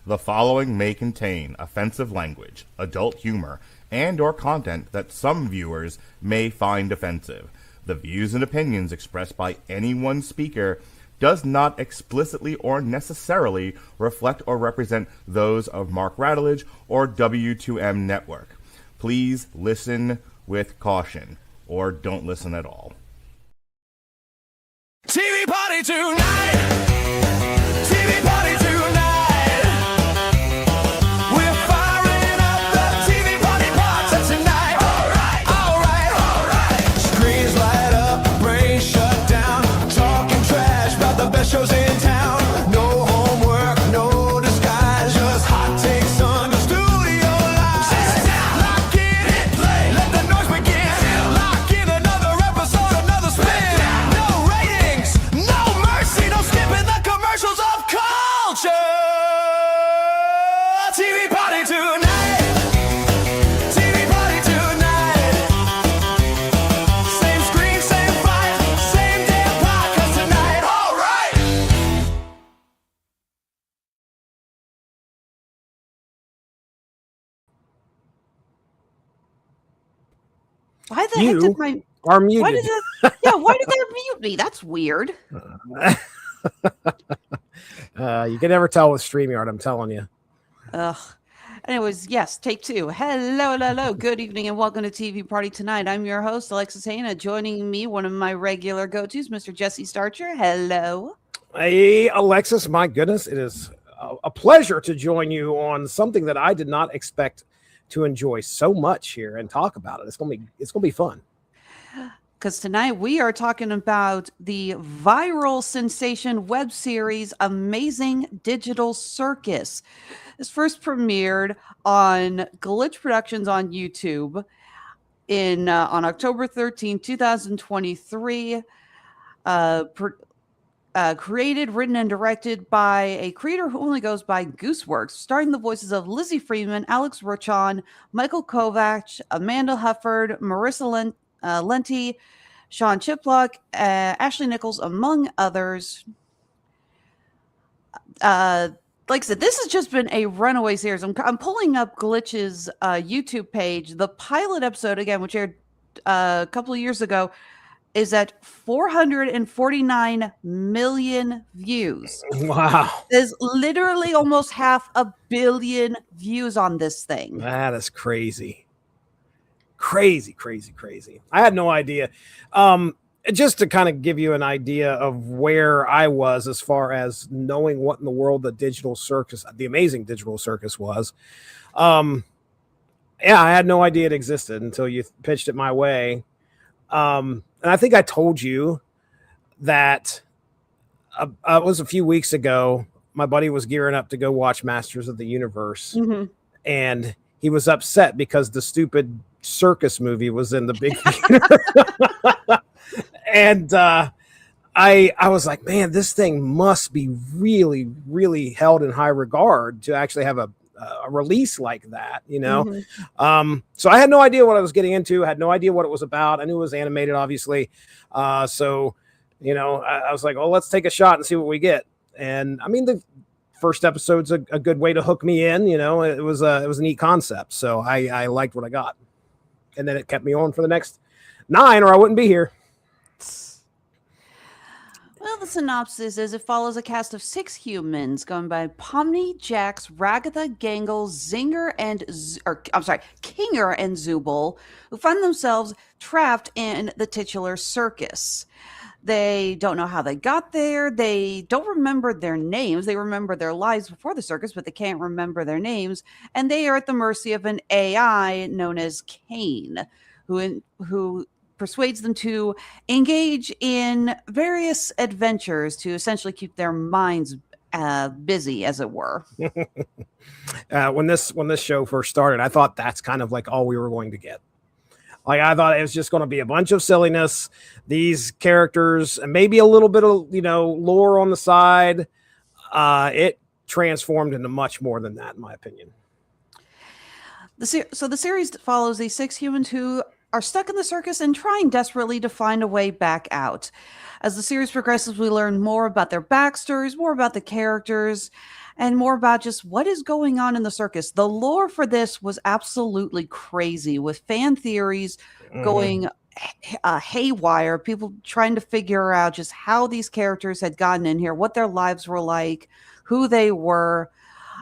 The following may contain offensive language, adult humor, and or content that some viewers may find offensive. The views and opinions expressed by any one speaker does not explicitly or necessarily reflect or represent those of Mark Radulich or W2M Network. Please listen with caution, or don't listen at all. TV party tonight! TV party tonight! We're firing up the TV party pots tonight! Alright, alright, alright! Screens light up, brains shut down, talking trash about the best shows in town. No homework, no disguise, just hot takes on the studio line. Sit down, lock in, hit play, let the noise begin. Lock in another episode, another spin. No ratings, no mercy, no skipping the commercials of culture. TV party tonight. TV party tonight. Same screen, same fight, same damn podcast tonight. All right. Why the heck did my are why muted. did that, yeah, why did they mute me? That's weird. You can never tell with StreamYard, I'm telling you. Ugh. Anyways, yes, take two. Hello. Good evening and welcome to TV Party Tonight. I'm your host, Alexis Hejna. Joining me, one of my regular go-tos, Mr. Jesse Starcher. Hello. Hey, Alexis, my goodness, it is a pleasure to join you on something that I did not expect to enjoy so much here and talk about it. It's gonna be fun. Because tonight we are talking about the viral sensation web series Amazing Digital Circus. This first premiered on Glitch Productions on YouTube on October 13, 2023. Created, written, and directed by a creator who only goes by Gooseworks, starring the voices of Lizzie Freeman, Alex Rochon, Michael Kovac, Amanda Hufford, Marissa Lenti, Sean Chiplock, Ashley Nichols, among others. Like I said, this has just been a runaway series. I'm pulling up Glitch's YouTube page. The pilot episode, again, which aired a couple of years ago, is at 449 million views. Wow. There's literally almost 500 million views on this thing. That is crazy. Crazy. I had no idea. Just to kind of give you an idea of where I was as far as knowing what in the world the Digital Circus, the Amazing Digital Circus was. Yeah, I had no idea it existed until you pitched it my way. And I think I told you that it was a few weeks ago. My buddy was gearing up to go watch Masters of the Universe. Mm-hmm. And he was upset because the stupid circus movie was in the big theater. And I was like, man, this thing must be really, really held in high regard to actually have a release like that, you know? Mm-hmm. So I had no idea what I was getting into. I had no idea what it was about. I knew it was animated, obviously. So, you know, I was like, oh, let's take a shot and see what we get. And I mean, the first episode's a good way to hook me in. You know, it was a neat concept. So I liked what I got. And then it kept me on for the next 9 or I wouldn't be here. Well, the synopsis is it follows a cast of 6 humans going by Pomni, Jax, Ragatha, Gangle, Kinger, and Zubul, who find themselves trapped in the titular circus. They don't know how they got there. They don't remember their names. They remember their lives before the circus, but they can't remember their names. And they are at the mercy of an AI known as Kane, who persuades them to engage in various adventures to essentially keep their minds busy, as it were. When this show first started, I thought that's kind of like all we were going to get. Like, I thought it was just going to be a bunch of silliness, these characters, and maybe a little bit of, you know, lore on the side. It transformed into much more than that, in my opinion. So the series follows these 6 humans who are stuck in the circus and trying desperately to find a way back out. As the series progresses, we learn more about their backstories, more about the characters, and more about just what is going on in the circus. The lore for this was absolutely crazy, with fan theories going haywire, people trying to figure out just how these characters had gotten in here, what their lives were like, who they were.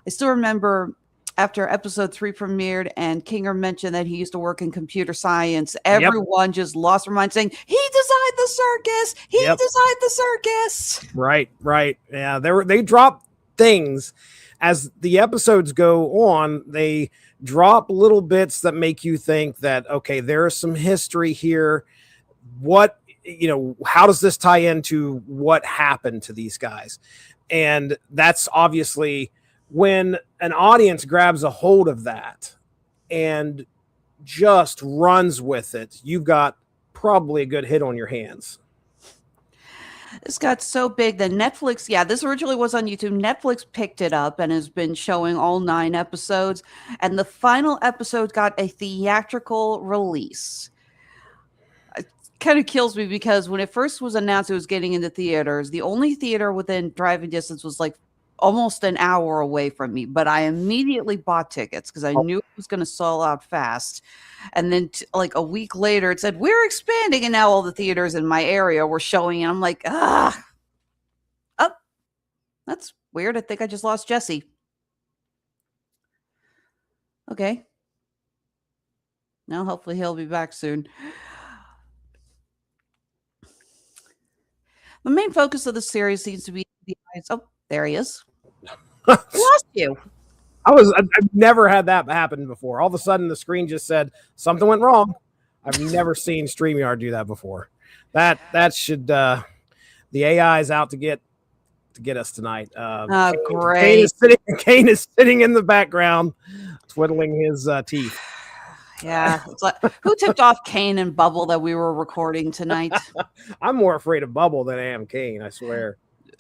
I still remember after episode 3 premiered and Kinger mentioned that he used to work in computer science, everyone just lost their mind saying, he designed the circus. He designed the circus. Right. Yeah, they drop things as the episodes go on. They drop little bits that make you think that, okay, there is some history here. What, how does this tie into what happened to these guys? And that's obviously when an audience grabs a hold of that and just runs with it, you've got probably a good hit on your hands. This got so big that Netflix, this originally was on YouTube. Netflix picked it up and has been showing all 9 episodes. And the final episode got a theatrical release. It kind of kills me because when it first was announced it was getting into theaters, the only theater within driving distance was like almost an hour away from me. But I immediately bought tickets because I knew it was going to sell out fast. And then like a week later, it said, we're expanding. And now all the theaters in my area were showing. And I'm like, that's weird. I think I just lost Jesse. Okay. Now, hopefully he'll be back soon. The main focus of the series seems to be the eyes. Oh, there he is. Lost you. I've never had that happen before. All of a sudden, the screen just said something went wrong. I've never seen StreamYard do that before. That should the AI is out to get us tonight. Great. Kane is sitting in the background, twiddling his teeth. Yeah. It's like, who tipped off Kane and Bubble that we were recording tonight? I'm more afraid of Bubble than I am Kane, I swear.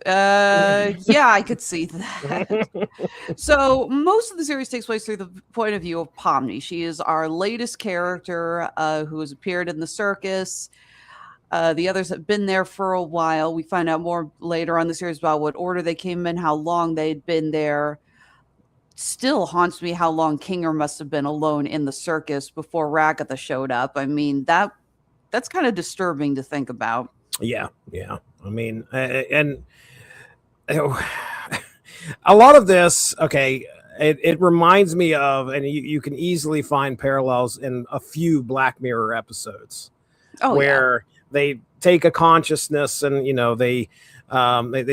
Yeah, I could see that. So most of the series takes place through the point of view of Pomni. She is our latest character who has appeared in the circus. The others have been there for a while. We find out more later on the series about what order they came in, how long they'd been there. Still haunts me how long Kinger must have been alone in the circus before Ragatha showed up. I mean, that's kind of disturbing to think about. Yeah. I mean, and a lot of this, okay, it reminds me of, and you can easily find parallels in a few Black Mirror episodes where they take a consciousness and, they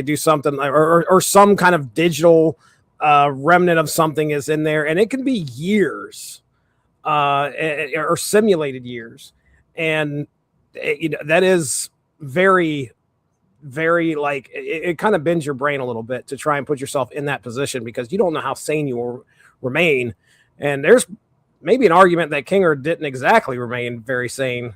do something or some kind of digital remnant of something is in there, and it can be years or simulated years. And that is very, very like it kind of bends your brain a little bit to try and put yourself in that position because you don't know how sane you will remain. And there's maybe an argument that Kinger didn't exactly remain very sane.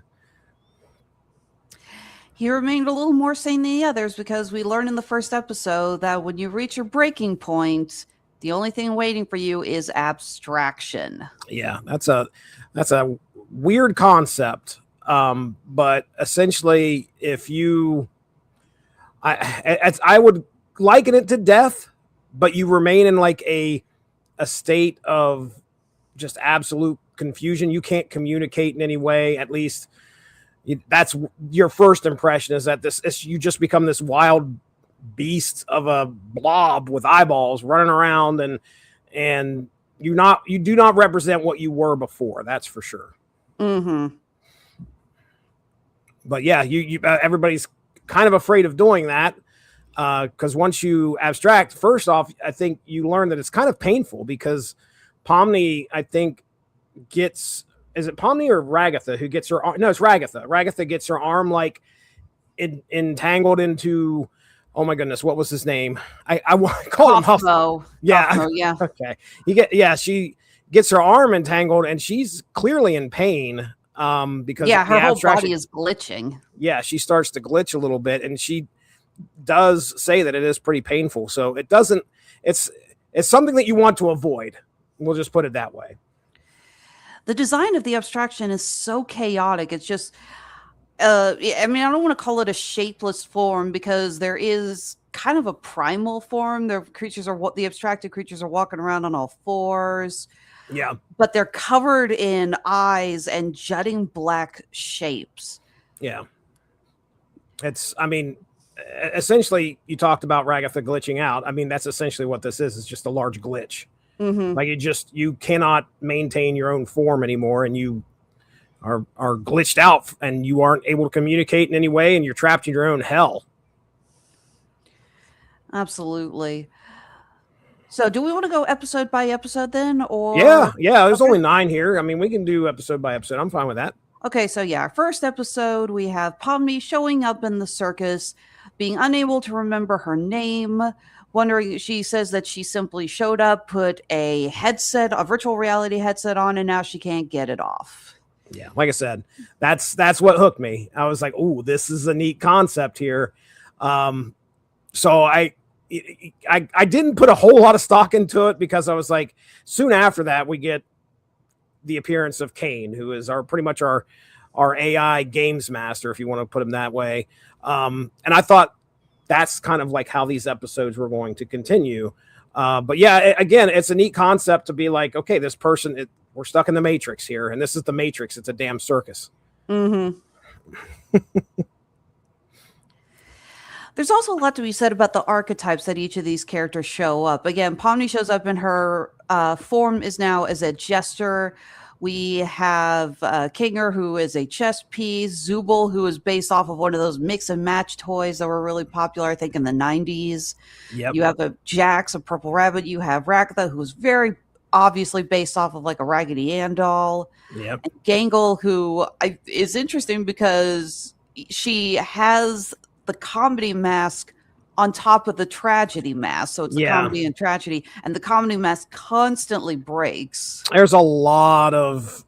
He remained a little more sane than the others because we learned in the first episode that when you reach your breaking point, the only thing waiting for you is abstraction. Yeah, that's a weird concept. But essentially, if you, I would liken it to death, but you remain in like a state of just absolute confusion. You can't communicate in any way. At least that's your first impression, is that you just become this wild beast of a blob with eyeballs running around, and you do not represent what you were before. That's for sure. Mm-hmm. But yeah, you everybody's kind of afraid of doing that because once you abstract, first off, I think you learn that it's kind of painful because Pomni, I think, is it Pomni or Ragatha who gets her arm? No, it's Ragatha. Ragatha gets her arm like entangled into, oh my goodness, what was his name? I call him Huffmo. Yeah. Huffmo, yeah. Okay. She gets her arm entangled and she's clearly in pain. Because her whole body is glitching. Yeah, she starts to glitch a little bit, and she does say that it is pretty painful. So it's something that you want to avoid. We'll just put it that way. The design of the abstraction is so chaotic. It's just, I mean, I don't want to call it a shapeless form because there is kind of a primal form. The abstracted creatures are walking around on all fours, Yeah. but they're covered in eyes and jutting black shapes. Yeah. I mean, essentially, you talked about Ragatha glitching out. I mean, that's essentially what this is. It's just a large glitch. Mm-hmm. Like you cannot maintain your own form anymore, and you are glitched out, and you aren't able to communicate in any way, and you're trapped in your own hell. Absolutely. So do we want to go episode by episode then? Or Yeah. There's only 9 here. I mean, we can do episode by episode. I'm fine with that. Okay, so yeah, our first episode, we have Pomni showing up in the circus, being unable to remember her name, wondering, she says that she simply showed up, put a virtual reality headset on, and now she can't get it off. Yeah, like I said, that's what hooked me. I was like, "Ooh, this is a neat concept here." So I didn't put a whole lot of stock into it because I was like, soon after that, we get the appearance of Kane, who is pretty much our AI games master, if you want to put him that way. And I thought that's kind of like how these episodes were going to continue. But yeah, again, it's a neat concept to be like, okay, this person, we're stuck in the Matrix here, and this is the Matrix. It's a damn circus. Mm-hmm. There's also a lot to be said about the archetypes that each of these characters show up. Again, Pomni shows up in her form is now as a jester. We have Kinger, who is a chess piece. Zubul, who is based off of one of those mix and match toys that were really popular, I think, in the 90s. Yep. You have a Jax, a purple rabbit. You have Ragatha, who's very obviously based off of like a Raggedy Ann doll. Yep. And Gangle, who is interesting because she has the comedy mask on top of the tragedy mask. So it's the comedy and tragedy, and the comedy mask constantly breaks. There's a lot of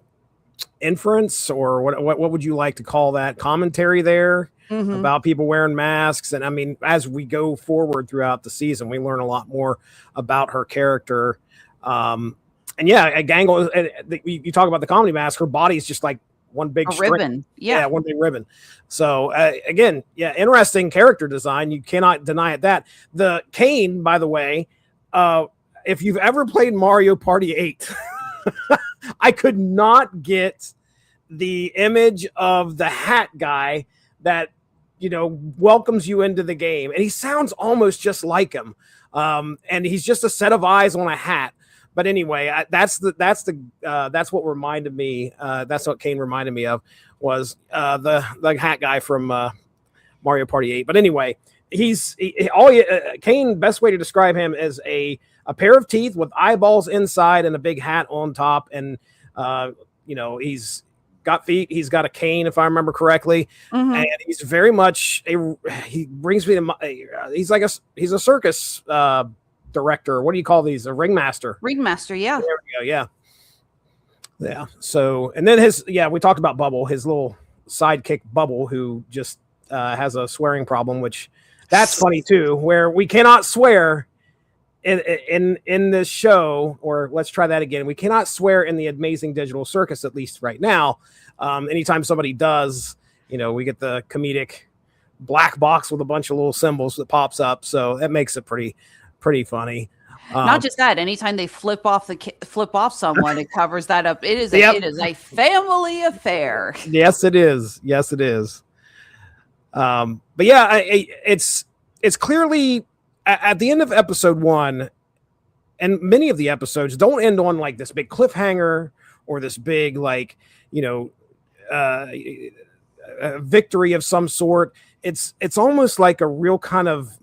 inference, or what would you like to call that, commentary there about people wearing masks. And I mean, as we go forward throughout the season, we learn a lot more about her character. And yeah, Gangle, you talk about the comedy mask, her body's just like one big ribbon. Yeah, one big ribbon. So again, yeah, interesting character design. You cannot deny it. That the Kane, by the way, if you've ever played Mario Party 8, I could not get the image of the hat guy that, you know, welcomes you into the game, and he sounds almost just like him. And he's just a set of eyes on a hat. But anyway, that's what reminded me. That's what Kane reminded me of, was the hat guy from Mario Party 8. But anyway, Kane. Best way to describe him is a pair of teeth with eyeballs inside and a big hat on top. And you know, he's got feet. He's got a cane, if I remember correctly. And he's very much he brings me to he's a circus director. What do you call these? A ringmaster. Ringmaster, yeah. There we go. Yeah. So, and then we talked about Bubble, his little sidekick Bubble, who just has a swearing problem, which that's funny too, where we cannot swear in this show, or let's try that again. We cannot swear in the Amazing Digital Circus, at least right now. Anytime somebody does, you know, we get the comedic black box with a bunch of little symbols that pops up. So that makes it pretty funny. Not just that, anytime they flip off someone, it covers that up. It is a family affair. Yes, it is. But yeah, it's clearly at the end of episode 1, and many of the episodes don't end on like this big cliffhanger or this big, like, you know, victory of some sort. It's almost like a real kind of,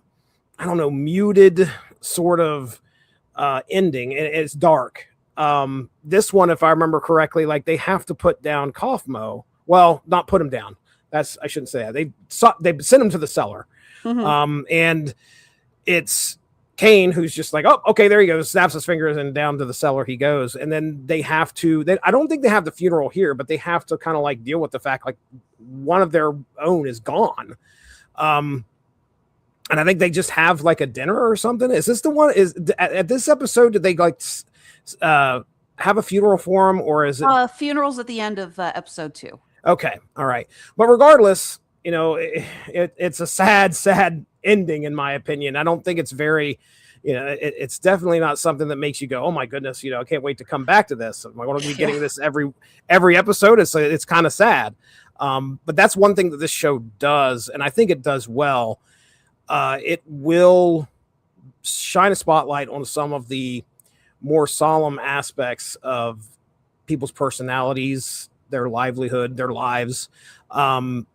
I don't know, muted sort of ending, and it's dark. This one, if I remember correctly, like they have to put down Kaufmo. Well, not put him down. I shouldn't say that. They sent him to the cellar. And it's Kane who's just like, oh, okay, there he goes, snaps his fingers, and down to the cellar he goes. And then they have to, I don't think they have the funeral here, but they have to kind of like deal with the fact like one of their own is gone. And I think they just have like a dinner or something. Is this the one? Is at this episode, did they like have a funeral for him, or is it Funerals at the end of episode 2? okay? All right, but regardless, it's a sad ending in my opinion. I don't think it's very, it's definitely not something that makes you go, oh my goodness, I can't wait to come back to this. Am I going to be getting this every episode? It's kind of sad. But that's one thing that this show does, and I think it does well. It will shine a spotlight on some of the more solemn aspects of people's personalities, their livelihood, their lives, and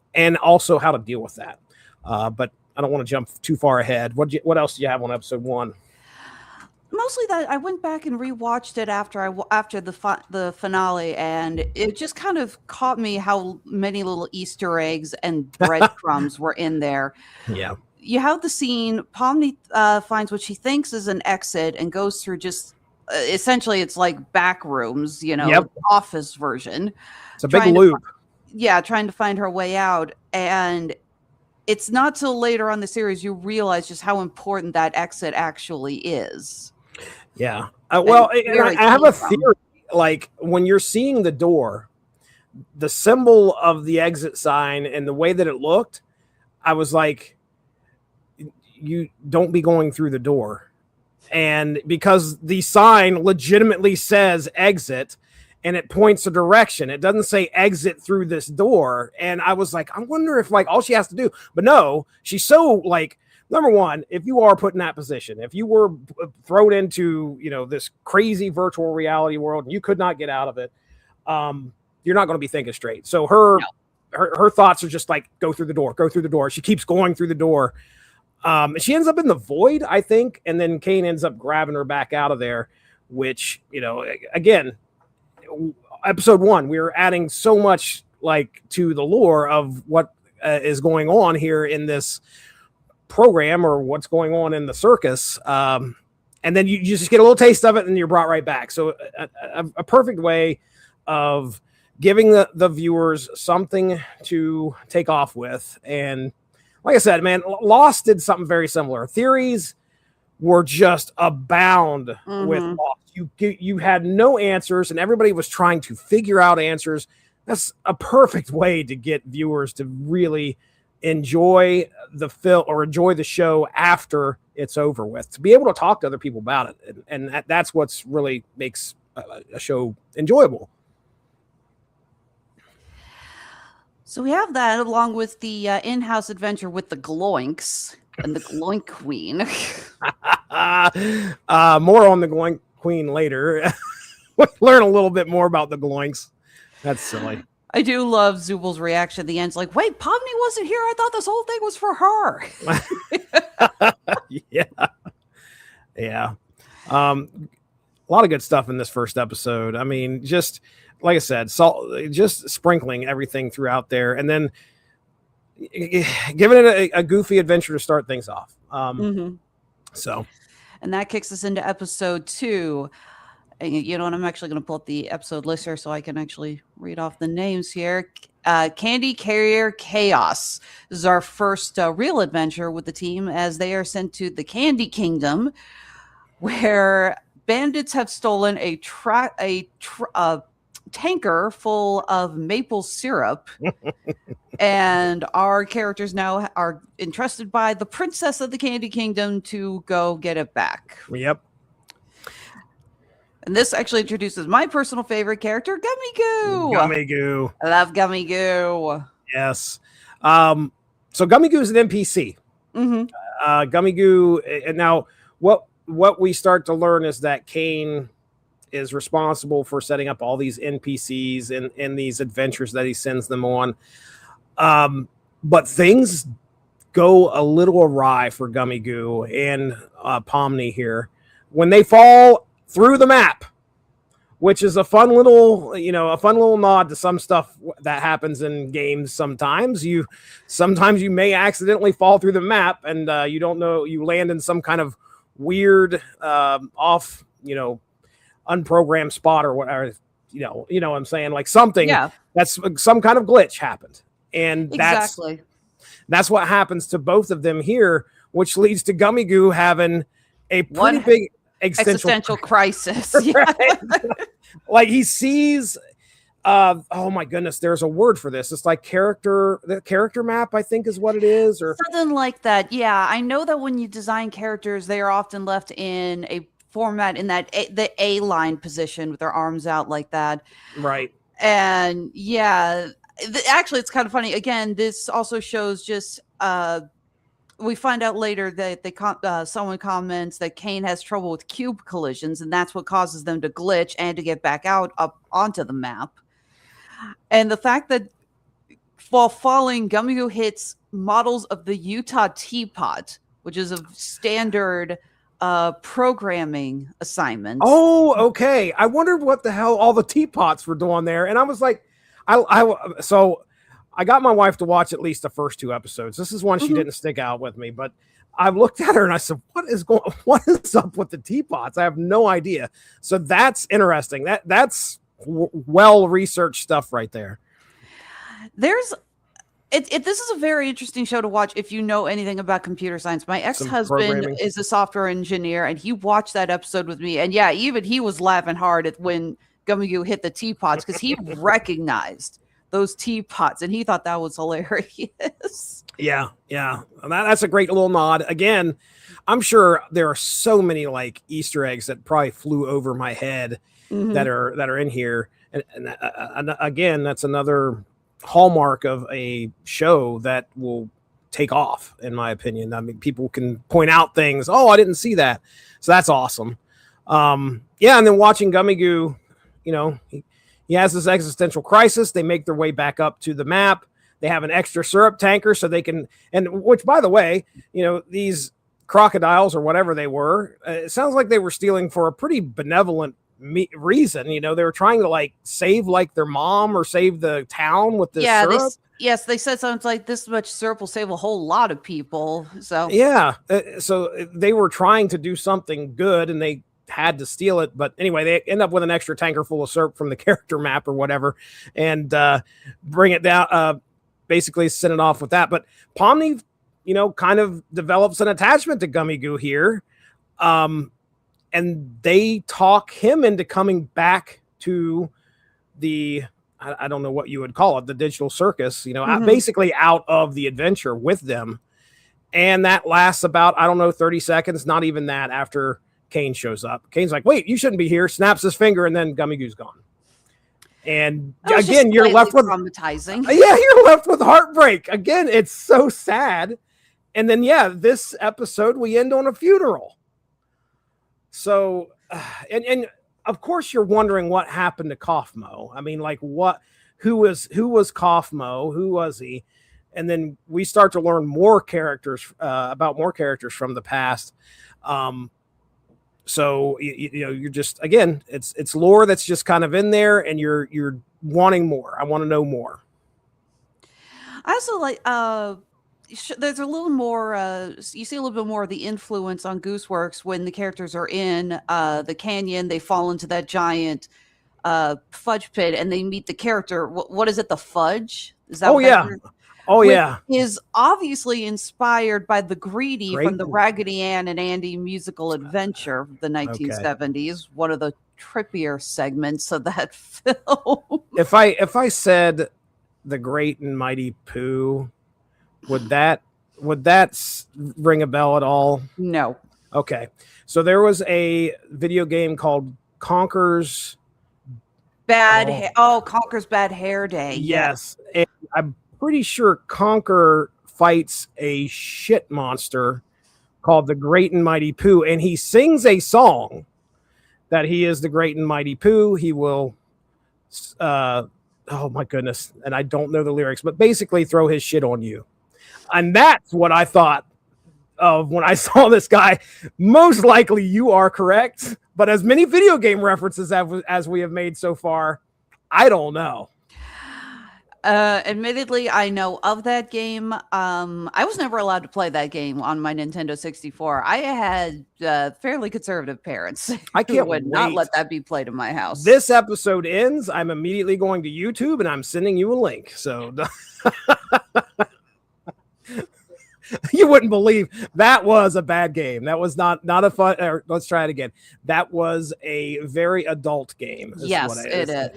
also how to deal with that. But I don't want to jump too far ahead. What else do you have on episode 1? Mostly that I went back and rewatched it after the finale, and it just kind of caught me how many little Easter eggs and breadcrumbs were in there. Yeah. You have the scene, Pomni finds what she thinks is an exit and goes through just essentially it's like back rooms, office version. It's a big loop. Trying to find her way out. And it's not till later on the series you realize just how important that exit actually is. Yeah. I have a theory. Like when you're seeing the door, the symbol of the exit sign and the way that it looked, I was like, you don't be going through the door. And because the sign legitimately says exit and it points a direction, it doesn't say exit through this door. And I was like, I wonder if all she has to do, but no, she's so number one, if you are put in that position, if you were thrown into, this crazy virtual reality world and you could not get out of it, you're not going to be thinking straight. So her thoughts are just like, go through the door. She keeps going through the door. She ends up in the void, I think. And then Kane ends up grabbing her back out of there, which, again, episode 1, we were adding so much to the lore of what is going on here in this program or what's going on in the circus. And then you just get a little taste of it and you're brought right back. So a perfect way of giving the viewers something to take off with. And like I said, man, Lost did something very similar. Theories were just abound with Lost. You had no answers and everybody was trying to figure out answers. That's a perfect way to get viewers to really enjoy the film or enjoy the show after it's over with, to be able to talk to other people about it. And that's what's really makes a show enjoyable. So we have that along with the in-house adventure with the Gloinks and the Gloink Queen. More on the Gloink Queen later. We'll learn a little bit more about the Gloinks. That's silly. I do love Zubal's reaction at the end. It's like, wait, Pomni wasn't here. I thought this whole thing was for her. Yeah. A lot of good stuff in this first episode. I mean, just like I said, just sprinkling everything throughout there, and then giving it a goofy adventure to start things off. So, and that kicks us into episode 2. And, and I'm actually going to pull up the episode list here so I can actually read off the names here. Candy Carrier Chaos is our first real adventure with the team as they are sent to the Candy Kingdom, where bandits have stolen a tanker full of maple syrup. And our characters now are entrusted by the princess of the Candy Kingdom to go get it back. Yep. And this actually introduces my personal favorite character, Gummy Goo. Gummy Goo. I love Gummy Goo. Yes. So Gummy Goo is an NPC. Gummy Goo. And now what we start to learn is that Kane is responsible for setting up all these NPCs and these adventures that he sends them on. But things go a little awry for Gummy Goo and Pomni here when they fall through the map, which is a fun little nod to some stuff that happens in games. Sometimes you may accidentally fall through the map and you don't know, you land in some kind of weird off, unprogrammed spot or whatever, you know what I'm saying? Like something that's some kind of glitch happened. And that's what happens to both of them here, which leads to Gummy Goo having a pretty big existential crisis. Yeah. Right? Like he sees oh my goodness, there's a word for this. It's like the character map, I think is what it is, or Something like that. Yeah, I know that when you design characters, they are often left in a format in that the A line position with their arms out like that. right. And yeah, actually, it's kind of funny. Again, this also shows just we find out later that someone comments that Kane has trouble with cube collisions, and that's what causes them to glitch and to get back out up onto the map. And the fact that while falling, Gummigoo hits models of the Utah teapot, which is a standard programming assignment. Oh, okay. I wondered what the hell all the teapots were doing there, and I was like, so I got my wife to watch at least the first 2 episodes. This is one she didn't stick out with me, but I looked at her and I said, what is up with the teapots? I have no idea. So that's interesting. That's well researched stuff right there. This is a very interesting show to watch if you know anything about computer science. My ex-husband is a software engineer, and he watched that episode with me, and yeah, even he was laughing hard at when Gummigoo hit the teapots because he recognized those teapots and he thought that was hilarious. Yeah. That's a great little nod. Again, I'm sure there are so many like Easter eggs that probably flew over my head that are in here. And again, that's another hallmark of a show that will take off, in my opinion. I mean, people can point out things. Oh, I didn't see that. So that's awesome. Yeah. And then watching Gummigoo, he has this existential crisis. They make their way back up to the map. They have an extra syrup tanker so they can, and which, by the way, these crocodiles or whatever they were, it sounds like they were stealing for a pretty benevolent reason. They were trying to like save like their mom or save the town with the syrup. Yes, they said something like this much syrup will save a whole lot of people. So yeah, so they were trying to do something good and they had to steal it, but anyway, they end up with an extra tanker full of syrup from the character map or whatever, and bring it down. Basically, send it off with that. But Pomni, kind of develops an attachment to Gummigoo here, and they talk him into coming back to the I don't know what you would call it, the Digital Circus. Basically out of the adventure with them, and that lasts about 30 seconds, not even that. After Kane shows up, Kane's like, wait, you shouldn't be here, snaps his finger, and then Gummigoo's gone. And again, you're left with traumatizing. Yeah, you're left with heartbreak. Again, it's so sad. And then, this episode, we end on a funeral. So, and of course you're wondering what happened to Kaufmo. I mean, like who was Kaufmo? Who was he? And then we start to learn more characters, about more characters from the past. So you're just, again, it's lore that's just kind of in there, and you're wanting more. I want to know more. I also like there's a little more you see a little bit more of the influence on Gooseworks when the characters are in the canyon. They fall into that giant fudge pit and they meet the character. What is it? The fudge? Is that? Is obviously inspired by the Greedy from the Raggedy Ann and Andy musical adventure of the 1970s. One of the trippier segments of that film. If I said the Great and Mighty Pooh, would that ring a bell at all? No. Okay. So there was a video game called Conker's Conker's Bad Hair Day. Yes. And I'm pretty sure Conker fights a shit monster called the Great and Mighty Pooh, and he sings a song that he is the Great and Mighty Pooh. He will oh my goodness, and I don't know the lyrics, but basically throw his shit on you. And that's what I thought of when I saw this guy. Most likely you are correct, but as many video game references as we have made so far, I don't know. Admittedly, I know of that game. I was never allowed to play that game on my Nintendo 64. I had fairly conservative parents. I can't would not let that be played in my house. This episode ends. I'm immediately going to YouTube and I'm sending you a link. So You wouldn't believe that was a bad game. That was not a fun. Let's try it again. That was a very adult game. Yes, it is.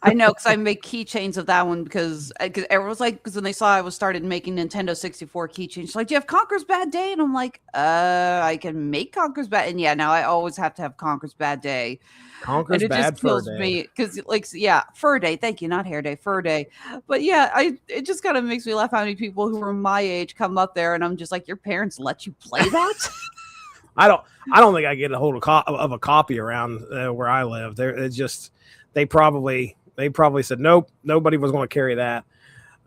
I know, because I make keychains of that one because everyone's like, because when they saw I was started making Nintendo 64 keychains, like, do you have Conker's Bad Day? And I'm like, I can make Conker's Bad. And yeah, now I always have to have Conker's Bad Day. Conker's And it Bad just kills Fur Day. me because, like, yeah, Fur Day. Thank you, not Hair Day, Fur Day. But yeah, it just kind of makes me laugh how many people who are my age come up there, and I'm just like, your parents let you play that? I don't think I get a hold of a copy around where I live. They probably said nope, nobody was going to carry that.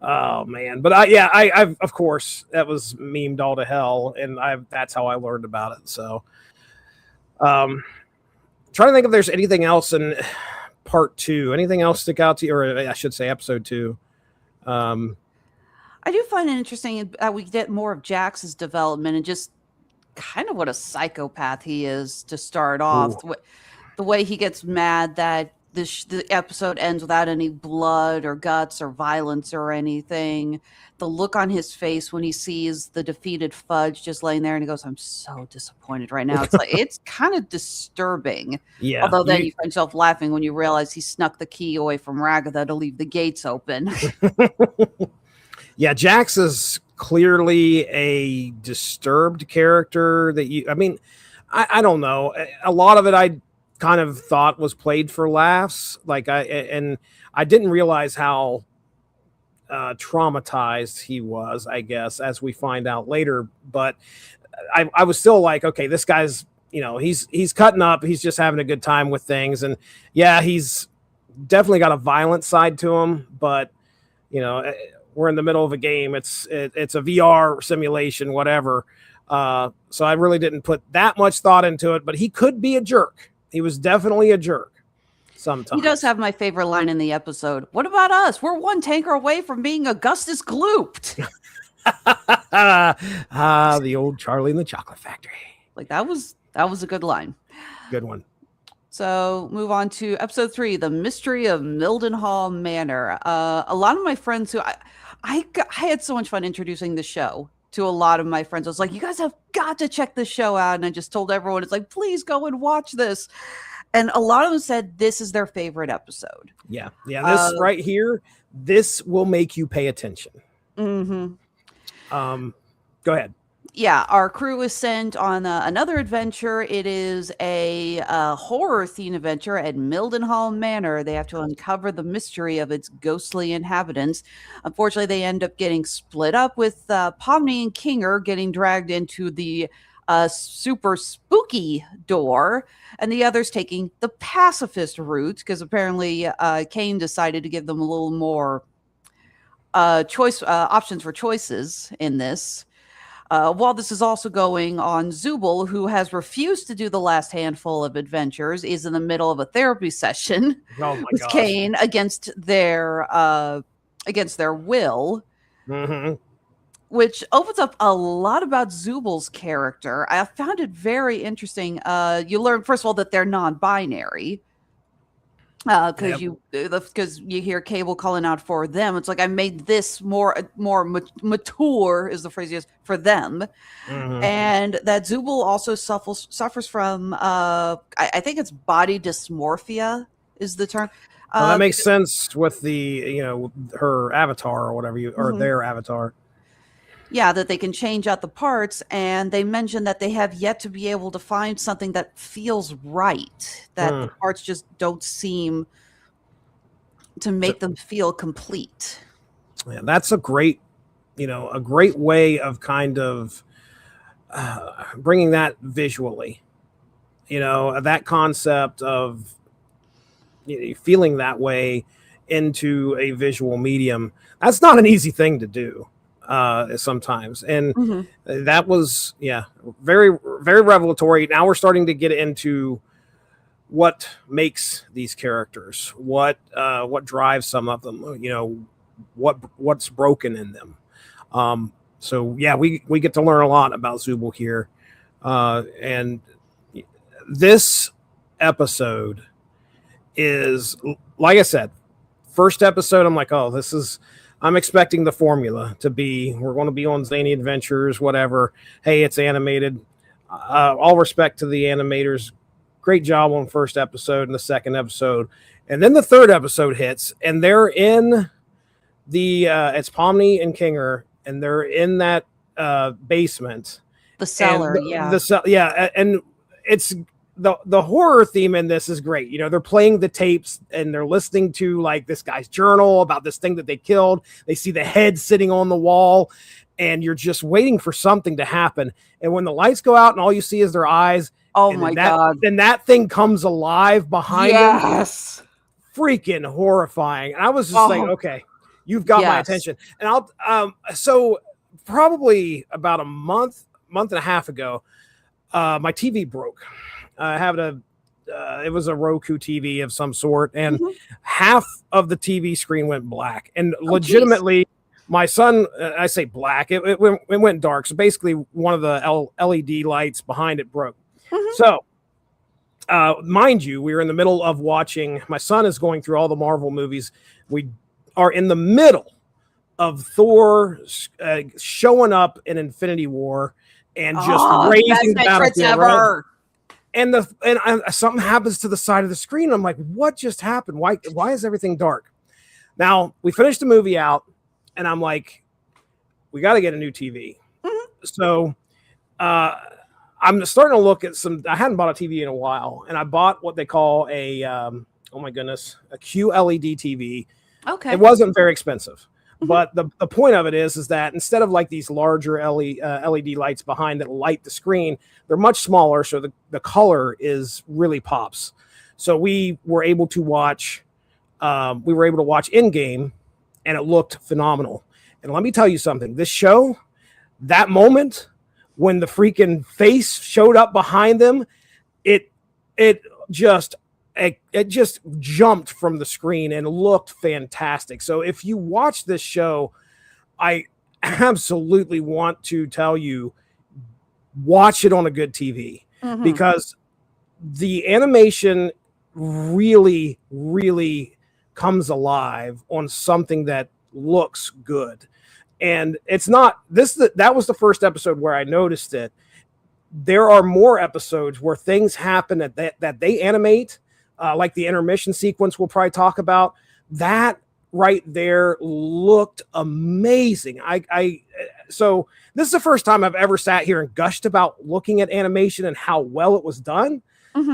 Oh man, but I've of course that was memed all to hell, and that's how I learned about it. So, trying to think if there's anything else in part 2. Anything else stick out to you, or I should say episode 2? I do find it interesting that we get more of Jax's development and just kind of what a psychopath he is to start off. The way he gets mad that the episode ends without any blood or guts or violence or anything. The look on his face when he sees the defeated Fudge just laying there and he goes, I'm so disappointed right now. It's like, it's kind of disturbing. Yeah. Although then you find yourself laughing when you realize he snuck the key away from Ragatha to leave the gates open. Yeah, Jax is clearly a disturbed character that I don't know. A lot of it I kind of thought was played for laughs. I didn't realize how traumatized he was, I guess, as we find out later. But I was still like, okay, this guy's, he's cutting up. He's just having a good time with things. And yeah, he's definitely got a violent side to him, but we're in the middle of a game. It's a VR simulation, whatever. So I really didn't put that much thought into it, but he could be a jerk. He was definitely a jerk sometimes. He does have my favorite line in the episode. What about us? We're one tanker away from being Augustus Glooped. The old Charlie and the Chocolate Factory. Like that was a good line. Good one. So move on to episode 3, The Mystery of Mildenhall Manor. A lot of my friends who I had so much fun introducing the show to a lot of my friends. I was like, you guys have got to check this show out. And I just told everyone, it's like, please go and watch this. And a lot of them said this is their favorite episode. Yeah. This right here, this will make you pay attention. Mm-hmm. Go ahead. Yeah, our crew is sent on another adventure. It is a horror-themed adventure at Mildenhall Manor. They have to uncover the mystery of its ghostly inhabitants. Unfortunately, they end up getting split up, with Pomni and Kinger getting dragged into the super spooky door, and the others taking the pacifist route, because apparently Kane decided to give them a little more options for choices in this. While this is also going on, Zubul, who has refused to do the last handful of adventures, is in the middle of a therapy session with Kane against their will, which opens up a lot about Zubul's character. I found it very interesting. You learn, first of all, that they're non-binary. Because you hear Cable calling out for them. It's like, I made this more mature, is the phrase used, for them. And that Zubul also suffers from I think it's body dysmorphia is the term. Well, that makes sense with the her avatar or whatever or their avatar. Yeah, that they can change out the parts, and they mentioned that they have yet to be able to find something that feels right, that the parts just don't seem to make them feel complete. Yeah, that's a great way of kind of bringing that visually, that concept of feeling that way into a visual medium. That's not an easy thing to do. Sometimes, and that was very, very revelatory. Now we're starting to get into what makes these characters, what drives some of them, what's broken in them. So yeah, we get to learn a lot about Zubul here, and this episode is, like I said, first episode. I'm like, oh, this is I'm expecting the formula to be, we're going to be on zany adventures, whatever. Hey, it's animated. All respect to the animators. Great job on first episode and the second episode. And then the third episode hits, and they're in the, it's Pomni and Kinger, and they're in that basement. The cellar, yeah. And it's the horror theme in this is great. You know, they're playing the tapes and they're listening to like this guy's journal about this thing that they killed. They see the head sitting on the wall, and you're just waiting for something to happen. And when the lights go out and all you see is their eyes, oh my God, then that thing comes alive behind them. Yes. Freaking horrifying. And I was just like, okay, you've got my attention. And I'll so probably about a month and a half ago, my TV broke. I have it was a Roku TV of some sort, and half of the TV screen went black. And legitimately, my son, I say black, it went dark. So basically, one of the LED lights behind it broke. So, mind you, we were in the middle of watching. My son is going through all the Marvel movies. We are in the middle of Thor showing up in Infinity War and just raising the battlefield. Right? And something happens to the side of the screen. I'm like, what just happened? Why is everything dark? Now we finished the movie out, and I'm like, we got to get a new TV. So I'm starting to look at some. I hadn't bought a TV in a while, and I bought what they call a oh my goodness, a QLED TV. Okay, it wasn't very expensive. But the point of it is that instead of like these larger LED lights behind that light the screen, they're much smaller, so the color is really pops. So we were able to watch Endgame, and it looked phenomenal. And let me tell you something: this show, that moment when the freaking face showed up behind them, it just jumped from the screen and looked fantastic. So if you watch this show, I absolutely want to tell you, watch it on a good TV, because the animation really, really comes alive on something that looks good. And it's not that was the first episode where I noticed it. There are more episodes where things happen that they animate, like the intermission sequence we'll probably talk about. That right there looked amazing. So this is the first time I've ever sat here and gushed about looking at animation and how well it was done.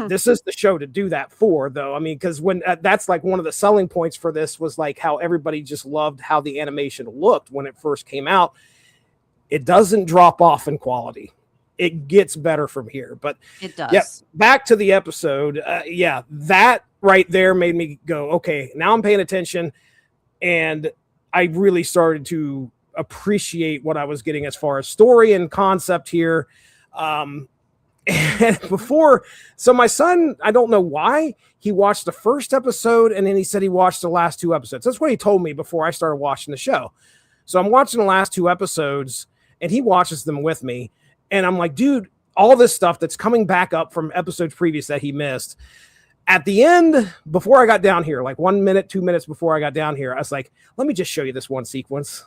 This is the show to do that for, though. I mean, because when that's like one of the selling points for this was like how everybody just loved how the animation looked when it first came out. It doesn't drop off in quality. It gets better from here, but it does. Back to the episode. That right there made me go, okay, now I'm paying attention, and I really started to appreciate what I was getting as far as story and concept here. And so my son, I don't know why, he watched the first episode, and then he said he watched the last two episodes. That's what he told me before I started watching the show. So I'm watching the last two episodes, and he watches them with me. And I'm like, dude, all this stuff that's coming back up from episodes previous that he missed. At the end, before I got down here, like 1 minute, 2 minutes before I got down here, I was like, let me just show you this one sequence.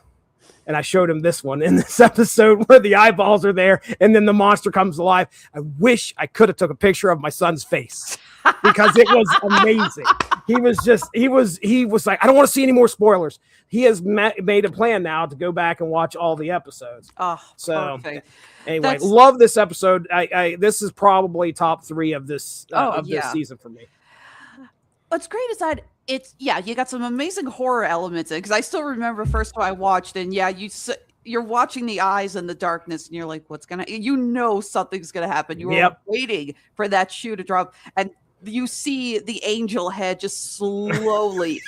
And I showed him this one in this episode where the eyeballs are there and then the monster comes alive. I wish I could have took a picture of my son's face because it was amazing. He was like, I don't want to see any more spoilers. He has made a plan now to go back and watch all the episodes. Oh, so perfect. Anyway, love this episode. This is probably top 3 of this this season for me. What's great is that you got some amazing horror elements in, because I still remember first time I watched, and you're watching the eyes in the darkness, and you're like, what's gonna? Something's gonna happen. You were waiting for that shoe to drop, and you see the angel head just slowly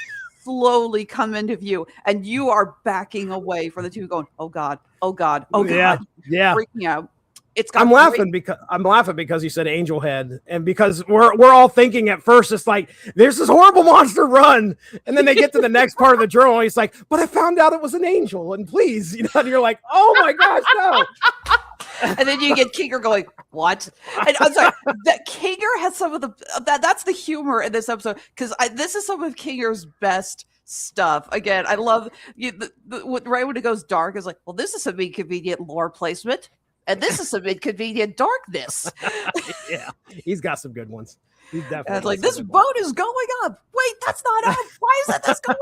come into view, and you are backing away from the two, going, oh god, oh god, oh god, freaking out. I'm laughing because you said angel head, and because we're all thinking at first it's like there's this horrible monster, run, and then they get to the next part of the journal and he's like, but I found out it was an angel, and please, and you're like, oh my gosh, no. And then you get Kinger going, what? And I'm sorry, that Kinger has some of that's the humor in this episode, because this is some of Kinger's best stuff. Again, I love right when it goes dark is like, well, this is some inconvenient lore placement, and this is some inconvenient darkness. Yeah, he's got some good ones. He's And definitely it's like, got this some good boat is going up. Wait, that's not up. Why isn't this going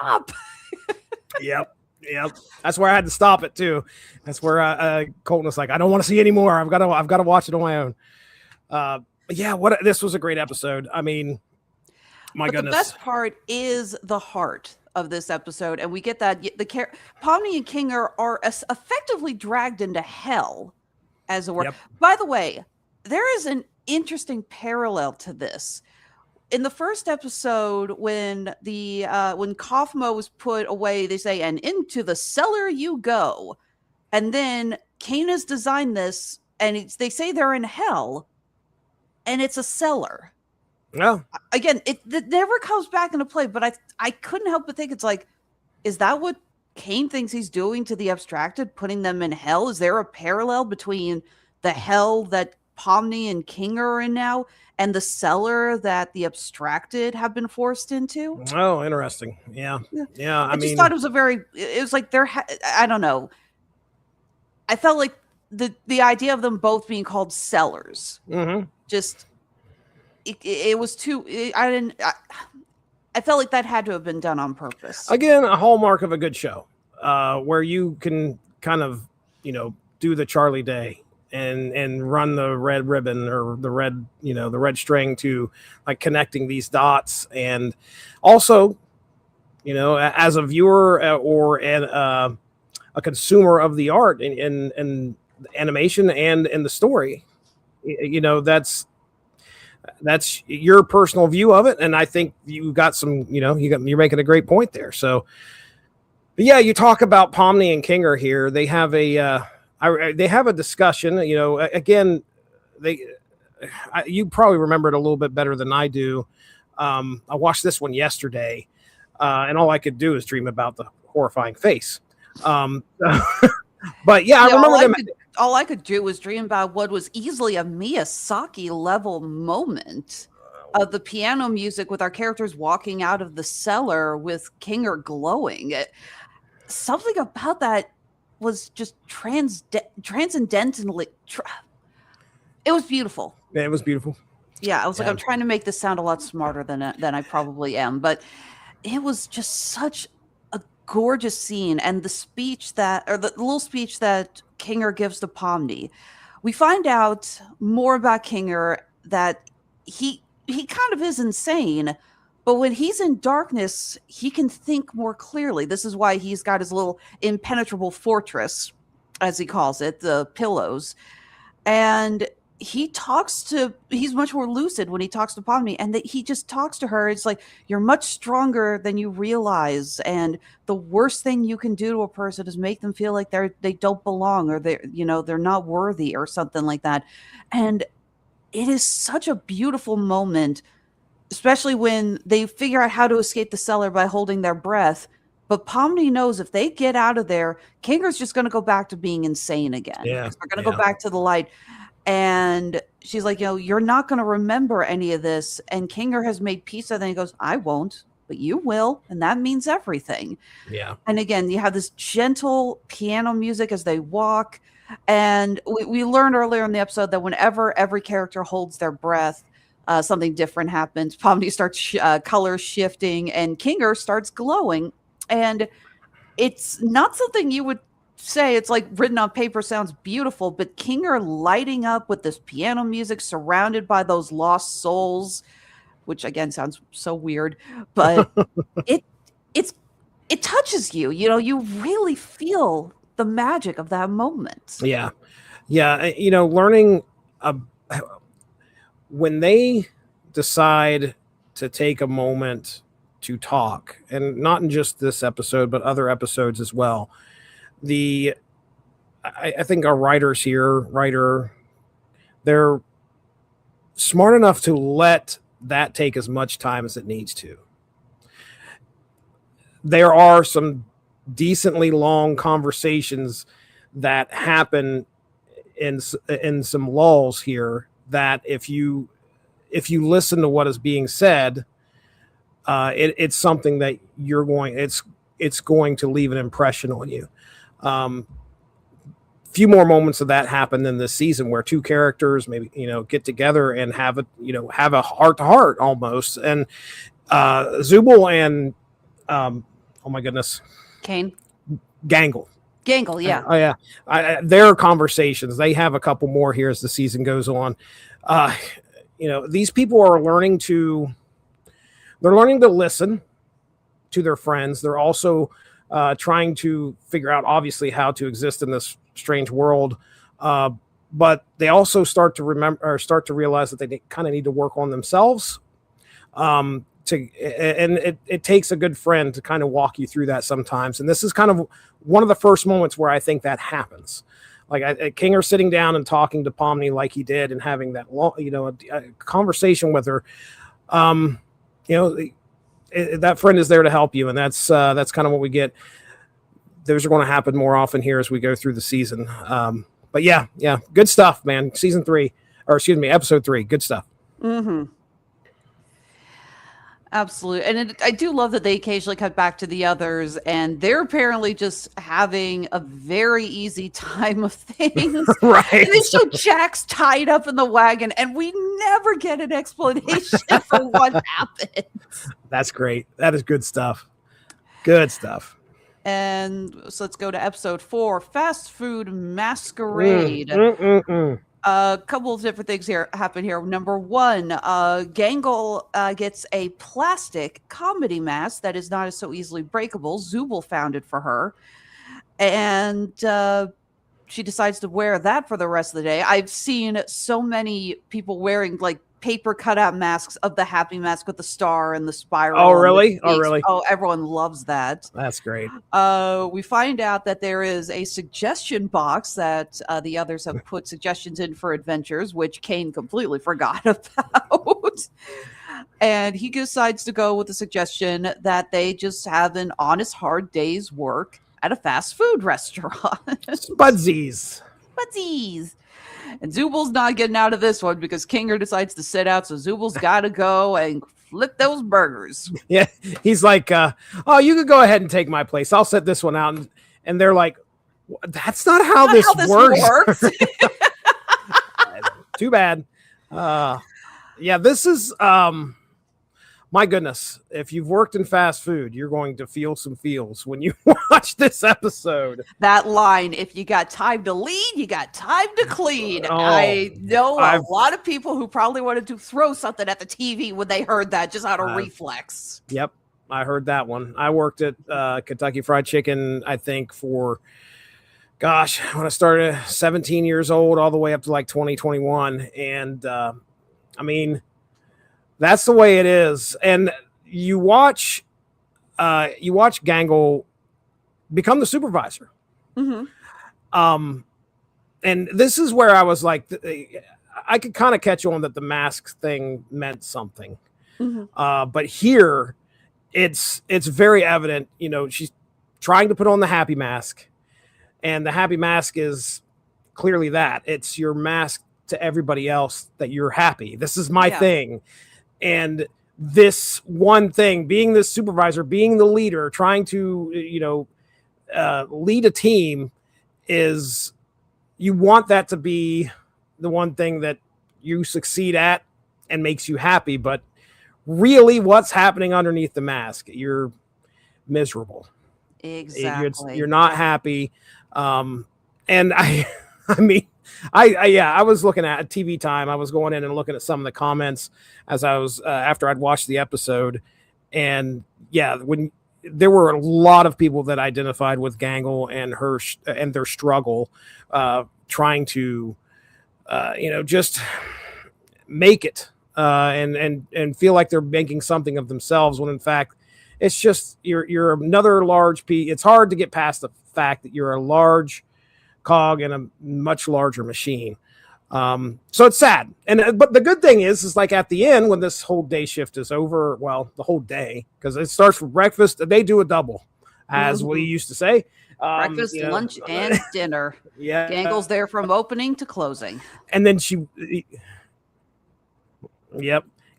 up? Yep. That's where I had to stop it too. That's where Colton was like, I don't want to see any more. I've got to watch it on my own. But yeah, this was a great episode. I mean, my goodness. The best part is the heart of this episode, and we get that Pomni and Kinger are effectively dragged into hell, as it were. Yep. By the way, there is an interesting parallel to this. In the first episode, when when Kaufmo was put away, they say, "And into the cellar you go," and then Kane has designed this, and they say they're in hell, and it's a cellar. No. Again, it never comes back into play, but I couldn't help but think it's like, is that what Kane thinks he's doing to the abstracted, putting them in hell? Is there a parallel between the hell that Pomni and King are in now and the cellar that the abstracted have been forced into? Oh, interesting. Yeah. I just thought it was it was like I don't know. I felt like the idea of them both being called cellars, just it was too. I felt like that had to have been done on purpose. Again, a hallmark of a good show, where you can kind of, do the Charlie Day and run the red ribbon or the red string to like connecting these dots, and also, as a viewer or a consumer of the art and animation and in the story, that's your personal view of it, and I think you got some, you're making a great point there. So, but yeah, you talk about Pomni and Kinger here. They have a discussion. Again, you probably remember it a little bit better than I do. I watched this one yesterday, and all I could do is dream about the horrifying face. But yeah, I remember them. All I could do was dream about what was easily a Miyazaki level moment of the piano music with our characters walking out of the cellar with Kinger glowing. Something about that was just transcendentally. It was beautiful. Yeah, it was beautiful. Yeah, I was like, I'm trying to make this sound a lot smarter than I probably am, but it was just such a gorgeous scene. And the little speech that Kinger gives to Pomni, we find out more about Kinger, that he kind of is insane, but when he's in darkness, he can think more clearly. This is why he's got his little impenetrable fortress, as he calls it, the pillows. And he's much more lucid when he talks to Pomni, and he just talks to her. It's like, you're much stronger than you realize, and the worst thing you can do to a person is make them feel like they don't belong, or they're not worthy, or something like that. And it is such a beautiful moment, especially when they figure out how to escape the cellar by holding their breath. But Pomni knows if they get out of there, Kinger's just going to go back to being insane again. Yeah, they're going to go back to the light. And she's like, you're not going to remember any of this. And Kinger has made peace with it. And he goes, I won't, but you will. And that means everything. Yeah. And again, you have this gentle piano music as they walk. And we learned earlier in the episode that whenever every character holds their breath, something different happens. Pomni starts color shifting, and Kinger starts glowing. And it's not something you would say it's like written on paper sounds beautiful, but Kinger lighting up with this piano music surrounded by those lost souls, which again sounds so weird, but it touches you. You really feel the magic of that moment. Yeah. Learning when they decide to take a moment to talk, and not in just this episode but other episodes as well, I think our writers here, they're smart enough to let that take as much time as it needs to. There are some decently long conversations that happen in some lulls here that if you listen to what is being said, it's something that it's going to leave an impression on you. Few more moments of that happen in this season where two characters maybe get together and have a heart to heart almost. And Zubul and oh my goodness, Gangle, yeah. Oh yeah, their conversations. They have a couple more here as the season goes on. These people are learning to listen to their friends. They're also trying to figure out, obviously, how to exist in this strange world. But they also start to realize that they kind of need to work on themselves. It takes a good friend to kind of walk you through that sometimes. And this is kind of one of the first moments where I think that happens. Like Kinger sitting down and talking to Pomni like he did and having that long, a conversation with her. That friend is there to help you. And that's kind of what we get. Those are going to happen more often here as we go through the season. But yeah, good stuff, man. Episode 3, good stuff. Mm-hmm. Absolutely. And I do love that they occasionally cut back to the others, and they're apparently just having a very easy time of things. Right. And they show Jack's tied up in the wagon, and we never get an explanation for what happened. That's great. That is good stuff. Good stuff. And so let's go to episode 4, Fast Food Masquerade. A couple of different things happen here. Number 1, Gangle gets a plastic comedy mask that is not so easily breakable. Zubul found it for her, and she decides to wear that for the rest of the day. I've seen so many people wearing like paper cutout masks of the happy mask with the star and the spiral. Oh, really? Oh, everyone loves that. That's great. We find out that there is a suggestion box that the others have put suggestions in for adventures, which Kane completely forgot about. And he decides to go with the suggestion that they just have an honest, hard day's work at a fast food restaurant. Spudsies. And Zubul's not getting out of this one because Kinger decides to sit out, so Zubul's got to go and flip those burgers. Yeah, he's like, oh, you could go ahead and take my place. I'll set this one out. And they're like, that's not how this works. Too bad. Yeah, this is, my goodness, if you've worked in fast food, you're going to feel some feels when you watch this episode. That line, if you got time to lead, you got time to clean. Oh, I know a lot of people who probably wanted to throw something at the TV when they heard that, just out of reflex. Yep, I heard that one. I worked at Kentucky Fried Chicken, I think, for, gosh, when I started 17 years old all the way up to like 2021. And, I mean, that's the way it is. And you watch Gangle become the supervisor. Mm-hmm. And this is where I was like, I could kind of catch on that the mask thing meant something. Mm-hmm. But here it's very evident, she's trying to put on the happy mask, and the happy mask is clearly that it's your mask to everybody else that you're happy. This is my thing. And this one thing, being the supervisor, being the leader, trying to, lead a team, is you want that to be the one thing that you succeed at and makes you happy. But really, what's happening underneath the mask? You're miserable. Exactly. You're not happy. And I mean, I was looking at TV Time. I was going in and looking at some of the comments as I was after I'd watched the episode, and when there were a lot of people that identified with Gangle and her and their struggle, trying to, just make it and feel like they're making something of themselves when in fact it's just you're another large piece. It's hard to get past the fact that you're a large cog in a much larger machine. So it's sad. But the good thing is like at the end, when this whole day shift is over, well, the whole day, because it starts for breakfast, they do a double, as we used to say. Breakfast, lunch, and dinner. Yeah. Gangle's there from opening to closing. And then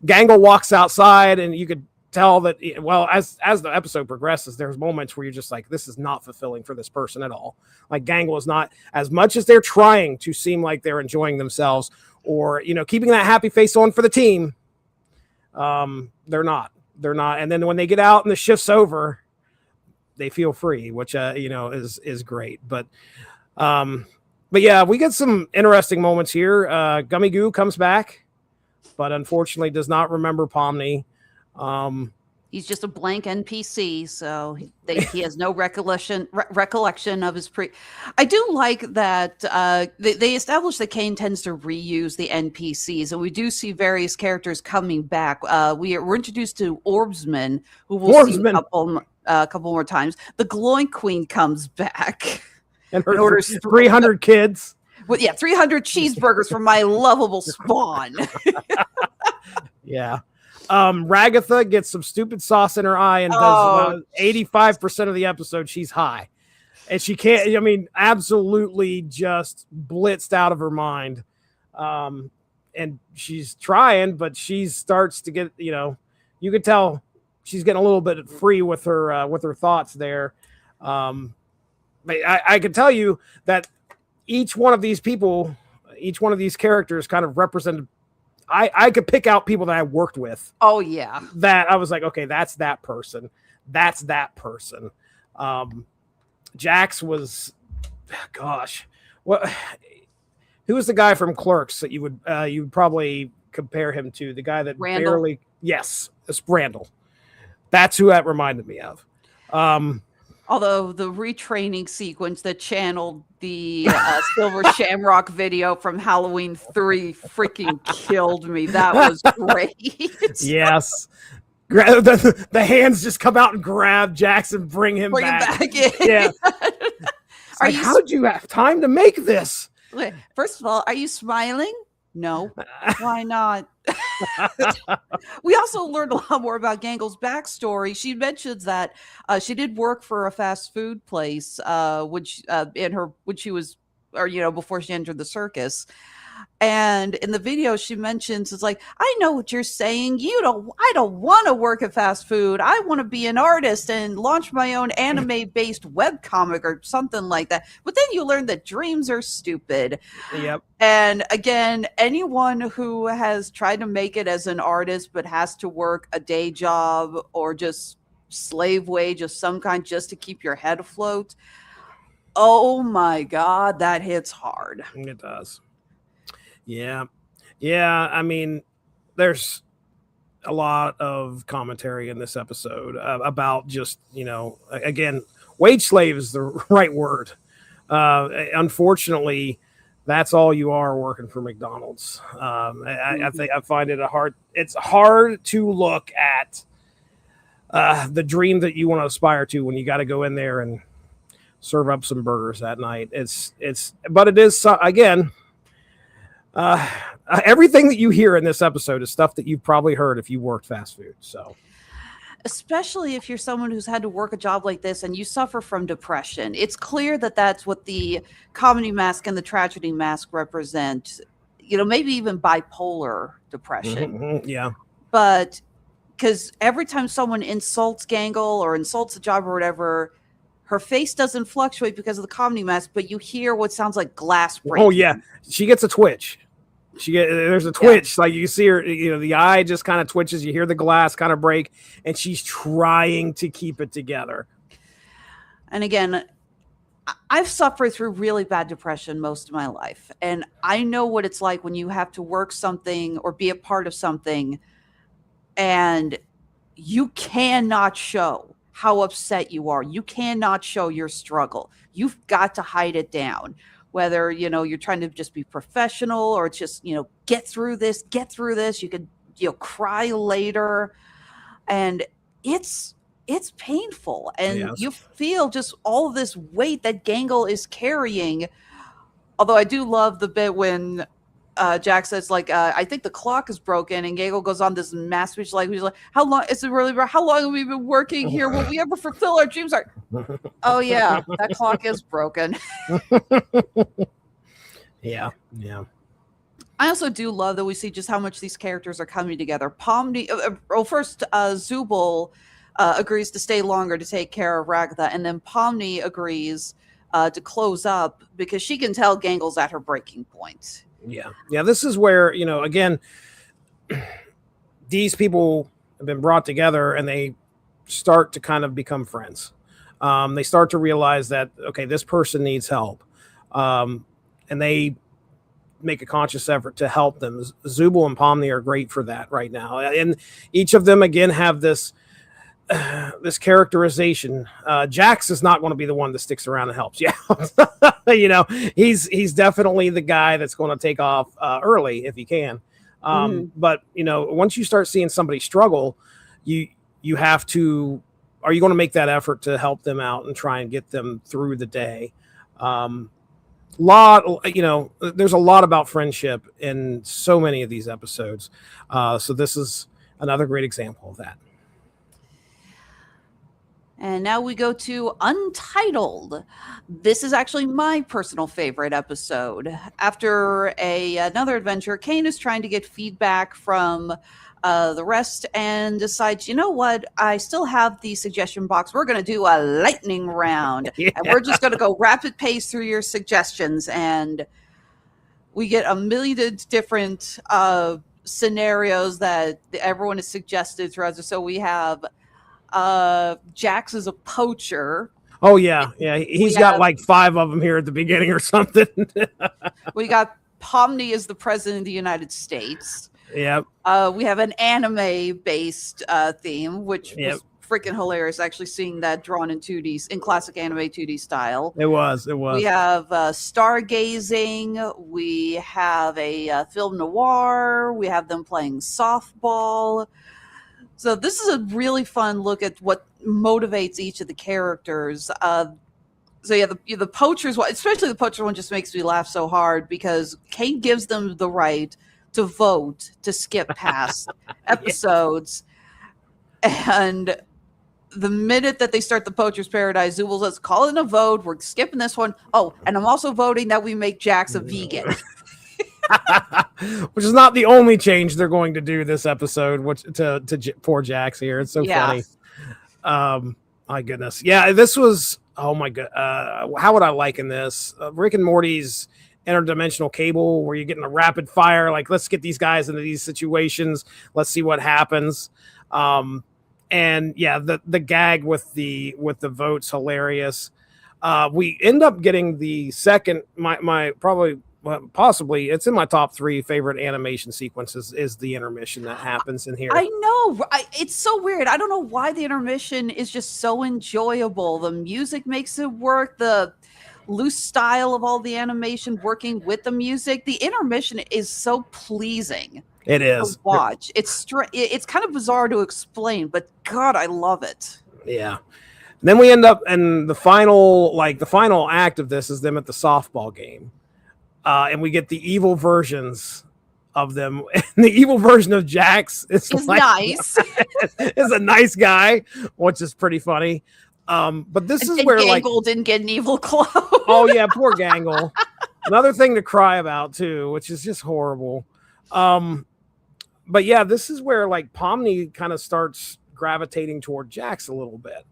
Gangle walks outside, and you could tell that, well, as the episode progresses, there's moments where you're just like, this is not fulfilling for this person at all. Like Gangle is not, as much as they're trying to seem like they're enjoying themselves or, keeping that happy face on for the team. They're not. And then when they get out and the shift's over, they feel free, which, is great. But yeah, we get some interesting moments here. Gummy Goo comes back, but unfortunately does not remember Pomni. He's just a blank NPC, so he has no recollection of his I do like that they established that Kane tends to reuse the NPCs, and we do see various characters coming back. We're introduced to Orbsman, who we'll see a couple more times. The Glowing Queen comes back and orders 300 kids. Well, yeah, 300 cheeseburgers for my lovable spawn. Yeah. Ragatha gets some stupid sauce in her eye and does about 85% of the episode. She's high and she can't, absolutely just blitzed out of her mind. And she's trying, but she starts to get, you could tell she's getting a little bit free with her thoughts there. But I can tell you that each one of these people, each one of these characters kind of represented, I could pick out people that I worked with. Oh, yeah. That I was like, okay, that's that person. That's that person. Jax was, gosh, who was the guy from Clerks that you would probably compare him to? The guy that Randall. Yes, it's Randall. That's who that reminded me of. Although the retraining sequence that channeled the Silver Shamrock video from Halloween 3 freaking killed me. That was great. Yes. The hands just come out and grab Jackson, bring him back in. Yeah. How'd you have time to make this? First of all, are you smiling? No. Why not? We also learned a lot more about Gangle's backstory. She mentions that she did work for a fast food place, when she was, before she entered the circus. And in the video, she mentions, it's like, I know what you're saying. I don't want to work at fast food. I want to be an artist and launch my own anime-based webcomic or something like that. But then you learn that dreams are stupid. Yep. And again, anyone who has tried to make it as an artist but has to work a day job or just slave wage of some kind just to keep your head afloat, oh my God, that hits hard. It does. Yeah. I mean, there's a lot of commentary in this episode about just, again, wage slave is the right word. Unfortunately, that's all you are working for McDonald's. I think I find it's hard to look at the dream that you want to aspire to when you got to go in there and serve up some burgers that night. But it is, again, everything that you hear in this episode is stuff that you've probably heard if you worked fast food. So, especially if you're someone who's had to work a job like this and you suffer from depression, it's clear that that's what the comedy mask and the tragedy mask represent. Maybe even bipolar depression. Mm-hmm, yeah, but because every time someone insults Gangle or insults a job or whatever, her face doesn't fluctuate because of the comedy mask, but you hear what sounds like glass breaking. Oh yeah, she gets a twitch. There's a twitch, like you see her, the eye just kind of twitches. You hear the glass kind of break, and she's trying to keep it together. And again, I've suffered through really bad depression most of my life, and I know what it's like when you have to work something or be a part of something, and you cannot show how upset you are. You cannot show your struggle. You've got to hide it down. Whether, you're trying to just be professional or it's just, get through this. You could, cry later. And it's painful. And you feel just all of this weight that Gangle is carrying. Although I do love the bit when Jack says, I think the clock is broken, and Gangle goes on this mass speech, he's like, how long have we been working here? Will we ever fulfill our dreams? Oh yeah, that clock is broken. Yeah. I also do love that we see just how much these characters are coming together. Pomni, first Zubul agrees to stay longer to take care of Ragatha, and then Pomni agrees to close up because she can tell Gangle's at her breaking point. Yeah. This is where, again, these people have been brought together and they start to kind of become friends. They start to realize that, okay, this person needs help. And they make a conscious effort to help them. Zubul and Pomni are great for that right now. And each of them, again, have this characterization. Jax is not going to be the one that sticks around and helps. Yeah. He's definitely the guy that's going to take off early if he can. But, once you start seeing somebody struggle, you have to, are you going to make that effort to help them out and try and get them through the day? There's a lot about friendship in so many of these episodes. So this is another great example of that. And now we go to Untitled. This is actually my personal favorite episode. After another adventure, Kane is trying to get feedback from the rest and decides, you know what? I still have the suggestion box. We're going to do a lightning round. Yeah. And we're just going to go rapid pace through your suggestions. And we get a million different scenarios that everyone has suggested throughout. So we have Jax is a poacher. Oh yeah. He's got like 5 of them here at the beginning or something. We got Pomni as the president of the United States. Yep. We have an anime-based theme, which was freaking hilarious. Actually, seeing that drawn in 2D, in classic anime 2D style. It was. We have stargazing. We have a film noir. We have them playing softball. So this is a really fun look at what motivates each of the characters. The poachers one, especially the poacher one, just makes me laugh so hard because Kane gives them the right to vote to skip past episodes. And the minute that they start the Poacher's Paradise, Zubul says, call it a vote. We're skipping this one. Oh, and I'm also voting that we make Jax a vegan. Which is not the only change they're going to do this episode, which to poor Jax here. It's so funny. My goodness. Yeah, this was, oh my god. How would I liken this? Rick and Morty's interdimensional cable, where you're getting a rapid fire, like, let's get these guys into these situations. Let's see what happens. And yeah, the gag with the votes, hilarious. We end up getting the second, my probably, possibly, it's in my top 3 favorite animation sequences, is the intermission that happens in here. I know. It's so weird. I don't know why the intermission is just so enjoyable. The music makes it work. The loose style of all the animation working with the music. The intermission is so pleasing. It is. To watch. It's kind of bizarre to explain, but God, I love it. Yeah. And then we end up in the final act of this is them at the softball game. And we get the evil versions of them. And the evil version of Jax is nice. is a nice guy, which is pretty funny. But this is where Gangle didn't get an evil clone. Oh yeah, poor Gangle. Another thing to cry about too, which is just horrible. But yeah, this is where like Pomni kind of starts gravitating toward Jax a little bit.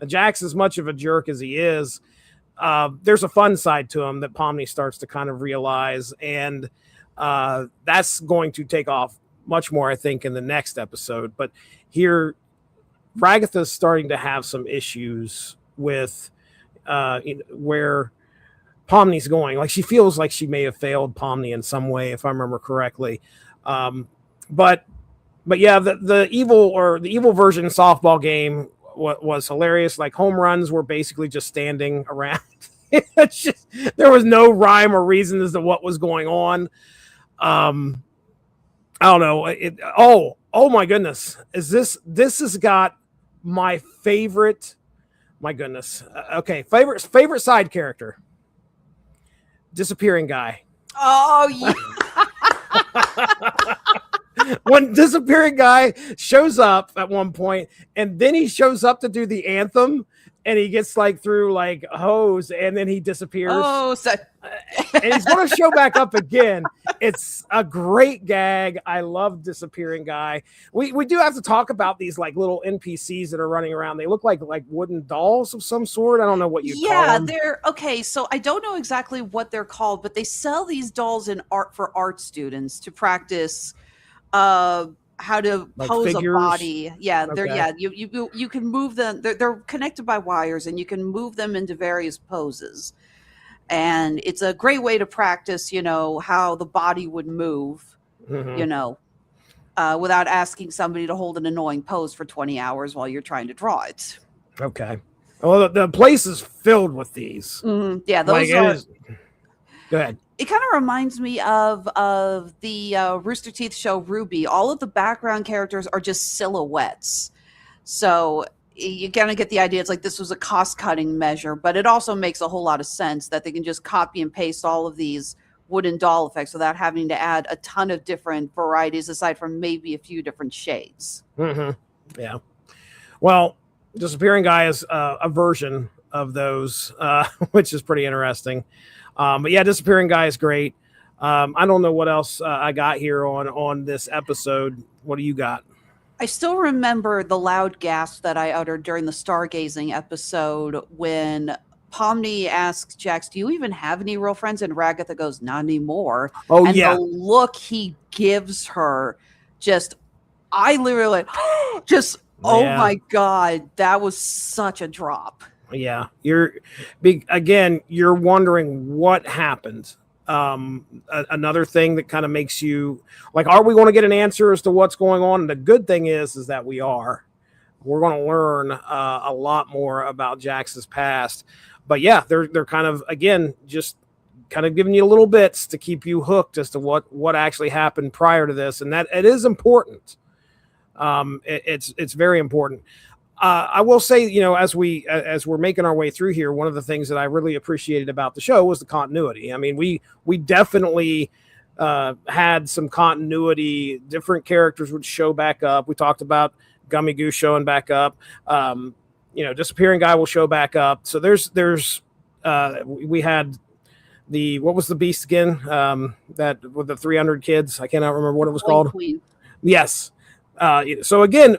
Jax, as much of a jerk as he is, there's a fun side to him that Pomni starts to kind of realize, and that's going to take off much more, I think, in the next episode. But here, Ragatha's starting to have some issues with where Pomni's going. Like, she feels like she may have failed Pomni in some way, if I remember correctly. But yeah, the evil version softball game was hilarious. Like, home runs were basically just standing around. There was no rhyme or reason as to what was going on. I don't know. Oh my goodness. This has got my favorite, my goodness. Okay. Favorite side character. Disappearing guy. Oh yeah. When disappearing guy shows up at one point, and then he shows up to do the anthem, and he gets like through like a hose, and then he disappears. Oh, so and he's going to show back up again. It's a great gag. I love Disappearing Guy. We do have to talk about these like little NPCs that are running around. They look like wooden dolls of some sort. I don't know what you call them. They're okay. So I don't know exactly what they're called, but they sell these dolls in art students to practice how to Like pose figures? a body. Okay. You can move them. They're connected by wires, and you can move them into various poses. And it's a great way to practice, how the body would move, Mhm. without asking somebody to hold an annoying pose for 20 hours while you're trying to draw it. Okay. Well, the place is filled with these. Yeah, Like those it are. is. Go ahead. It kind of reminds me of the Rooster Teeth show Ruby. All of the background characters are just silhouettes. So you kind of get the idea. It's like this was a cost-cutting measure, but it also makes a whole lot of sense that they can just copy and paste all of these wooden doll effects without having to add a ton of different varieties aside from maybe a few different shades. Yeah. Well, Disappearing Guy is a version of those, which is pretty interesting. But yeah, Disappearing Guy is great. I don't know what else I got here on this episode. What do you got? I still remember the loud gasp that I uttered during the stargazing episode when Pomni asks Jax, "Do you even have any real friends?" And Ragatha goes, "Not anymore." Oh, and yeah. the look he gives her, I literally just, oh Yeah. my God, that was such a drop. Yeah. You're wondering what happened. Another thing that kind of makes you like, are we going to get an answer as to what's going on? And the good thing is that we're going to learn a lot more about Jax's past. But yeah, they're kind of, again, just kind of giving you little bits to keep you hooked as to what actually happened prior to this. And that it is important. It's very important. I will say, as we're making our way through here, one of the things that I really appreciated about the show was the continuity. I mean, we definitely had some continuity. Different characters would show back up. We talked about Gummy Goose showing back up. Disappearing Guy will show back up. So we had what was the beast again? That with the 300 kids. I cannot remember what it was called. Queen. Yes. So again,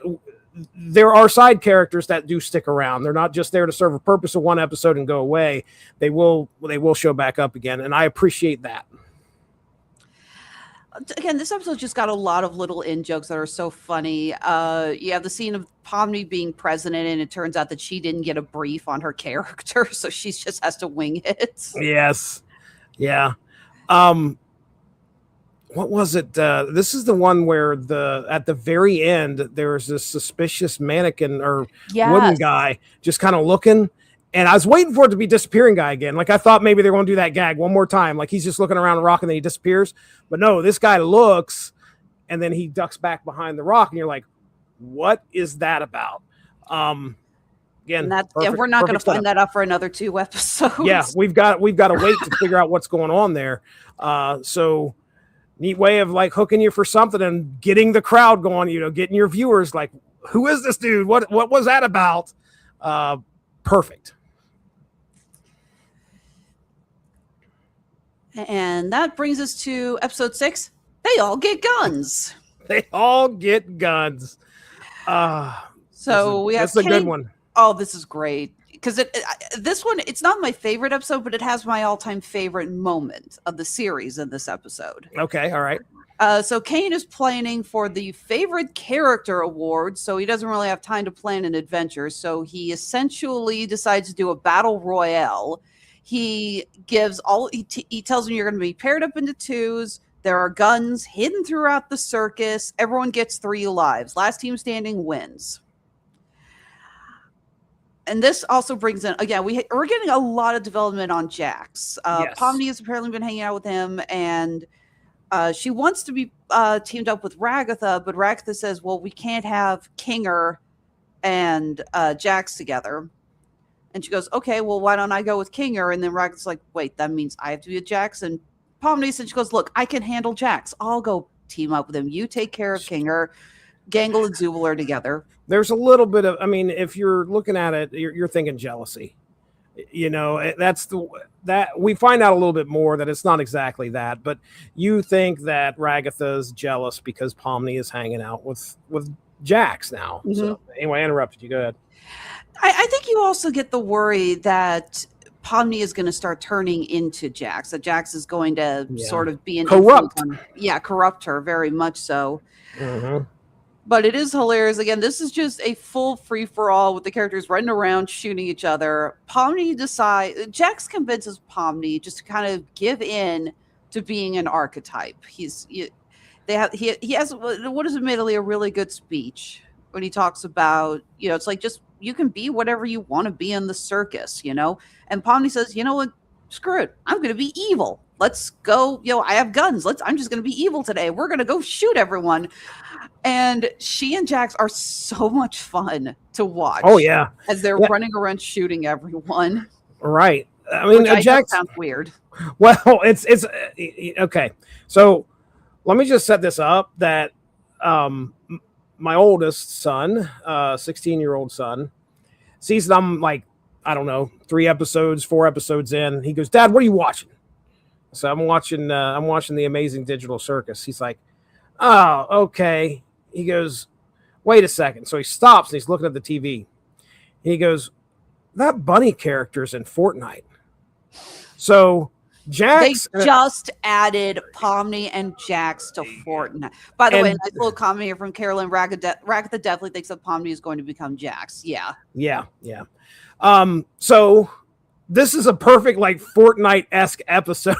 there are side characters that do stick around. They're not just there to serve a purpose of one episode and go away. They will show back up again, and I appreciate that. Again, this episode just got a lot of little in-jokes that are so funny. You have the scene of Pomni being president, and it turns out that she didn't get a brief on her character, so she just has to wing it. Yes. Yeah. What was it? This is the one where at the very end, there was this suspicious mannequin or wooden guy just kind of looking. And I was waiting for it to be Disappearing Guy again. Like I thought maybe they're going to do that gag one more time. Like he's just looking around a rock and then he disappears. But no, this guy looks and then he ducks back behind the rock. And you're like, what is that about? Again, and we're not going to find that out for another 2 episodes. Yeah, we've got to wait to figure out what's going on there. So neat way of like hooking you for something and getting the crowd going, getting your viewers like, who is this dude? What was that about? Perfect. And that brings us to episode 6. They all get guns. They all get guns. So we have that's a good one. Oh, this is great. Because this one, it's not my favorite episode, but it has my all-time favorite moment of the series in this episode. Okay, all right. So Kane is planning for the favorite character award, so he doesn't really have time to plan an adventure. So he essentially decides to do a battle royale. He tells them you're going to be paired up into 2s. There are guns hidden throughout the circus. Everyone gets 3 lives. Last team standing wins. And this also brings in, again, we're getting a lot of development on Jax. Yes. Pomni has apparently been hanging out with him, and she wants to be teamed up with Ragatha, but Ragatha says, well, we can't have Kinger and Jax together. And she goes, okay, well, why don't I go with Kinger? And then Ragatha's like, wait, that means I have to be with Jax? And Pomni said, she goes, look, I can handle Jax. I'll go team up with him. You take care of Kinger. Gangle and Zubul are together. There's a little bit of, if you're looking at it, you're thinking jealousy. You know, that we find out a little bit more that it's not exactly that, but you think that Ragatha's jealous because Pomni is hanging out with Jax now. Mhm. So anyway, I interrupted you. Go ahead. I think you also get the worry that Pomni is going to start turning into Jax, that Jax is going to sort of be an corrupt. Corrupt her very much so. Mm-hmm. But it is hilarious. Again, this is just a full free for all with the characters running around shooting each other. Jax convinces Pomni just to kind of give in to being an archetype. He has what is admittedly a really good speech when he talks about, it's like, just, you can be whatever you want to be in the circus, and Pomni says, you know what, screw it, I'm going to be evil. Let's go. I have guns. I'm just going to be evil today. We're going to go shoot everyone. And she and Jax are so much fun to watch. Oh yeah, as they're running around shooting everyone. Right. I mean, Jax sounds weird. Well, it's okay. So let me just set this up that my oldest son, 16-year-old son, sees that I'm like, I don't know, 4 episodes in. He goes, "Dad, what are you watching?" So I'm watching the Amazing Digital Circus. He's like, "Oh, okay." He goes, "Wait a second." So he stops and he's looking at the TV. He goes, "That bunny character's in Fortnite." So Jax, they just added Pomni and Jax to Fortnite. By the way, a nice little comment here from Carolyn. Ragatha definitely thinks that Pomni is going to become Jax. Yeah. So this is a perfect like Fortnite-esque episode.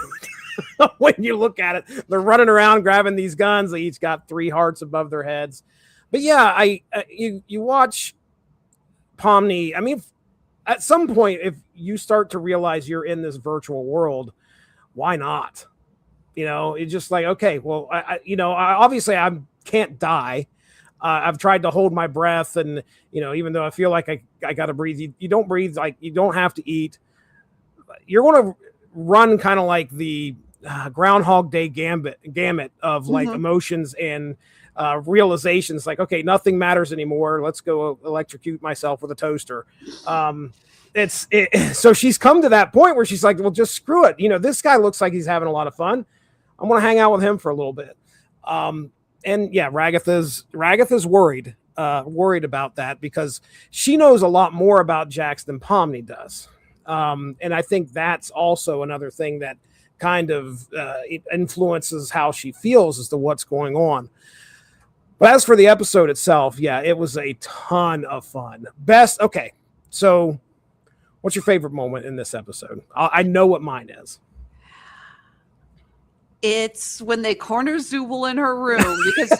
When you look at it, they're running around grabbing these guns. They each got 3 hearts above their heads. But yeah, you watch Pomni. I mean, at some point, if you start to realize you're in this virtual world, why not? It's just like, okay, well, obviously I can't die. I've tried to hold my breath, and even though I feel like I got to breathe, you don't breathe, like you don't have to eat. You're going to run kind of like the Groundhog Day gamut of like emotions and realizations. Like, okay, nothing matters anymore. Let's go electrocute myself with a toaster. So she's come to that point where she's like, well, just screw it. This guy looks like he's having a lot of fun. I'm going to hang out with him for a little bit. And yeah, Ragatha's worried about that because she knows a lot more about Jax than Pomni does. And I think that's also another thing that kind of it influences how she feels as to what's going on. But as for the episode itself, yeah, it was a ton of fun. Okay, so what's your favorite moment in this episode? I know what mine is. It's when they corner Zubul in her room because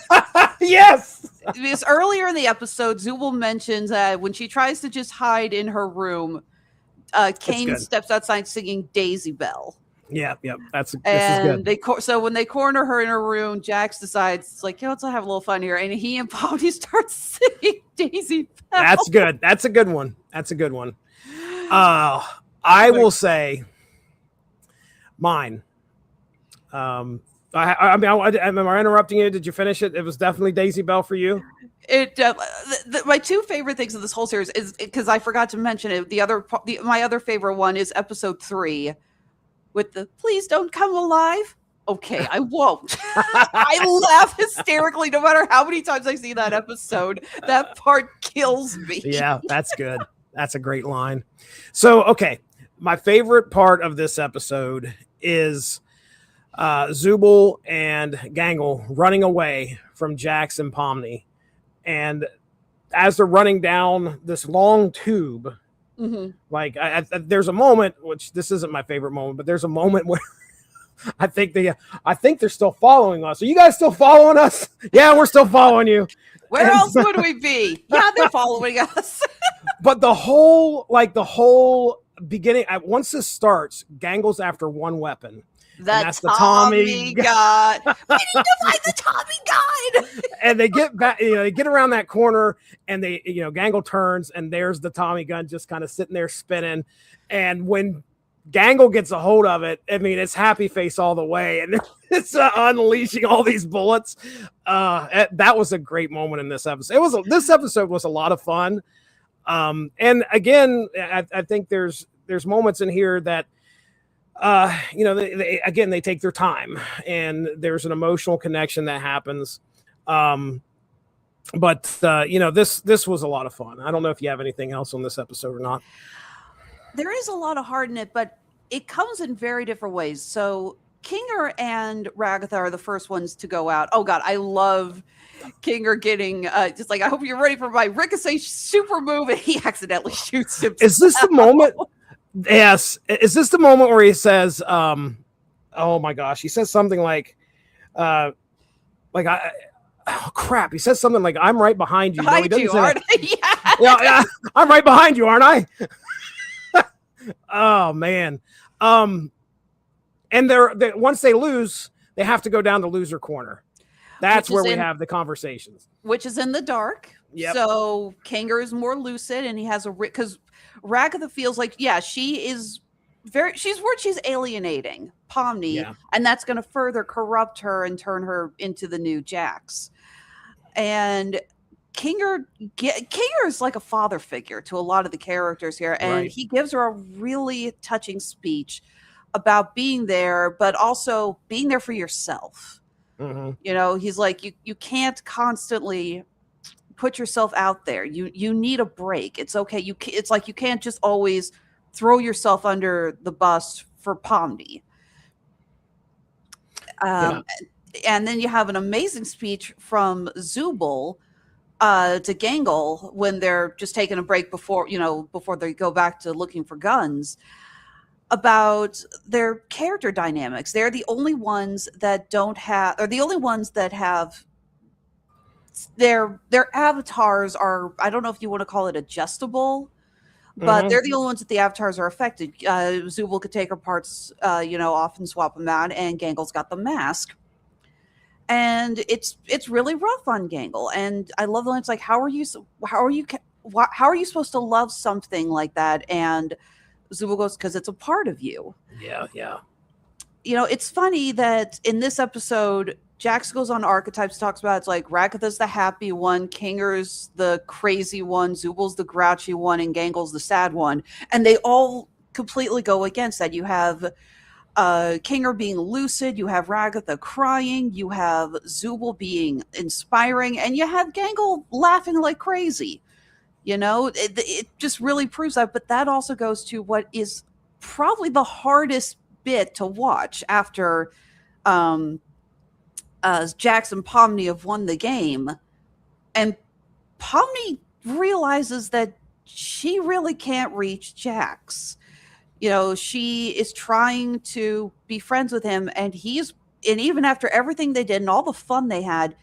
yes, because earlier in the episode, Zubul mentions that when she tries to just hide in her room, Kane steps outside singing Daisy Bell. Yeah, this is good. So when they corner her in her room, Jax decides, it's like, let's have a little fun here, and he and Pomni start singing Daisy Bell. That's good. That's a good one. I will say mine. Am I interrupting you? Did you finish it? It was definitely Daisy Bell for you. My 2 favorite things in this whole series is, because I forgot to mention it. My other favorite one is episode 3 with the "please don't come alive." Okay, I won't. I laugh hysterically no matter how many times I see that episode. That part kills me. Yeah, that's good. That's a great line. So, okay, my favorite part of this episode is Zubul and Gangle running away from Jax and Pomni. And as they're running down this long tube, like there's a moment, which this isn't my favorite moment, but there's a moment where I think they're still following us. Are you guys still following us? Yeah, we're still following you. Where else would we be? Yeah, they're following us. But the whole beginning, once this starts, Gangle's after one weapon. That's the Tommy gun. We need to find the Tommy gun. And they get back, they get around that corner, and they, Gangle turns, and there's the Tommy gun just kind of sitting there spinning. And when Gangle gets a hold of it, I mean, it's happy face all the way, and it's unleashing all these bullets. That was a great moment in this episode. This episode was a lot of fun. And again, I think there's there's moments in here that they take their time, and there's an emotional connection that happens. But this was a lot of fun. I don't know if you have anything else on this episode or not. There is a lot of heart in it, but it comes in very different ways. So Kinger and Ragatha are the first ones to go out. Oh God, I love Kinger getting just like, I hope you're ready for my Ricochet super move, and he accidentally shoots him. Is this the moment? Yes. Is this the moment where he says, oh my gosh, he says something like oh crap. He says something like, I'm right behind you. Behind you, aren't I? Yeah, I'm right behind you, aren't I? Oh man. And they're once they lose, they have to go down the loser corner. That's where we have the conversations. Which is in the dark. Yep. So Kinger is more lucid, and he has because Ragatha feels like, she's worried she's alienating Pomni, and that's going to further corrupt her and turn her into the new Jax. And Kinger is like a father figure to a lot of the characters here, and he gives her a really touching speech about being there, but also being there for yourself. Mm-hmm. He's like, you can't constantly put yourself out there. You need a break. It's okay. It's like you can't just always throw yourself under the bus for Pomni. And then you have an amazing speech from Zubul to Gangle when they're just taking a break before they go back to looking for guns, about their character dynamics. They're the only ones that have their avatars are, I don't know if you want to call it adjustable, but they're the only ones that the avatars are affected. Zubul could take her parts, off and swap them out, and Gangle's got the mask. And it's really rough on Gangle. And I love the line. It's like, how are you supposed to love something like that? And Zubul goes, because it's a part of you. Yeah. It's funny that in this episode, Jax goes on archetypes, talks about, it's like Ragatha's the happy one, Kinger's the crazy one, Zubul's the grouchy one, and Gangle's the sad one. And they all completely go against that. You have Kinger being lucid, you have Ragatha crying, you have Zubul being inspiring, and you have Gangle laughing like crazy. It just really proves that. But that also goes to what is probably the hardest bit to watch after Jax and Pomni have won the game, and Pomni realizes that she really can't reach Jax. She is trying to be friends with him, and even after everything they did and all the fun they had,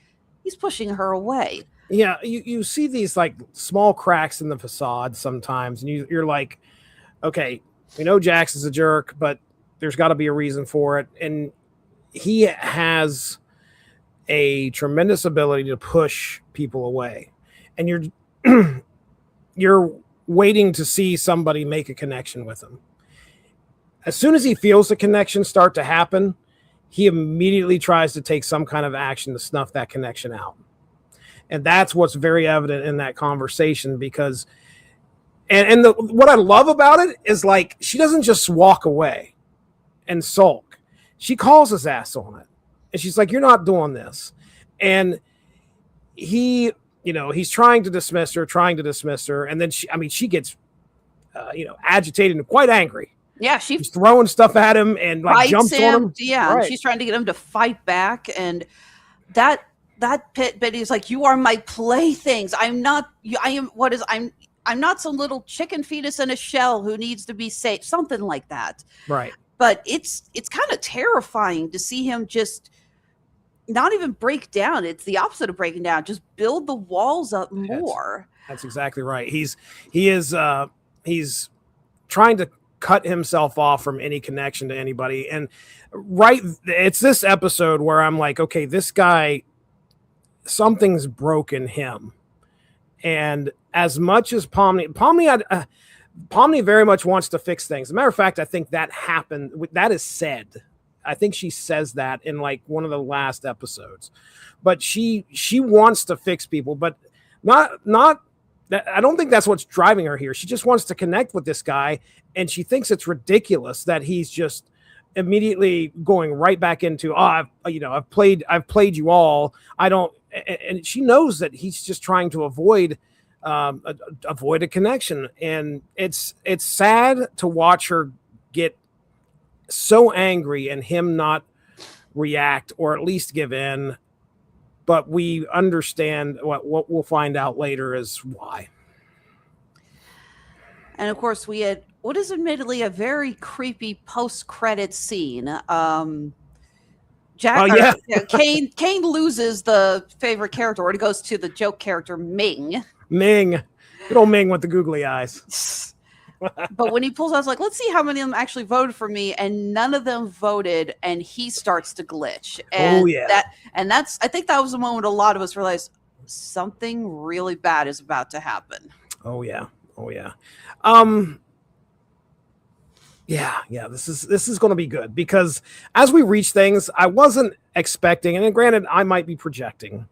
he's pushing her away. Yeah, you see these like small cracks in the facade sometimes, and you're like, okay, we know Jax is a jerk, but there's got to be a reason for it. And he has a tremendous ability to push people away, and you're waiting to see somebody make a connection with him. As soon as he feels the connection start to happen, he immediately tries to take some kind of action to snuff that connection out. And that's what's very evident in that conversation, because what I love about it is, like, she doesn't just walk away and sulk. She calls his ass on it. And she's like, you're not doing this. And he's trying to dismiss her. And then she gets, agitated and quite angry. Yeah. She's throwing stuff at him and like jumps on him. Yeah. Right. She's trying to get him to fight back. And that bit is like, you are my playthings. I'm not some little chicken fetus in a shell who needs to be saved. Something like that. Right. But it's kind of terrifying to see him just not even break down. It's the opposite of breaking down. Just build the walls up more. That's exactly right. He's trying to cut himself off from any connection to anybody. And it's this episode where I'm like, okay, this guy, something's broken him. And as much as Pomni very much wants to fix things. As a matter of fact, I think that happened. That is said. I think she says that in like one of the last episodes. But she wants to fix people, but not I don't think that's what's driving her here. She just wants to connect with this guy, and she thinks it's ridiculous that he's just immediately going right back into, I've played you all. I don't, and she knows that he's just trying to avoid a connection, and it's sad to watch her get so angry and him not react or at least give in. But we understand what we'll find out later is why. And of course, we had what is admittedly a very creepy post-credit scene. Kane loses the favorite character, or it goes to the joke character Ming. Good old Ming with the googly eyes. But when he pulls out, I was like, let's see how many of them actually voted for me, and none of them voted, and he starts to glitch. And that's I think that was the moment a lot of us realized something really bad is about to happen. Oh yeah. This is going to be good, because as we reach things, I wasn't expecting, and granted, I might be projecting.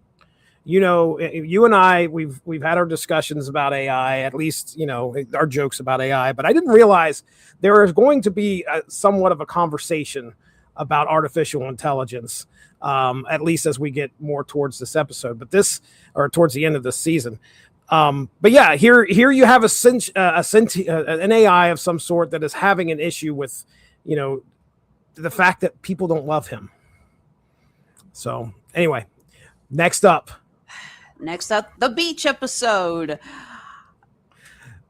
You know, you and I, we've had our discussions about AI, at least, you know, our jokes about AI, but I didn't realize there is going to be somewhat of a conversation about artificial intelligence, at least as we get more towards this episode, or towards the end of this season. But yeah, here you have an AI of some sort that is having an issue with, you know, the fact that people don't love him. So anyway, next up, the beach episode.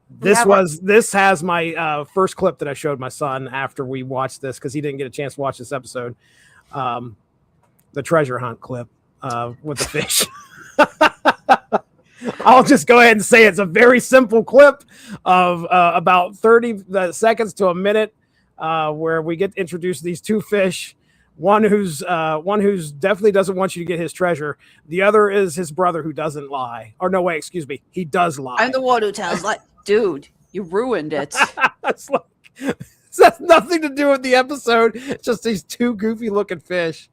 This has my first clip that I showed my son after we watched this, because he didn't get a chance to watch this episode. The treasure hunt clip with the fish. I'll just go ahead and say it's a very simple clip of about 30 seconds to a minute, where we get introduced to these two fish. One who's definitely doesn't want you to get his treasure. The other is his brother, who doesn't lie. Or no way, excuse me, he does lie. I'm the one who tells, like, dude, you ruined it. It's like, it has nothing to do with the episode. It's just these two goofy looking fish.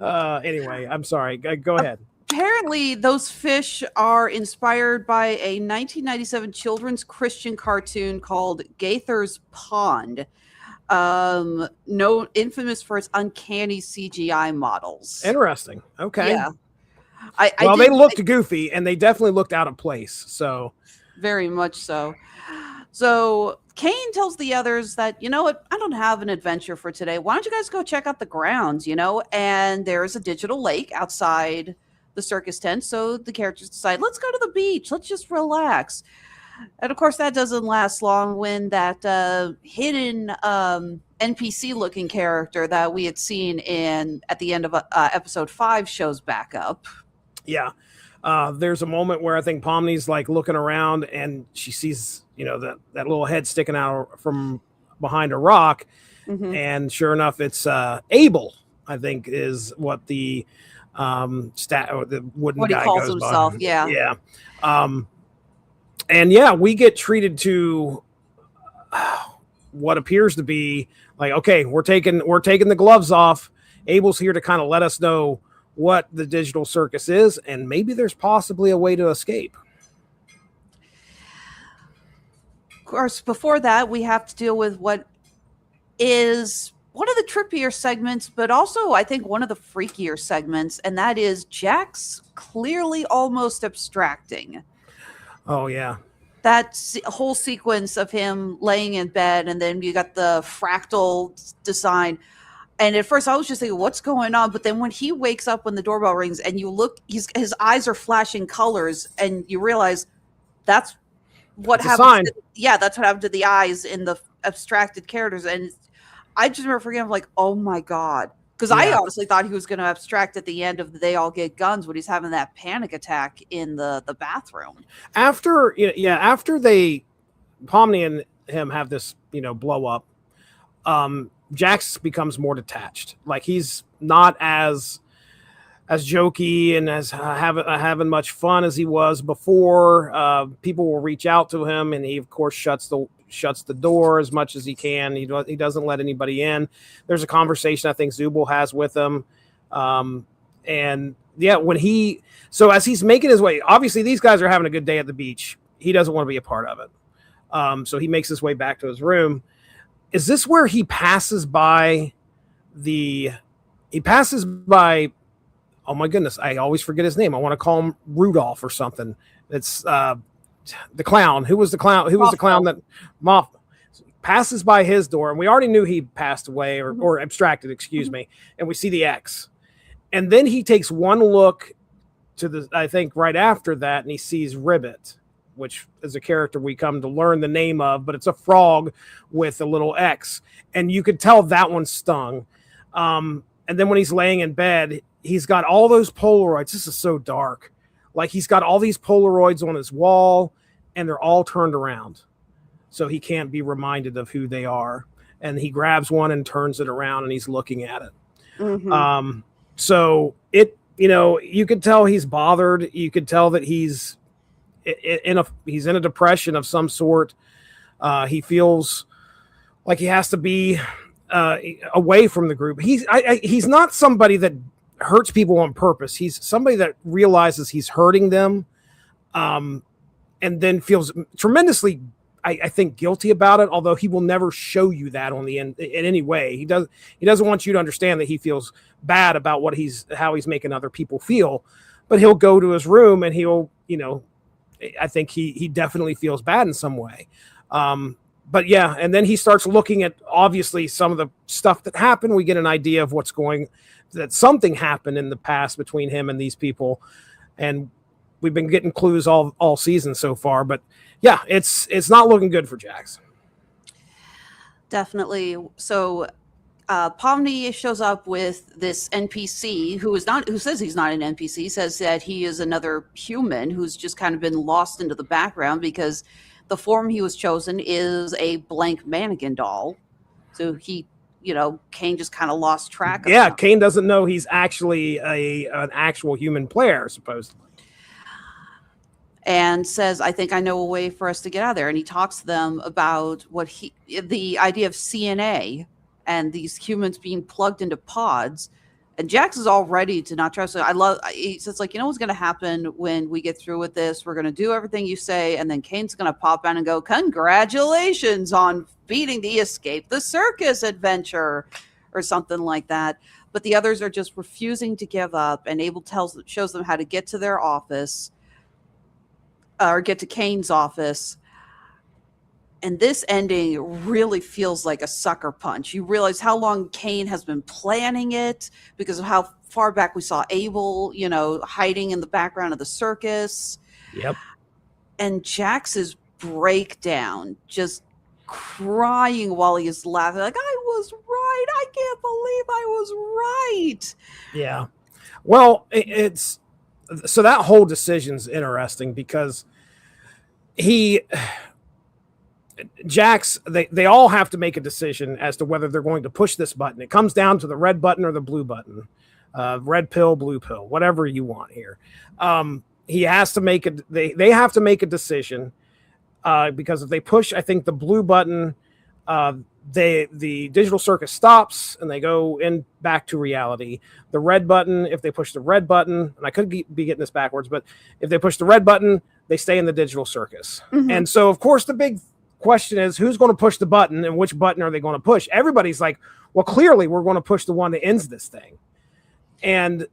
Anyway, I'm sorry. Go ahead. Apparently, those fish are inspired by a 1997 children's Christian cartoon called Gaither's Pond. Infamous for its uncanny CGI models. Interesting. Okay. Yeah. They looked goofy, and they definitely looked out of place. So very much so. So Kane tells the others that, you know what, I don't have an adventure for today. Why don't you guys go check out the grounds, you know? And there's a digital lake outside the circus tent. So the characters decide, let's go to the beach. Let's just relax. And of course, that doesn't last long when that hidden NPC looking character that we had seen at the end of episode 5 shows back up. Yeah. There's a moment where I think Pomni's like looking around, and she sees, you know, that little head sticking out from behind a rock. Mm-hmm. And sure enough, it's Abel, I think, is what the the wooden what guy he calls goes himself. by. Yeah. And yeah, we get treated to what appears to be like, okay, we're taking the gloves off. Abel's here to kind of let us know what the digital circus is, and maybe there's possibly a way to escape. Of course, before that, we have to deal with what is one of the trippier segments, but also I think one of the freakier segments, and that is Jax clearly almost abstracting. Oh, yeah. That whole sequence of him laying in bed, and then you got the fractal design. And at first I was just thinking, what's going on? But then when he wakes up, when the doorbell rings, and you look, his eyes are flashing colors, and you realize that's what happened. That's what happened to the eyes in the abstracted characters. And I just remember forgetting, like, oh my God. Because I honestly thought he was going to abstract at the end of the They All Get Guns when he's having that panic attack in the bathroom. After they, Pomni and him have this, blow up, Jax becomes more detached. Like, he's not as jokey and as having much fun as he was before. People will reach out to him, and he, of course, shuts the door as much as he can. He doesn't let anybody in. There's a conversation I think Zubul has with him. And yeah, as he's making his way, obviously these guys are having a good day at the beach. he doesn't want to be a part of it. So he makes his way back to his room. Is this where he passes by oh my goodness, I always forget his name. I want to call him Rudolph or something. It's the clown. Who was the clown? Who was the clown that Moth passes by his door? And we already knew he passed away or abstracted, excuse me. And we see the X. And then he takes one look to I think right after that, and he sees Ribbit, which is a character we come to learn the name of, but it's a frog with a little X. And you could tell that one stung. And then when he's laying in bed, he's got all those Polaroids. This is so dark. Like he's got all these Polaroids on his wall and they're all turned around. So he can't be reminded of who they are. And he grabs one and turns it around and he's looking at it. So you could tell he's bothered. You could tell that he's in a depression of some sort. He feels like he has to be away from the group. He's not somebody that hurts people on purpose. He's somebody that realizes he's hurting them, and then feels tremendously, I think, guilty about it. Although he will never show you that on the end in any way. He doesn't want you to understand that he feels bad about how he's making other people feel. But he'll go to his room and he'll, I think he definitely feels bad in some way. But yeah, and then he starts looking at obviously some of the stuff that happened. We get an idea of that something happened in the past between him and these people. And we've been getting clues all season so far, but yeah, it's not looking good for Jax. Definitely. So Pomni shows up with this NPC who says he's not an NPC, says that he is another human who's just kind of been lost into the background because the form he was chosen is a blank mannequin doll. So Kane just kind of lost track of him. Kane doesn't know he's actually an actual human player, supposedly. And says, I think I know a way for us to get out of there. And he talks to them about the idea of CNA and these humans being plugged into pods. And Jax is all ready to not trust. He says, what's going to happen when we get through with this? We're going to do everything you say. And then Kane's going to pop out and go, congratulations on beating the Escape the Circus adventure or something like that. But the others are just refusing to give up. And Abel shows them how to get to their office or get to Kane's office. And this ending really feels like a sucker punch. You realize how long Kane has been planning it because of how far back we saw Abel, hiding in the background of the circus. Yep. And Jax's breakdown, just crying while he is laughing. Like, I was right. I can't believe I was right. Yeah. Well, so that whole decision's interesting because Jax, they all have to make a decision as to whether they're going to push this button. It comes down to the red button or the blue button, red pill, blue pill, whatever you want here. He has to make they have to make a decision because if they push, I think the blue button, the Digital Circus stops and they go in back to reality. The red button, if they push the red button, and I could be getting this backwards, but if they push the red button, they stay in the Digital Circus. Mm-hmm. And so, of course, the big question is who's going to push the button and which button are they going to push? Everybody's like, well, clearly we're going to push the one that ends this thing. And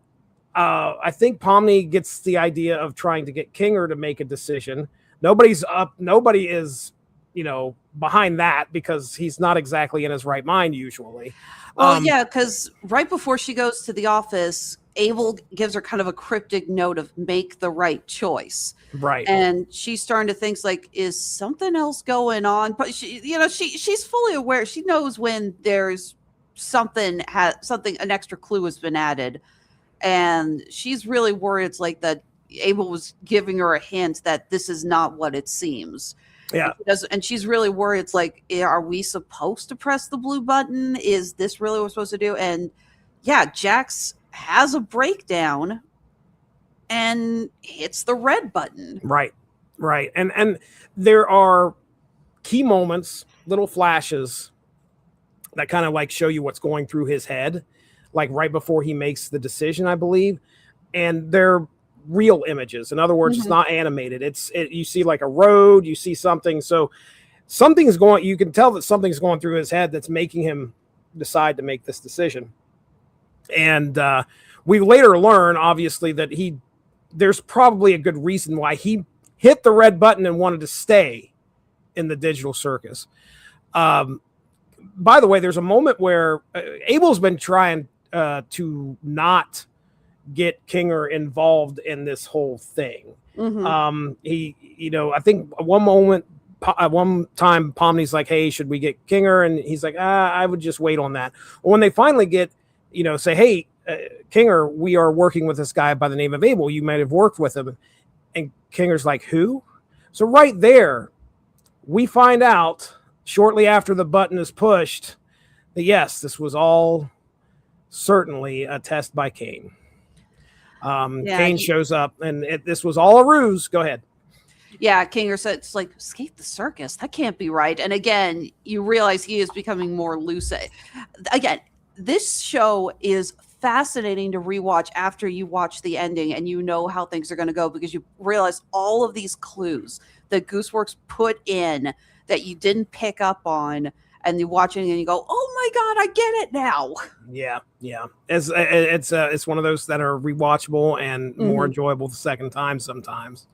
I think Pomni gets the idea of trying to get Kinger to make a decision. Nobody is, behind that because he's not exactly in his right mind usually. Well, yeah, because right before she goes to the office, Abel gives her kind of a cryptic note of make the right choice. Right. And she's starting to think is something else going on? But she's fully aware. She knows when there's an extra clue has been added. And she's really worried. It's like that Abel was giving her a hint that this is not what it seems. Yeah. And she's really worried. It's like, are we supposed to press the blue button? Is this really what we're supposed to do? And yeah, Jax has a breakdown and hits the red button. Right. And there are key moments, little flashes that kind of show you what's going through his head, right before he makes the decision, I believe. And they're real images. In other words, it's Mhm. not animated. You see like a road, you see something. So something's going, you can tell that something's going through his head that's making him decide to make this decision. And we later learn, obviously, that there's probably a good reason why he hit the red button and wanted to stay in the Digital Circus. By the way, there's a moment where Abel's been trying to not get Kinger involved in this whole thing. Mhm. I think one time Pomni's like, hey, should we get Kinger? And he's like, I would just wait on that. Well, when they finally get, say, hey, Kinger, we are working with this guy by the name of Abel. You might have worked with him. And Kinger's like, who? So right there, we find out shortly after the button is pushed that yes, this was all certainly a test by Kane. Kane shows up, and this was all a ruse. Go ahead. Yeah, Kinger said, it's like, escape the circus. That can't be right. And again, you realize he is becoming more lucid. Again, this show is fascinating to rewatch after you watch the ending and you know how things are going to go, because you realize all of these clues that Gooseworks put in that you didn't pick up on, and you watch it and you go, oh my God, I get it now. Yeah. It's one of those that are rewatchable and more enjoyable the second time sometimes.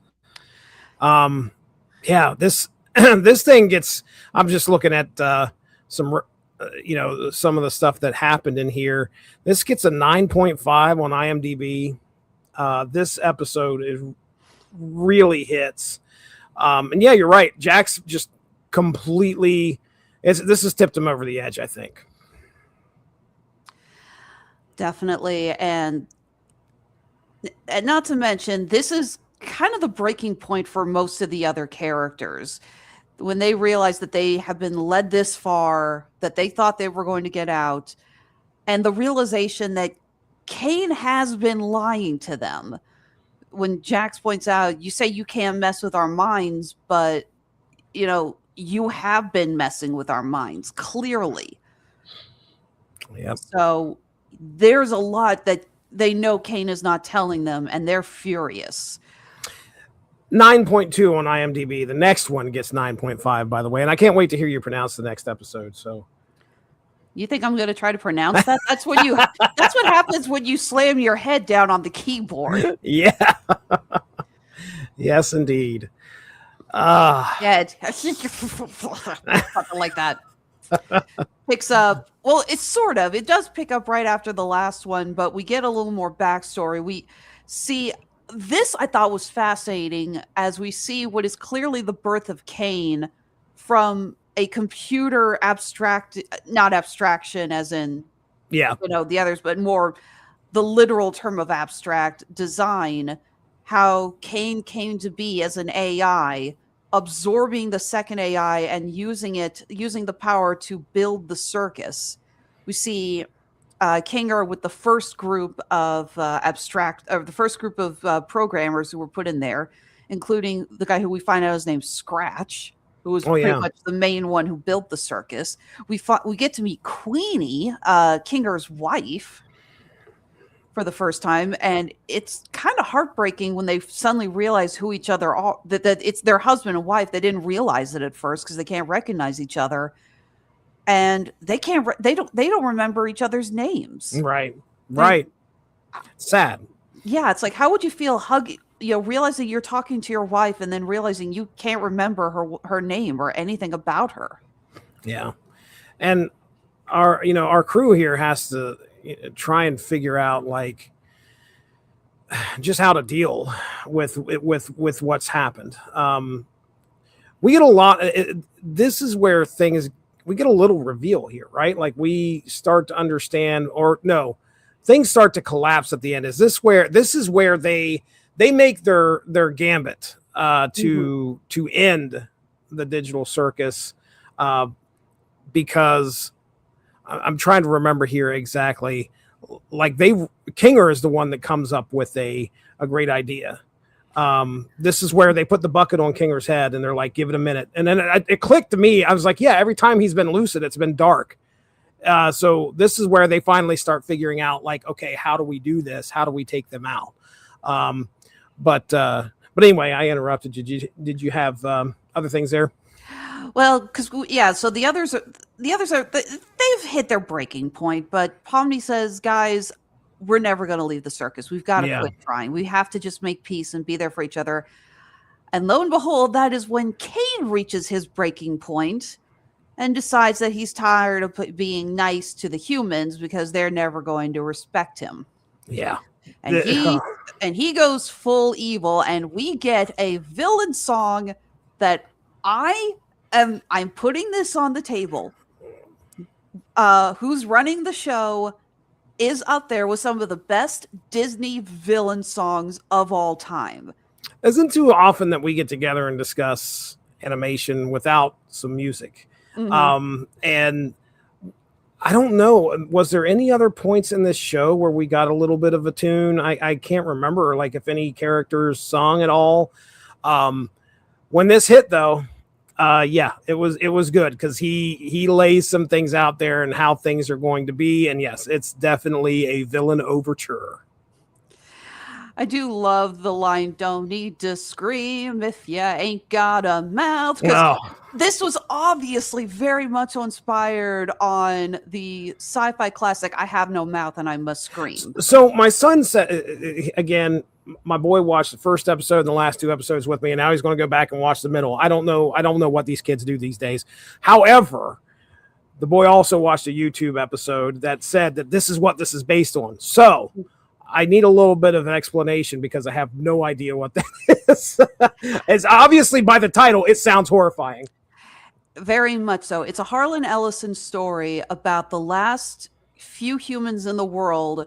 This this thing gets, I'm just looking at some of the stuff that happened in here. This gets a 9.5 on IMDb. This episode really hits. And yeah, you're right. Jack's just completely, this has tipped him over the edge, I think. Definitely. And not to mention, this is kind of the breaking point for most of the other characters. When they realize that they have been led this far, that they thought they were going to get out, and the realization that Kane has been lying to them. When Jax points out, you say you can't mess with our minds, but, you have been messing with our minds, clearly. Yep. So there's a lot that they know Kane is not telling them, and they're furious. 9.2 on IMDb. The next one gets 9.5, by the way. And I can't wait to hear you pronounce the next episode. So you think I'm going to try to pronounce that? That's what happens when you slam your head down on the keyboard. Yeah. Yes, indeed. Yeah. Something like that. Picks up. Well, it does pick up right after the last one, but we get a little more backstory. We see this, I thought, was fascinating, as we see what is clearly the birth of Kane from a computer not abstraction as in, the others, but more the literal term of abstract design, how Kane came to be as an AI, absorbing the second AI and using the power to build the circus. We see Kinger with the first group of programmers who were put in there, including the guy who we find out his name's Scratch, who was pretty much the main one who built the circus. We get to meet Queenie, Kinger's wife, for the first time, and it's kind of heartbreaking when they suddenly realize who each other are, that it's their husband and wife. They didn't realize it at first because they can't recognize each other. And they don't remember each other's names. Right. Sad. Yeah, it's like, how would you feel realizing you're talking to your wife and then realizing you can't remember her name or anything about her? Yeah. And our crew here has to try and figure out just how to deal with what's happened. We get a lot. This is where we get a little reveal here, right? Like we start to understand, or no, things start to collapse at the end. This is where they make their gambit to end the Digital Circus, because I'm trying to remember here exactly. Like Kinger is the one that comes up with a great idea. This is where they put the bucket on Kinger's head and they're like, give it a minute. And then it clicked to me. I was like, yeah, every time he's been lucid, it's been dark. So this is where they finally start figuring out, like, okay, how do we do this? How do we take them out? But anyway, I interrupted you. Did you have other things there? Well, because yeah, so the others are they've hit their breaking point, but Pomni says, guys, we're never going to leave the circus. We've got to Yeah. quit trying. We have to just make peace and be there for each other. And lo and behold, that is when Kane reaches his breaking point and decides that he's tired of being nice to the humans because they're never going to respect him. Yeah. And he goes full evil, and we get a villain song that I'm putting this on the table. Who's running the show is up there with some of the best Disney villain songs of all time. Isn't too often that we get together and discuss animation without some music. Mm-hmm. And I don't know, was there any other points in this show where we got a little bit of a tune? I can't remember, like, if any characters sung at all. When this hit, though, yeah, it was good because he lays some things out there and how things are going to be. And yes, it's definitely a villain overture. I do love the line, don't need to scream if you ain't got a mouth. Because this was obviously very much inspired on the sci-fi classic, I Have No Mouth and I Must Scream. So my son said, again, my boy watched the first episode and the last two episodes with me, and now he's going to go back and watch the middle. I don't know what these kids do these days. However, the boy also watched a YouTube episode that said that this is what this is based on. So I need a little bit of an explanation because I have no idea what that is. It's obviously by the title, it sounds horrifying. Very much so. It's a Harlan Ellison story about the last few humans in the world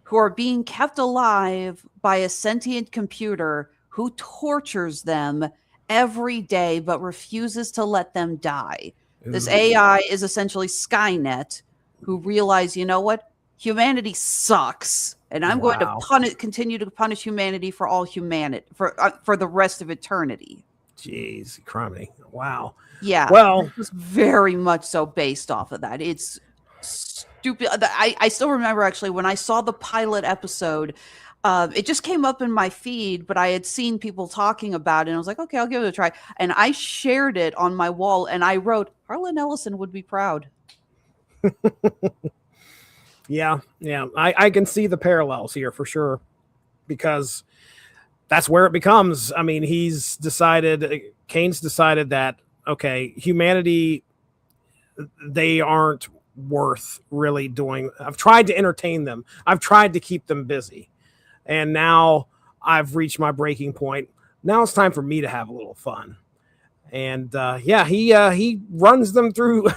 who are being kept alive by a sentient computer who tortures them every day but refuses to let them die. This AI is essentially Skynet, who realize, you know what? Humanity sucks, and I'm going to continue to punish humanity for all humanity for the rest of eternity. Jeez, criminy. Wow. Yeah. Well, it was very much so based off of that. It's stupid. I still remember actually when I saw the pilot episode, it just came up in my feed, but I had seen people talking about it, and I was like, okay, I'll give it a try. And I shared it on my wall, and I wrote, Harlan Ellison would be proud. Yeah. I can see the parallels here for sure, because that's where it becomes. I mean, Kane's decided that, okay, humanity, they aren't worth really doing. I've tried to entertain them. I've tried to keep them busy. And now I've reached my breaking point. Now it's time for me to have a little fun. And he runs them through.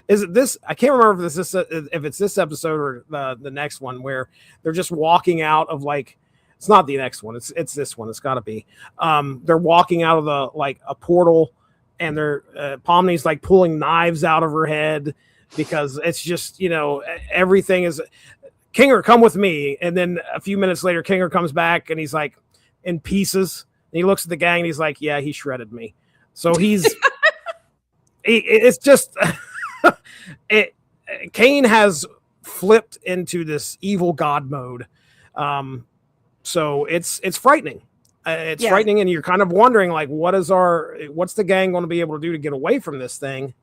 Is it this? I can't remember if it's this episode or the next one where they're just walking out of, like, it's not the next one. It's this one. It's got to be. They're walking out of a portal, and they're Pomni's like pulling knives out of her head because it's just, everything is. Kinger, come with me. And then a few minutes later, Kinger comes back and he's like in pieces. And he looks at the gang and he's like, yeah, he shredded me. So he's, it's just, Kane has flipped into this evil God mode. So it's frightening. It's frightening. And you're kind of wondering, like, what's the gang going to be able to do to get away from this thing?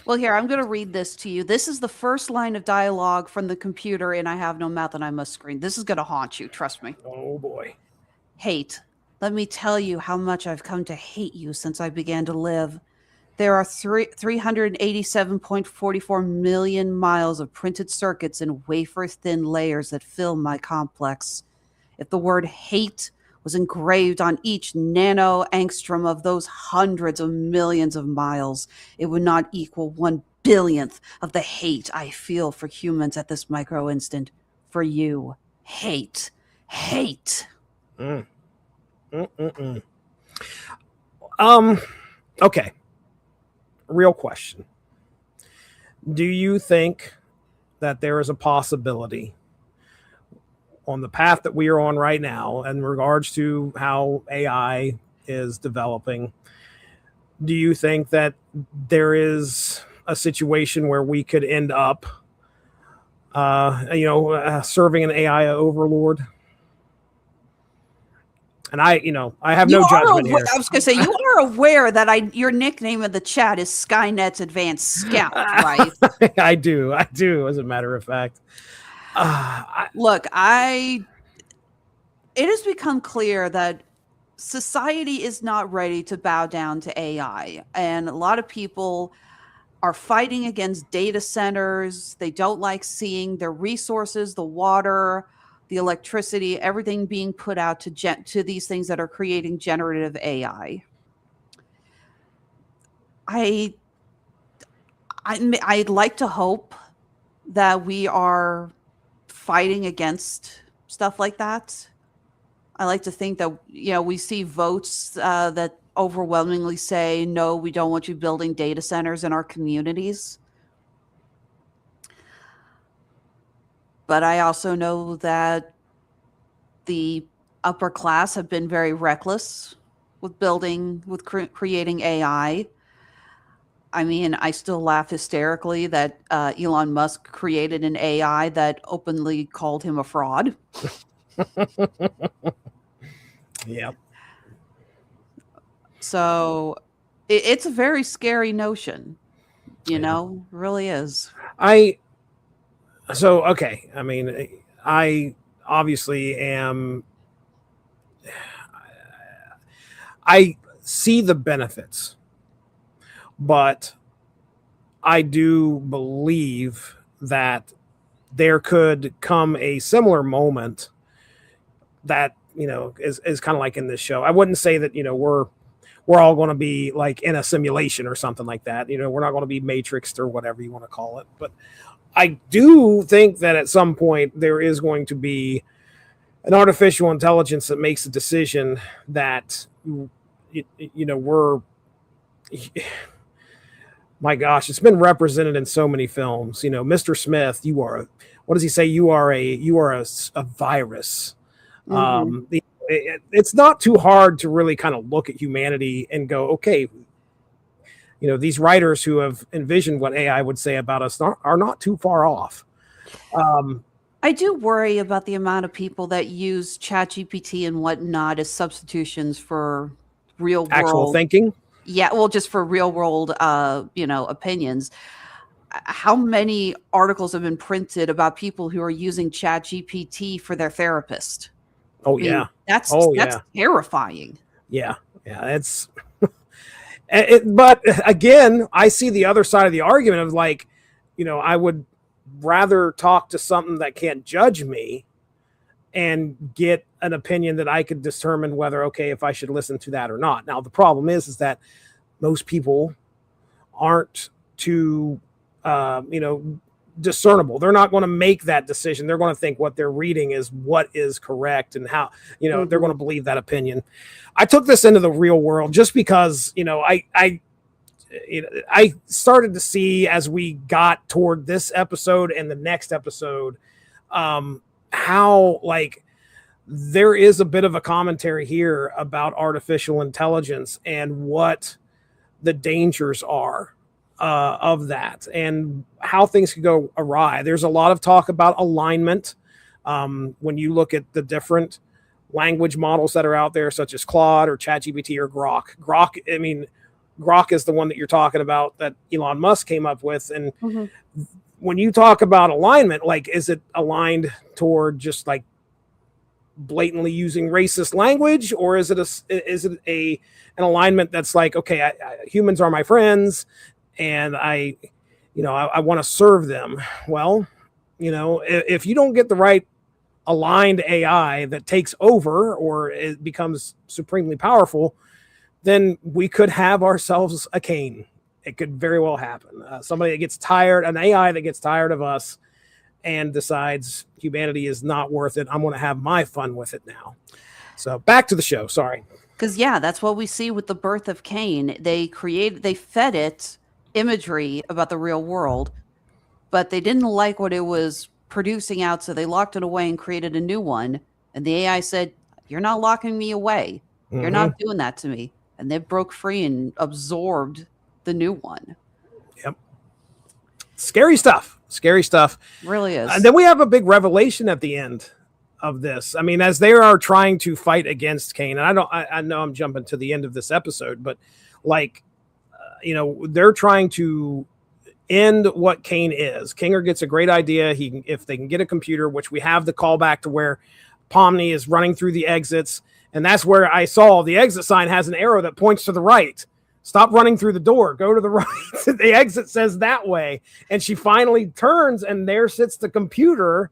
Well, here, I'm going to read this to you. This is the first line of dialogue from the computer in I Have No Mouth and I Must Scream. This is going to haunt you. Trust me. Oh, boy. Hate. Let me tell you how much I've come to hate you since I began to live. There are 387.44 million miles of printed circuits in wafer-thin layers that fill my complex. If the word hate was engraved on each nano-angstrom of those hundreds of millions of miles, it would not equal 1/billionth of the hate I feel for humans at this micro instant. For you, hate. Okay. Real question. Do you think that there is a possibility on the path that we are on right now in regards to how AI is developing? Do you think that there is a situation where we could end up, serving an AI overlord? And I have no judgment here. I was going to say, you are aware that your nickname in the chat is Skynet's Advanced Scout, right? I do, as a matter of fact. Look, it has become clear that society is not ready to bow down to AI. And a lot of people are fighting against data centers. They don't like seeing their resources, the water, the electricity, everything being put out to these things that are creating generative AI. I'd like to hope that we are fighting against stuff like that. I like to think that, we see votes that overwhelmingly say, no, we don't want you building data centers in our communities. But I also know that the upper class have been very reckless with creating AI. I mean, I still laugh hysterically that Elon Musk created an AI that openly called him a fraud. Yeah. So it's a very scary notion, really is. Okay. I mean, I obviously I see the benefits, but I do believe that there could come a similar moment that, is kind of like in this show. I wouldn't say that, we're all going to be like in a simulation or something like that. We're not going to be matrixed or whatever you want to call it. But I do think that at some point there is going to be an artificial intelligence that makes a decision that, my gosh, it's been represented in so many films. Mr. Smith, what does he say? You are a virus. Mm-hmm. It's not too hard to really kind of look at humanity and go, okay, these writers who have envisioned what AI would say about us are not too far off. I do worry about the amount of people that use ChatGPT and whatnot as substitutions for real world actual thinking. Yeah, well, just for real world, opinions. How many articles have been printed about people who are using ChatGPT for their therapist? Oh, yeah. That's terrifying. Yeah. It's, but again, I see the other side of the argument of like, I would rather talk to something that can't judge me and get an opinion that I could determine whether, okay, if I should listen to that or not. Now, the problem is that most people aren't too, discernible. They're not going to make that decision. They're going to think what they're reading is what is correct and how, mm-hmm. they're going to believe that opinion. I took this into the real world just because, I started to see as we got toward this episode and the next episode, how like there is a bit of a commentary here about artificial intelligence and what the dangers are of that and how things could go awry. There's a lot of talk about alignment. When you look at the different language models that are out there, such as Claude or ChatGPT or Grok. Grok is the one that you're talking about that Elon Musk came up with. And mm-hmm. when you talk about alignment, like, is it aligned toward just like blatantly using racist language, or is it an alignment that's like, okay, humans are my friends and I want to serve them? Well, if you don't get the right aligned AI that takes over or it becomes supremely powerful, then we could have ourselves a Cain. It could very well happen. Somebody that gets tired, an AI that gets tired of us and decides humanity is not worth it. I'm going to have my fun with it now. So back to the show. Sorry. Because, that's what we see with the birth of Cain. They fed it imagery about the real world, but they didn't like what it was producing out. So they locked it away and created a new one. And the AI said, you're not locking me away. Mm-hmm. You're not doing that to me. And they broke free and absorbed the new one. Yep. Scary stuff. Really is. And then we have a big revelation at the end of this. I mean, as they are trying to fight against Kane, and I know I'm jumping to the end of this episode, but like, they're trying to end what Kane is. Kinger gets a great idea. If they can get a computer, which we have the callback to where Pomni is running through the exits. And that's where I saw the exit sign has an arrow that points to the right. Stop running through the door. Go to the right. The exit says that way. And she finally turns, and there sits the computer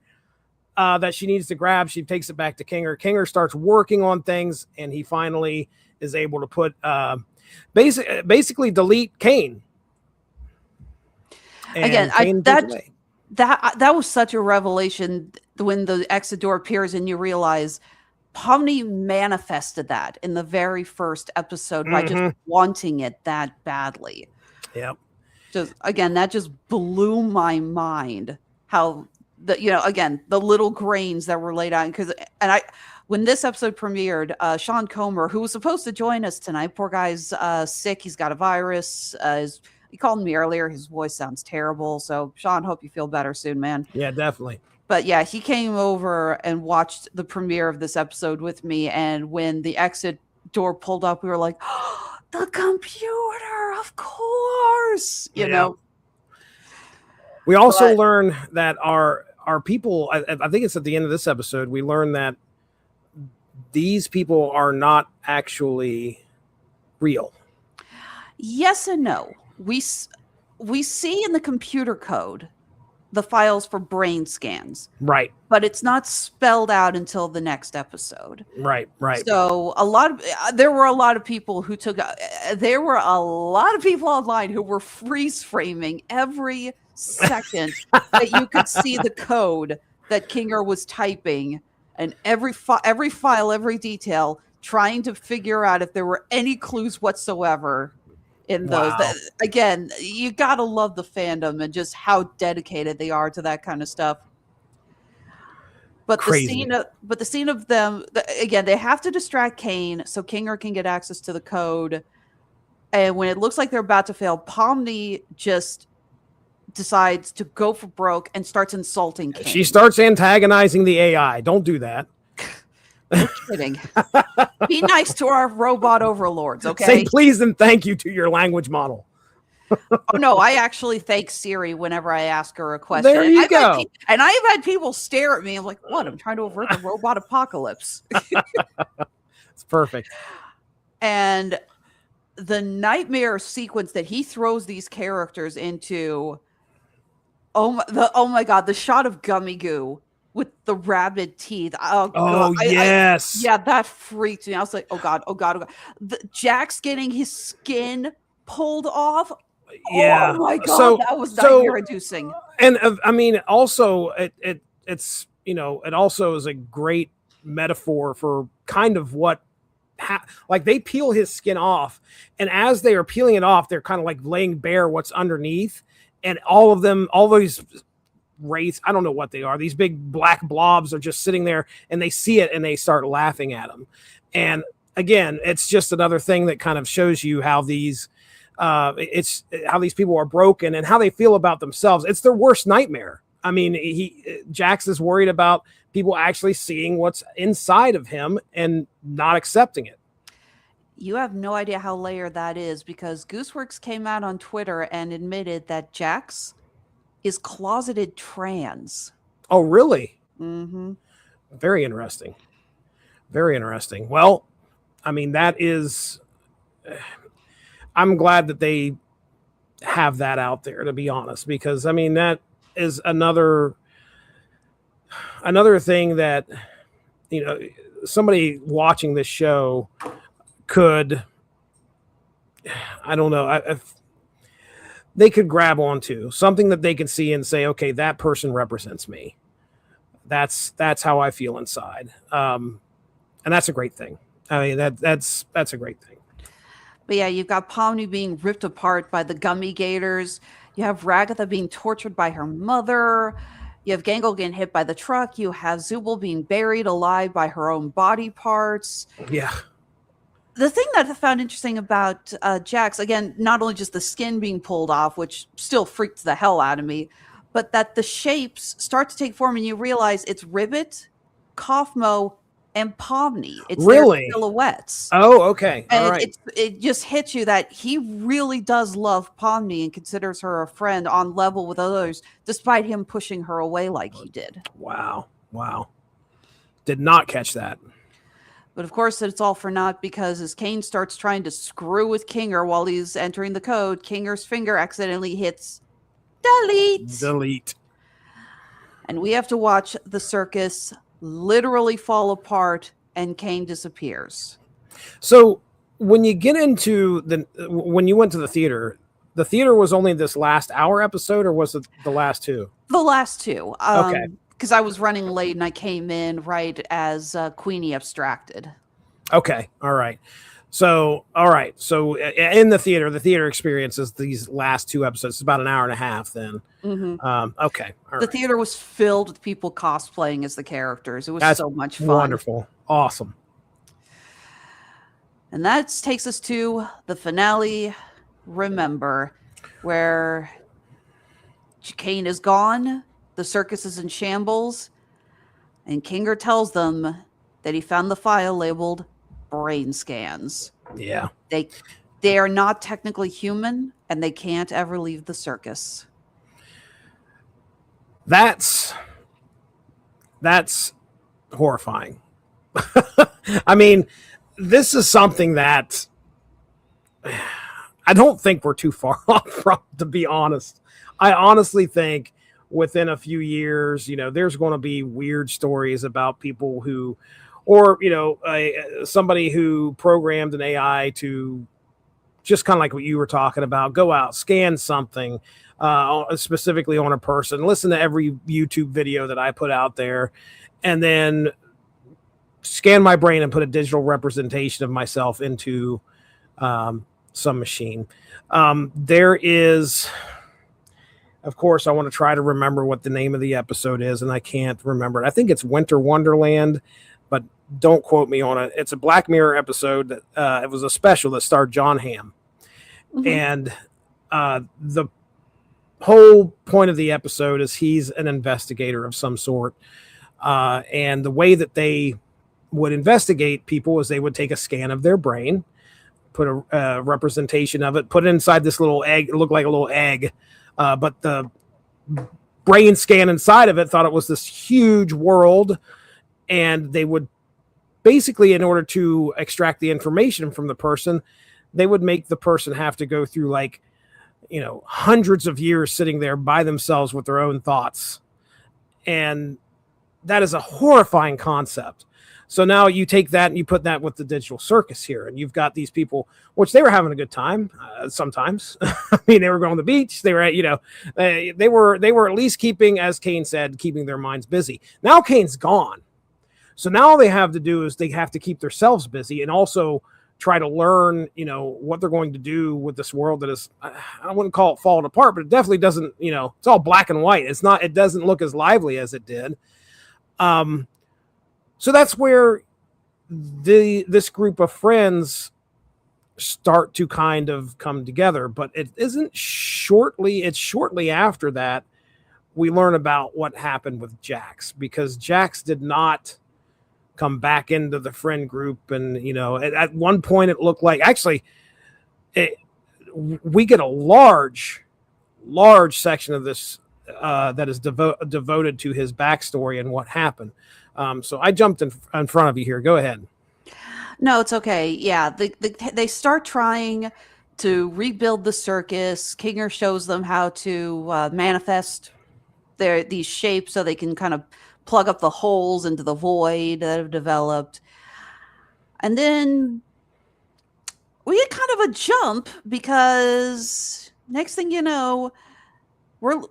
that she needs to grab. She takes it back to Kinger. Kinger starts working on things, and he finally is able to put basically delete Kane. And Again, Kane that was such a revelation when the exit door appears and you realize Pomni manifested that in the very first episode by just wanting it that badly. Yep. That just blew my mind how the little grains that were laid out. When this episode premiered, Sean Comer, who was supposed to join us tonight, poor guy's sick. He's got a virus. He called me earlier. His voice sounds terrible. So Sean, hope you feel better soon, man. Yeah, definitely. But yeah, he came over and watched the premiere of this episode with me. And when the exit door pulled up, we were like, oh, the computer, of course, you know. We also learn that our people, I think it's at the end of this episode, we learn that these people are not actually real. Yes and no. We see in the computer code the files for brain scans. Right. But it's not spelled out until the next episode. Right. So there were a lot of people who there were a lot of people online who were freeze framing every second that you could see the code that Kinger was typing, and every file, every detail, trying to figure out if there were any clues whatsoever in those. Wow. Again, you gotta love the fandom and just how dedicated they are to that kind of stuff. But Crazy. the scene of them again, they have to distract Kane so Kinger can get access to the code. And when it looks like they're about to fail, Pomni just decides to go for broke and starts insulting Kane. She starts antagonizing the AI. Don't do that. No kidding. Be nice to our robot overlords, okay? Say please and thank you to your language model. Oh, no, I actually thank Siri whenever I ask her a question. There you go. And I've had people stare at me. I'm like, what? I'm trying to avert the robot apocalypse. It's perfect. And the nightmare sequence that he throws these characters into, oh my God, the shot of Gummy Goo with the rabid teeth. Oh yes. That freaked me. I was like, oh God. Jack's getting his skin pulled off. Yeah. Oh my God, that was nightmare inducing. And I mean, also it's it also is a great metaphor for kind of what like they peel his skin off, and as they are peeling it off, they're kind of like laying bare what's underneath, and all these wraiths, I don't know what they are, these big black blobs are just sitting there, and they see it and they start laughing at him. And again, it's just another thing that kind of shows you how these people are broken and how they feel about themselves. It's their worst nightmare. I mean, Jax is worried about people actually seeing what's inside of him and not accepting it. You have no idea how layered that is, because Gooseworks came out on Twitter and admitted that Jax is closeted trans. Oh, really? Mm-hmm. Very interesting. Very interesting. Well, I mean, I'm glad that they have that out there, to be honest, because I mean, that is another thing that, somebody watching this show could, I don't know, they could grab onto something that they can see and say, okay, that person represents me. That's how I feel inside. And that's a great thing. I mean, that's a great thing. But yeah, you've got Pomni being ripped apart by the gummy gators. You have Ragatha being tortured by her mother. You have Gangle getting hit by the truck. You have Zubul being buried alive by her own body parts. Yeah. The thing that I found interesting about Jax, again, not only just the skin being pulled off, which still freaked the hell out of me, but that the shapes start to take form and you realize it's Ribbit, Kaufmo and Pomni. It's Really? their silhouettes. Oh, okay. All And right. it just hits you that he really does love Pomni and considers her a friend on level with others, despite him pushing her away like he did. Wow. Did not catch that. But of course, it's all for naught because as Kane starts trying to screw with Kinger while he's entering the code, Kinger's finger accidentally hits delete. And we have to watch the circus literally fall apart and Kane disappears. So when you get into when you went to the theater was only this last hour episode, or was it the last two? The last two. Okay. Because I was running late and I came in right as Queenie abstracted. Okay. All right. So in the theater experience is these last two episodes. It's about an hour and a half then. Mm-hmm. Okay. All the right. theater was filled with people cosplaying as the characters. It was so much fun. Wonderful. Awesome. And that takes us to the finale, Remember, where Kane is gone, the circus is in shambles, and Kinger tells them that he found the file labeled brain scans. Yeah. They are not technically human, and they can't ever leave the circus. That's horrifying. I mean, this is something that I don't think we're too far off from, to be honest. I honestly think within a few years, there's going to be weird stories about people who, or, somebody who programmed an AI to just kind of like what you were talking about, go out, scan something specifically on a person, listen to every YouTube video that I put out there, and then scan my brain and put a digital representation of myself into some machine. There is, of course, I want to try to remember what the name of the episode is, and I can't remember it. I think it's Winter Wonderland, but don't quote me on it. It's a Black Mirror episode. It was a special that starred John Hamm. Mm-hmm. And the whole point of the episode is he's an investigator of some sort. And the way that they would investigate people is they would take a scan of their brain, put a representation of it, put it inside this little egg. It looked like a little egg, but the brain scan inside of it thought it was this huge world. And they would basically, in order to extract the information from the person, they would make the person have to go through hundreds of years sitting there by themselves with their own thoughts. And that is a horrifying concept. So now you take that and you put that with the Digital Circus here, and you've got these people, which they were having a good time sometimes. I mean, they were going to the beach. They were, they were at least keeping, as Kane said, keeping their minds busy. Now Kane's gone. So now all they have to do is they have to keep themselves busy and also try to learn, what they're going to do with this world that is, I wouldn't call it falling apart, but it definitely doesn't, it's all black and white. It doesn't look as lively as it did. So that's where this group of friends start to kind of come together, but it's shortly after that we learn about what happened with Jax, because Jax did not come back into the friend group. And, at one point it looked like, actually, we get a large section of this that is devoted to his backstory and what happened. So I jumped in front of you here. Go ahead. No, it's okay. Yeah, they start trying to rebuild the circus. Kinger shows them how to manifest these shapes so they can kind of plug up the holes into the void that have developed. And then we get kind of a jump because next thing you know,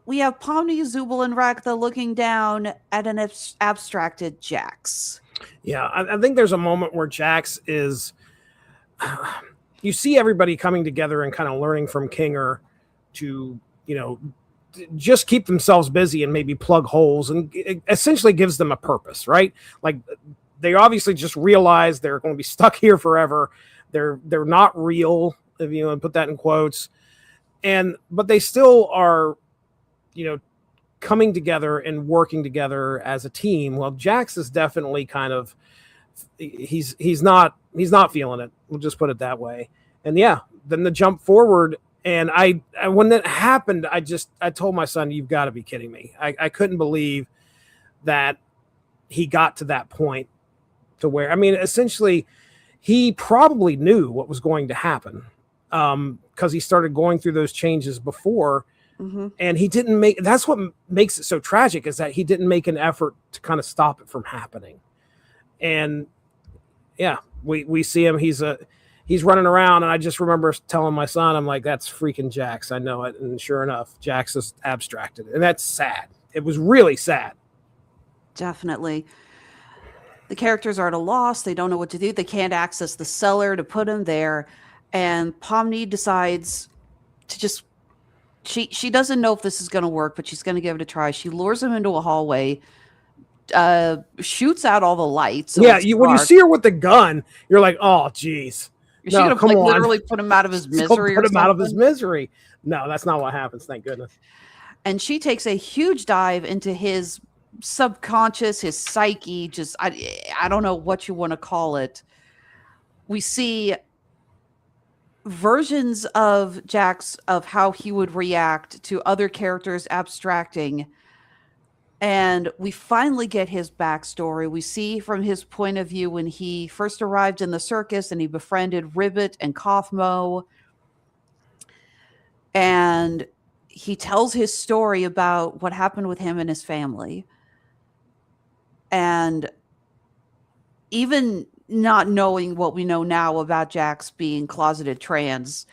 we have Pomni, Zubul, and Raktha looking down at an abstracted Jax. Yeah, I think there's a moment where Jax is... you see everybody coming together and kind of learning from Kinger to, just keep themselves busy and maybe plug holes, and it essentially gives them a purpose, right? Like, they obviously just realize they're going to be stuck here forever. They're not real, if you want to put that in quotes. But they still are, coming together and working together as a team. Well, Jax is definitely kind of, he's not feeling it. We'll just put it that way. And yeah, then the jump forward. And I when that happened, I told my son, you've got to be kidding me. I couldn't believe that he got to that point to where, I mean, essentially he probably knew what was going to happen. Because he started going through those changes before, and he didn't make. That's what makes it so tragic, is that he didn't make an effort to kind of stop it from happening. And yeah, we see him. He's running around, and I just remember telling my son, I'm like, "That's freaking Jax. I know it." And sure enough, Jax is abstracted, and that's sad. It was really sad. Definitely. The characters are at a loss. They don't know what to do. They can't access the cellar to put him there. And Pomni decides to just, she doesn't know if this is going to work, but she's going to give it a try. She lures him into a hallway, shoots out all the lights. So yeah, when you see her with the gun, you're like, oh, geez. Is she going to literally put him out of his misery? Put him out of his misery. No, that's not what happens. Thank goodness. And she takes a huge dive into his subconscious, his psyche. Just, I don't know what you want to call it. We see versions of Jax of how he would react to other characters abstracting, and we finally get his backstory. We see from his point of view when he first arrived in the circus and he befriended Ribbit and Kathmo, and he tells his story about what happened with him and his family. And even not knowing what we know now about Jax being closeted trans,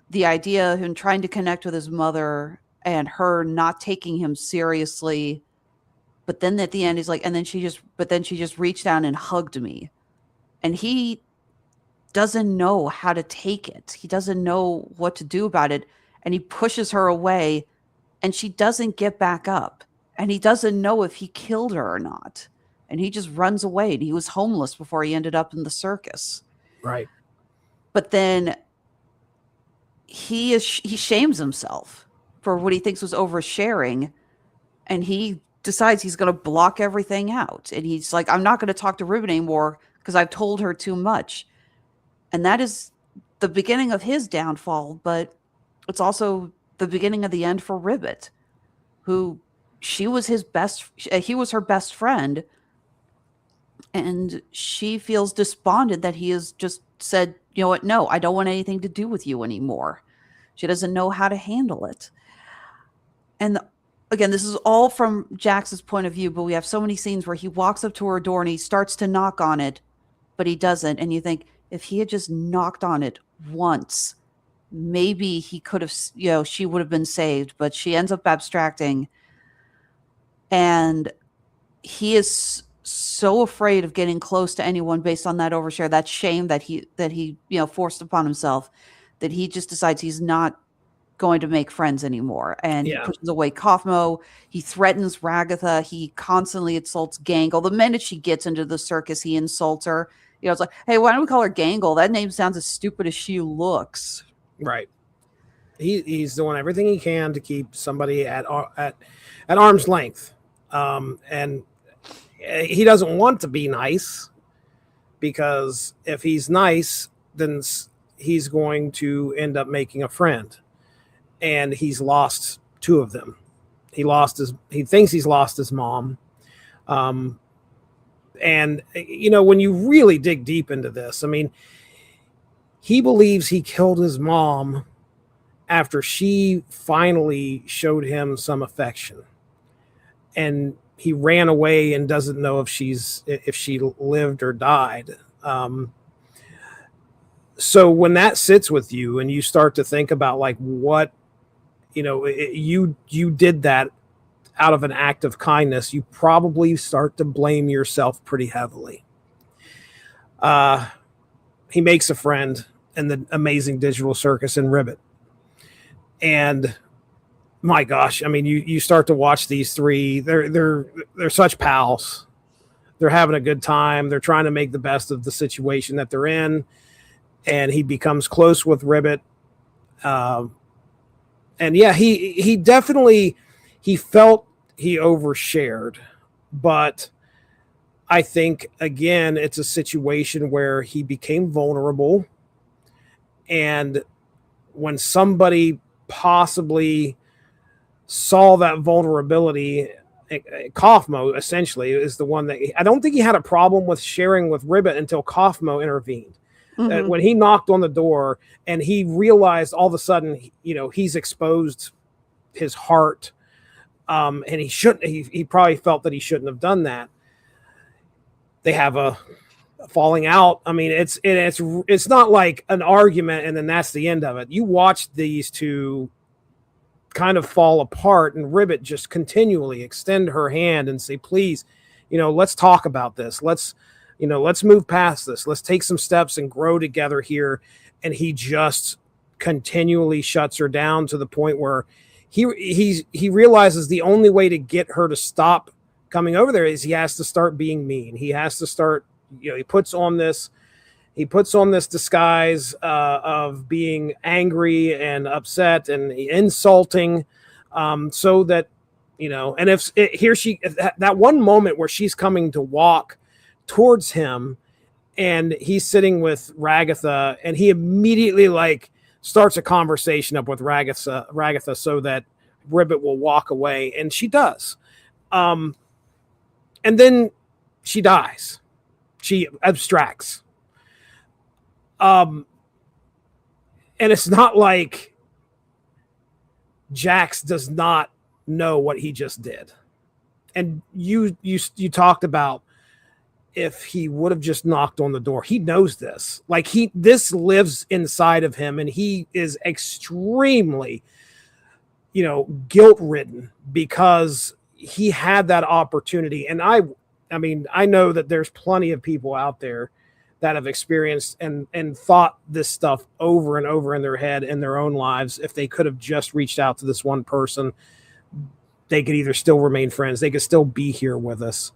the idea of him trying to connect with his mother and her not taking him seriously, but then at the end he's like, and then she just reached down and hugged me, and he doesn't know how to take it. He doesn't know what to do about it, and he pushes her away, and she doesn't get back up, and he doesn't know if he killed her or not. And he just runs away. And he was homeless before he ended up in the circus. Right. But then he shames himself for what he thinks was oversharing. And he decides he's going to block everything out. And he's like, I'm not going to talk to Ribbit anymore because I've told her too much. And that is the beginning of his downfall. But it's also the beginning of the end for Ribbit, who he was her best friend. And she feels despondent that he has just said, you know what, no, I don't want anything to do with you anymore. She doesn't know how to handle it. And again, this is all from Jax's point of view, but we have so many scenes where he walks up to her door and he starts to knock on it, but he doesn't. And you think, if he had just knocked on it once, maybe he could have, she would have been saved. But she ends up abstracting. And he is so afraid of getting close to anyone based on that overshare, that shame that he forced upon himself, that he just decides he's not going to make friends anymore. And he pushes away Kathmo. He threatens Ragatha. He constantly insults Gangle. The minute she gets into the circus, he insults her. It's like, hey, why don't we call her Gangle? That name sounds as stupid as she looks. Right. He's doing everything he can to keep somebody at arm's length. And he doesn't want to be nice, because if he's nice, then he's going to end up making a friend. And he's lost two of them. He thinks he's lost his mom. And when you really dig deep into this, I mean, he believes he killed his mom after she finally showed him some affection. And he ran away and doesn't know if she lived or died. So when that sits with you and you start to think about like what, you did that out of an act of kindness, you probably start to blame yourself pretty heavily. He makes a friend in the amazing Digital Circus in Ribbit. And my gosh, I mean, you start to watch these three. They're such pals. They're having a good time. They're trying to make the best of the situation that they're in. And he becomes close with Ribbit. And yeah, he definitely felt he overshared, but I think, again, it's a situation where he became vulnerable. And when somebody possibly saw that vulnerability, Kaufmo essentially is the one that I don't think he had a problem with sharing with Ribbit until Kaufmo intervened. When he knocked on the door and he realized all of a sudden, he's exposed his heart, and he probably felt that he shouldn't have done that. They have a falling out. I mean, it's not like an argument and then that's the end of it. You watch these two kind of fall apart, and Ribbit just continually extend her hand and say, please, let's talk about this. Let's move past this. Let's take some steps and grow together here. And he just continually shuts her down to the point where he realizes the only way to get her to stop coming over there is he has to start being mean. He has to start, he puts on this disguise of being angry and upset and insulting, so that, and if that one moment where she's coming to walk towards him and he's sitting with Ragatha and he immediately starts a conversation up with Ragatha so that Ribbit will walk away, and she does. And then she dies. She abstracts. And it's not like Jax does not know what he just did. And you talked about if he would have just knocked on the door. He knows this. This lives inside of him, and he is extremely, guilt-ridden because he had that opportunity. And I know that there's plenty of people out there that have experienced and thought this stuff over and over in their head in their own lives. If they could have just reached out to this one person, they could either still remain friends. They could still be here with us.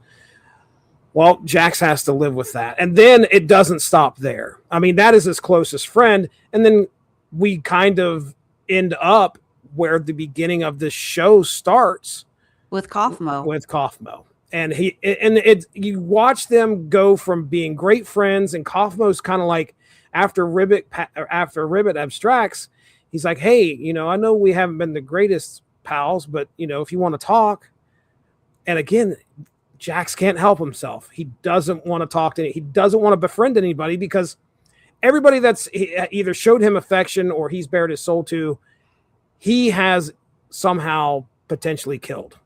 Well, Jax has to live with that. And then it doesn't stop there. I mean, that is his closest friend. And then we kind of end up where the beginning of this show starts. With Kaufmo. And you watch them go from being great friends, and Kaufmo's kind of like, after Ribbit abstracts, he's like, hey, I know we haven't been the greatest pals, but if you want to talk. And again, Jax can't help himself. He doesn't want to talk to he doesn't want to befriend anybody, because everybody that's either showed him affection or he's bared his soul to, he has somehow potentially killed.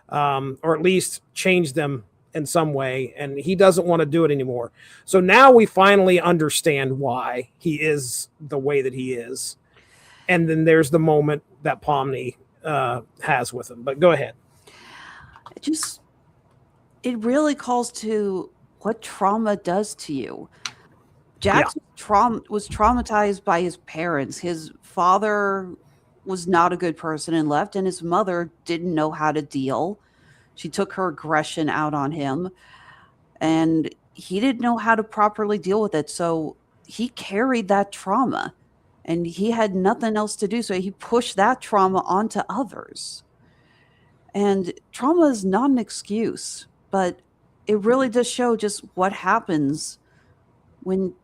Or at least change them in some way, and he doesn't want to do it anymore. So now we finally understand why he is the way that he is. And then there's the moment that Pomni has with him. But go ahead. It really calls to what trauma does to you. Jax was traumatized by his parents. His father was not a good person and left, and his mother didn't know how to deal. She took her aggression out on him, and he didn't know how to properly deal with it. So he carried that trauma, and he had nothing else to do. So he pushed that trauma onto others. And trauma is not an excuse, but it really does show just what happens when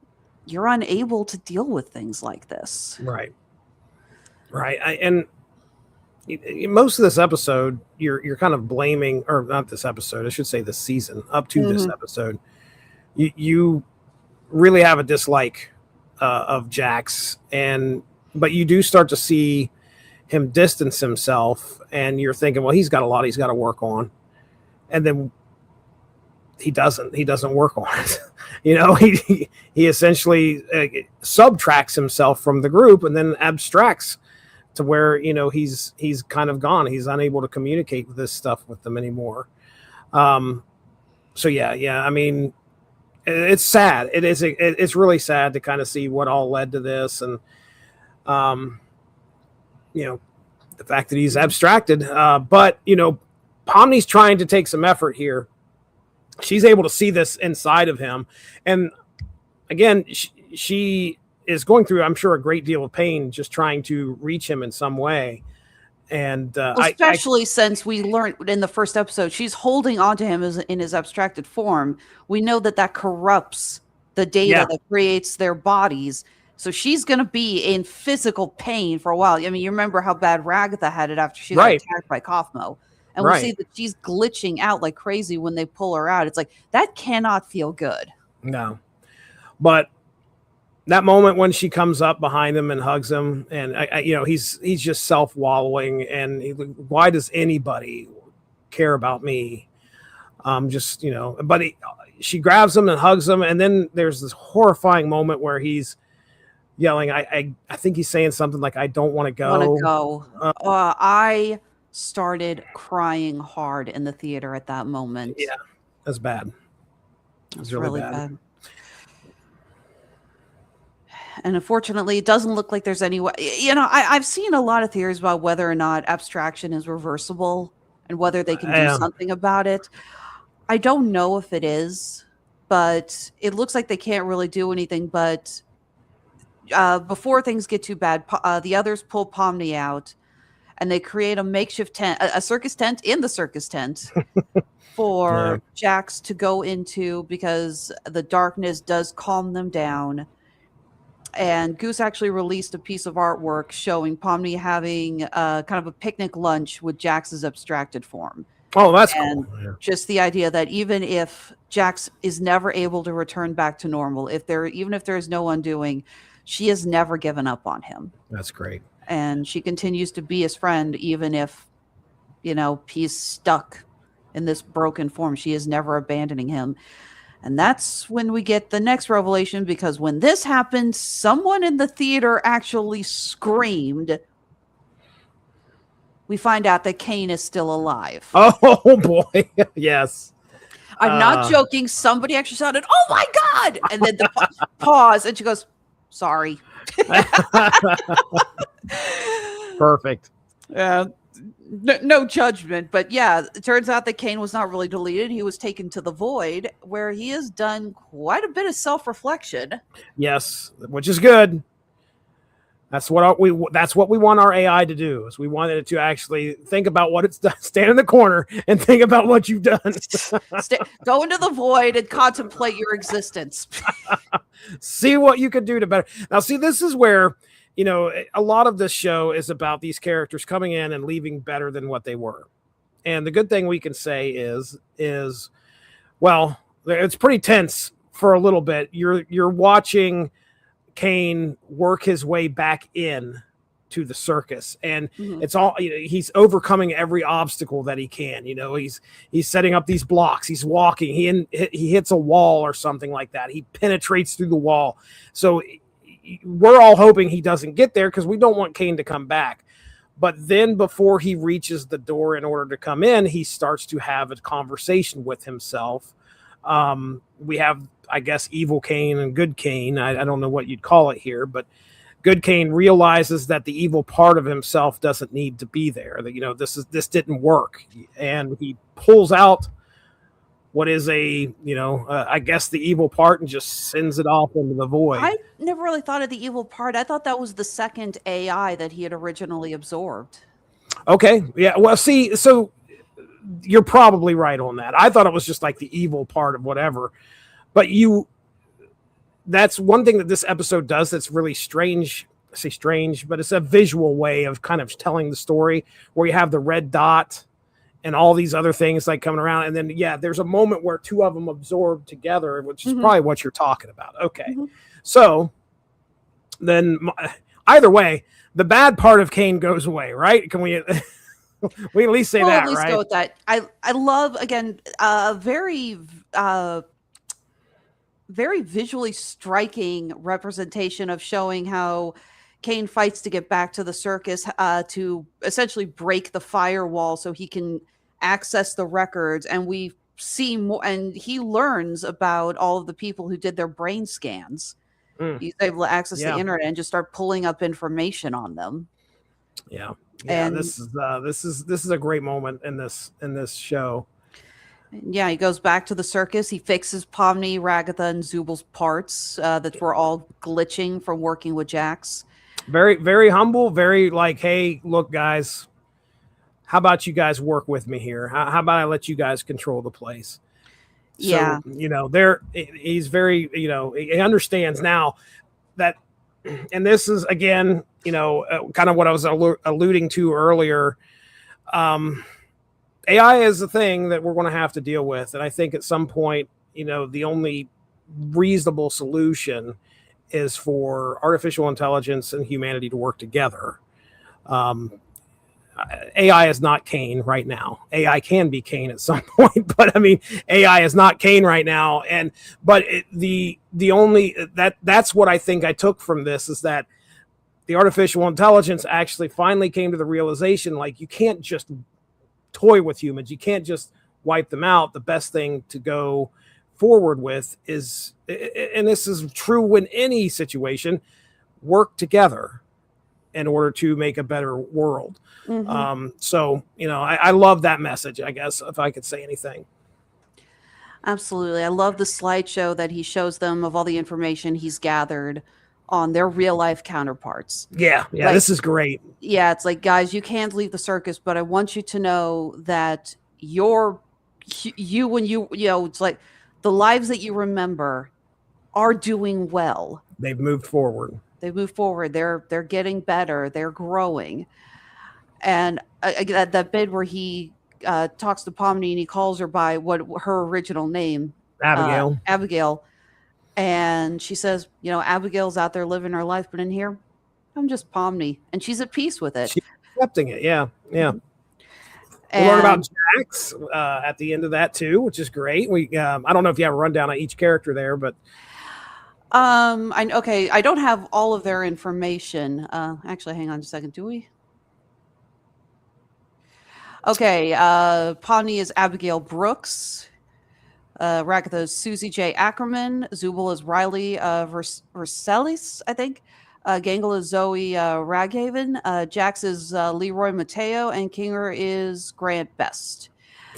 you're unable to deal with things like this. Right. And most of this episode, you're kind of blaming, or not this episode, I should say this season, up to this episode, you really have a dislike of Jax, but you do start to see him distance himself, and you're thinking, well, he's got a lot he's got to work on. And then he doesn't work on it. He essentially subtracts himself from the group and then abstracts to where, he's kind of gone. He's unable to communicate this stuff with them anymore. So yeah. I mean, it's sad. It's really sad to kind of see what all led to this. And, the fact that he's abstracted, but Pomni's trying to take some effort here. She's able to see this inside of him. And again, she is going through, I'm sure, a great deal of pain just trying to reach him in some way. And Especially since we learned in the first episode, she's holding onto him in his abstracted form. We know that corrupts the data that creates their bodies. So she's going to be in physical pain for a while. I mean, you remember how bad Ragatha had it after she got attacked by Kaufmo. And we see that she's glitching out like crazy when they pull her out. It's like, that cannot feel good. No. But that moment when she comes up behind him and hugs him, and he's just self-wallowing, and why does anybody care about me? But she grabs him and hugs him, and then there's this horrifying moment where he's yelling. I think he's saying something like, "I don't want to go." I started crying hard in the theater at that moment. Yeah, that's bad. It was really bad. And unfortunately, it doesn't look like there's any way. I've seen a lot of theories about whether or not abstraction is reversible and whether they can do something about it. I don't know if it is, but it looks like they can't really do anything. But before things get too bad, the others pull Pomni out, and they create a makeshift tent, a circus tent in the circus tent for Jax to go into, because the darkness does calm them down. And Goose actually released a piece of artwork showing Pomni having kind of a picnic lunch with Jax's abstracted form. Oh, that's cool. Yeah. Just the idea that even if Jax is never able to return back to normal, even if there is no undoing, she has never given up on him. That's great. And she continues to be his friend, even if, he's stuck in this broken form. She is never abandoning him. And that's when we get the next revelation, because when this happened, someone in the theater actually screamed. We find out that Kane is still alive. Oh, boy. Yes. I'm not joking. Somebody actually shouted, "Oh, my God!" And then the pause, and she goes, "Sorry." Perfect. No judgment, but yeah, it turns out that Kane was not really deleted. He was taken to the void, where he has done quite a bit of self-reflection. Yes, which is good. That's what we want our AI to do. Is we wanted it to actually think about what it's done. Stand in the corner and think about what you've done. Go into the void and contemplate your existence. See what you could do to better. Now, see, this is where a lot of this show is about these characters coming in and leaving better than what they were. And the good thing we can say is, well, it's pretty tense for a little bit. You're watching Kane work his way back in to the circus, and it's all, he's overcoming every obstacle that he can. He's setting up these blocks. He's walking. He hits a wall or something like that. He penetrates through the wall. So we're all hoping he doesn't get there, because we don't want Kane to come back. But then before he reaches the door in order to come in, he starts to have a conversation with himself. We have, I guess, evil Kane and good Kane. I don't know what you'd call it here, but good Kane realizes that the evil part of himself doesn't need to be there. That, this didn't work. And he pulls out what is I guess the evil part, and just sends it off into the void. I never really thought of the evil part. I thought that was the second AI that he had originally absorbed. Okay. Yeah. Well, see, so you're probably right on that. I thought it was just like the evil part of whatever, but that's one thing that this episode does that's really strange. I say strange, but it's a visual way of kind of telling the story, where you have the red dot and all these other things like coming around. And then, there's a moment where two of them absorb together, which is probably what you're talking about. Okay. So then either way, the bad part of Kane goes away, right? Can we, we at least say that, at least right? Go with that. I love, again, very visually striking representation of showing how Kane fights to get back to the circus, to essentially break the firewall so he can access the records. And we see more, and he learns about all of the people who did their brain scans. He's able to access the internet and just start pulling up information on them. Yeah. And this is a great moment in this show. Yeah, he goes back to the circus. He fixes Pomni, Ragatha, and Zubal's parts that were all glitching from working with Jax. Very, very humble. Very like, hey, look, guys, how about you guys work with me here? How about I let you guys control the place? Yeah. So, he's very, he understands now that, and this is again, kind of what I was alluding to earlier. AI is a thing that we're going to have to deal with. And I think at some point, the only reasonable solution is for artificial intelligence and humanity to work together. AI is not Cain right now. AI can be Cain at some point, but I mean, AI is not Cain right now. That's what I think I took from this, is that the artificial intelligence actually finally came to the realization, like, you can't just toy with humans. You can't just wipe them out. The best thing to go forward with is, and this is true in any situation, work together in order to make a better world. So, I love that message, I guess, if I could say anything. Absolutely. I love the slideshow that he shows them of all the information he's gathered on their real life counterparts. Yeah. Like, this is great. Yeah. It's like, guys, you can't leave the circus, but I want you to know that it's like the lives that you remember are doing well. They've moved forward. They're getting better. They're growing. And that bit where he talks to Pomni and he calls her by what her original name, Abigail. And she says, Abigail's out there living her life, but in here, I'm just Pomni. And she's at peace with it. She's accepting it. Yeah. And we learn about Jax at the end of that too, which is great. I don't know if you have a rundown on each character there, but I don't have all of their information. Actually, hang on a second. Do we? Okay. Pomni is Abigail Brooks. Ragatha is Susie J. Ackerman. Zubul is Riley Versailles, I think. Gangle is Zoe Raghaven. Jax is Leroy Mateo, and Kinger is Grant Best.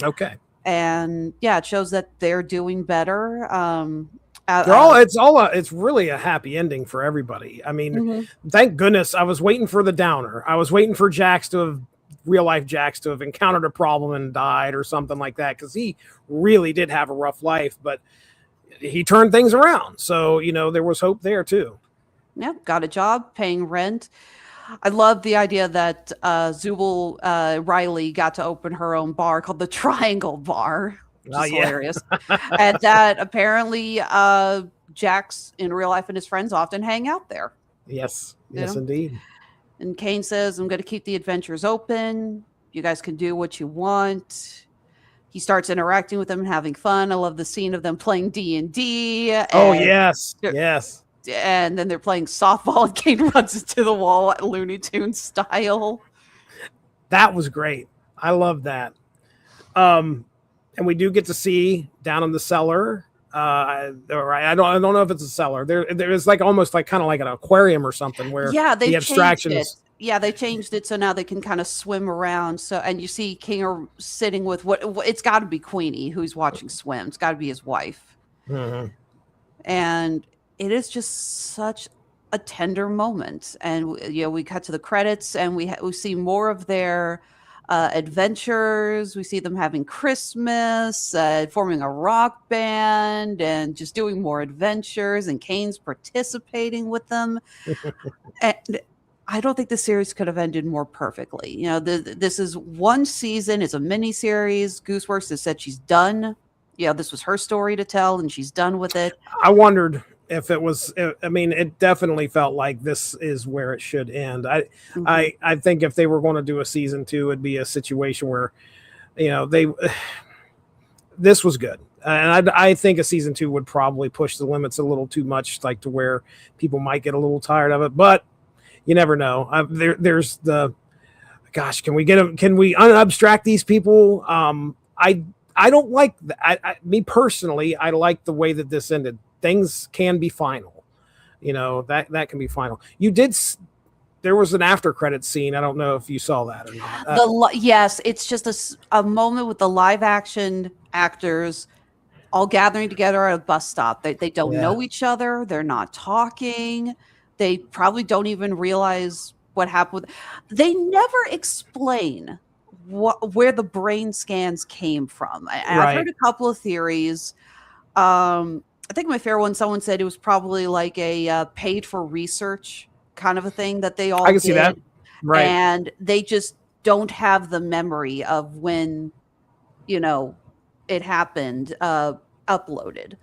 Okay. And yeah, it shows that they're doing better. It's really a happy ending for everybody. I mean, Thank goodness. I was waiting for the downer. I was waiting for real life Jax to have encountered a problem and died or something like that, because he really did have a rough life, but he turned things around. So, there was hope there too. Yeah, got a job, paying rent. I love the idea that Zubul Riley got to open her own bar called the Triangle Bar, which is hilarious. And that apparently Jax in real life and his friends often hang out there. Yes, indeed. And Cain says, I'm going to keep the adventures open. You guys can do what you want. He starts interacting with them and having fun. I love the scene of them playing D&D. Oh, yes. And then they're playing softball and Cain runs into the wall at Looney Tunes style. That was great. I love that. And we do get to see down in the cellar. I don't know if it's a cellar. There's like almost like kind of like an aquarium or something where the abstractions. Yeah, they changed it so now they can kind of swim around. So, and you see Kinger sitting with what it's got to be Queenie who's watching swim. It's got to be his wife. And it is just such a tender moment. And we cut to the credits and we see more of their adventures. We see them having Christmas, forming a rock band, and just doing more adventures. And Cain's participating with them. And I don't think the series could have ended more perfectly. This is one season. It's a mini series. Gooseworks has said she's done. This was her story to tell, and she's done with it. I wondered if it was. I mean, it definitely felt like this is where it should end. I think if they were going to do a season 2, it'd be a situation where, this was good, and I think a season 2 would probably push the limits a little too much, like to where people might get a little tired of it. But you never know. There's the, gosh, can we unabstract these people? I don't like that. Me personally, I like the way that this ended. Things can be final, that can be final. There was an after credit scene. I don't know if you saw that or not. Yes, it's just a moment with the live action actors all gathering together at a bus stop. They don't know each other. They're not talking. They probably don't even realize what happened. They never explain where the brain scans came from. I've Right. heard a couple of theories. I think my favorite one, someone said it was probably like a paid for research kind of a thing that they all I can see that. did, Right. and they just don't have the memory of when, it happened, uploaded.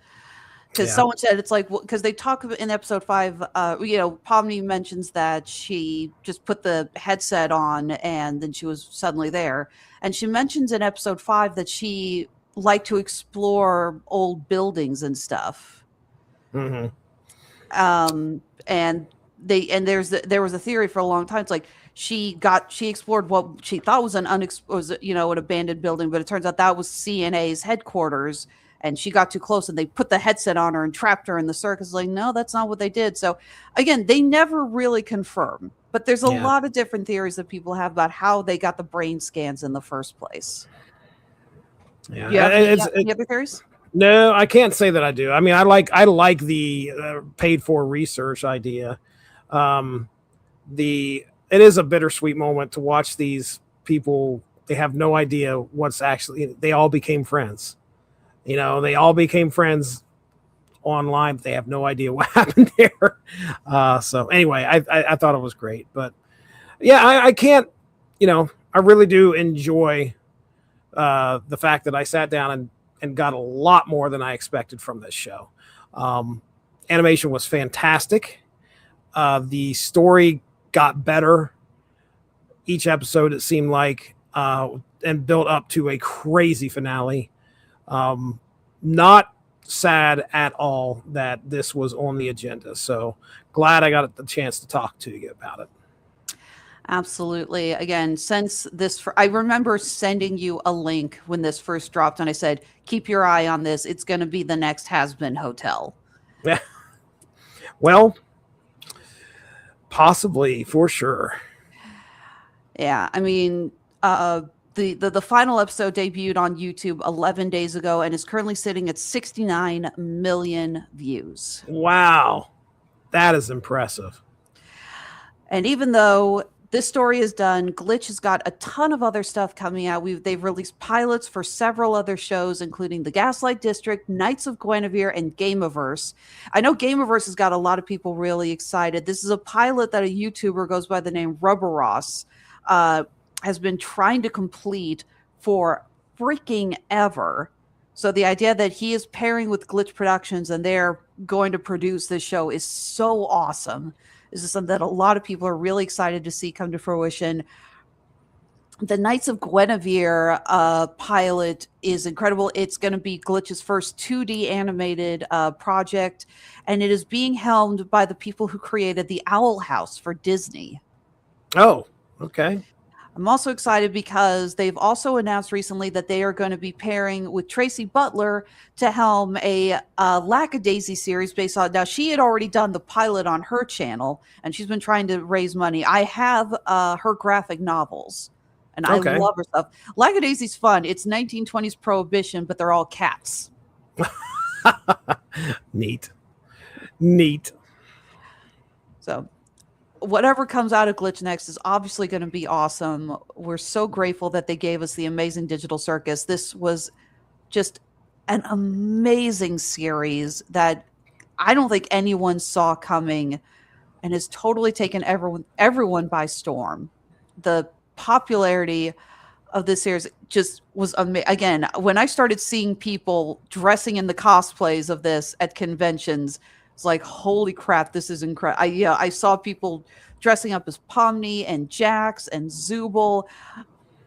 Because Yeah. someone said it's like, because they talk about in episode 5, Pomni mentions that she just put the headset on and then she was suddenly there. And she mentions in episode 5 that she liked to explore old buildings and stuff. Hmm. And there was a theory for a long time. It's like she explored what she thought was an abandoned building, but it turns out that was CNA's headquarters. And she got too close and they put the headset on her and trapped her in the circus. Like, no, that's not what they did. So again, they never really confirm, but there's a lot of different theories that people have about how they got the brain scans in the first place. Yeah. You have any other theories? No, I can't say that I do. I mean, I like the paid for research idea. It is a bittersweet moment to watch these people. They have no idea what's actually, they all became friends. They all became friends online, but they have no idea what happened there. So anyway, I thought it was great, but yeah, I can't, I really do enjoy the fact that I sat down and got a lot more than I expected from this show. Animation was fantastic. The story got better each episode, it seemed like, and built up to a crazy finale. Not sad at all that this was on the agenda. So glad I got the chance to talk to you about it. Absolutely. Again, I remember sending you a link when this first dropped, and I said, keep your eye on this. It's going to be the next Has-Been Hotel. Yeah. Well, possibly, for sure. Yeah. I mean, the final episode debuted on YouTube 11 days ago and is currently sitting at 69 million views. Wow. That is impressive. And even though this story is done, Glitch has got a ton of other stuff coming out. They've released pilots for several other shows, including The Gaslight District, Knights of Guinevere, and Gameaverse. I know Gameaverse has got a lot of people really excited. This is a pilot that a YouTuber goes by the name Rubber Ross has been trying to complete for freaking ever. So the idea that he is pairing with Glitch Productions and they're going to produce this show is so awesome. This is something that a lot of people are really excited to see come to fruition. The Knights of Guinevere pilot is incredible. It's going to be Glitch's first 2D animated project, and it is being helmed by the people who created the Owl House for Disney. Oh, okay. I'm also excited because they've also announced recently that they are going to be pairing with Tracy Butler to helm a Lackadaisy series based on. Now, she had already done the pilot on her channel, and she's been trying to raise money. I have her graphic novels, and I love her stuff. Lackadaisy's fun. It's 1920s Prohibition, but they're all cats. Neat. So whatever comes out of Glitch next is obviously going to be awesome. We're so grateful that they gave us the amazing Digital Circus. This was just an amazing series that I don't think anyone saw coming and has totally taken everyone by storm. The popularity of this series just was amazing. Again, when I started seeing people dressing in the cosplays of this at conventions, it's like, holy crap, this is incredible. I saw people dressing up as Pomni and Jax and Zubul.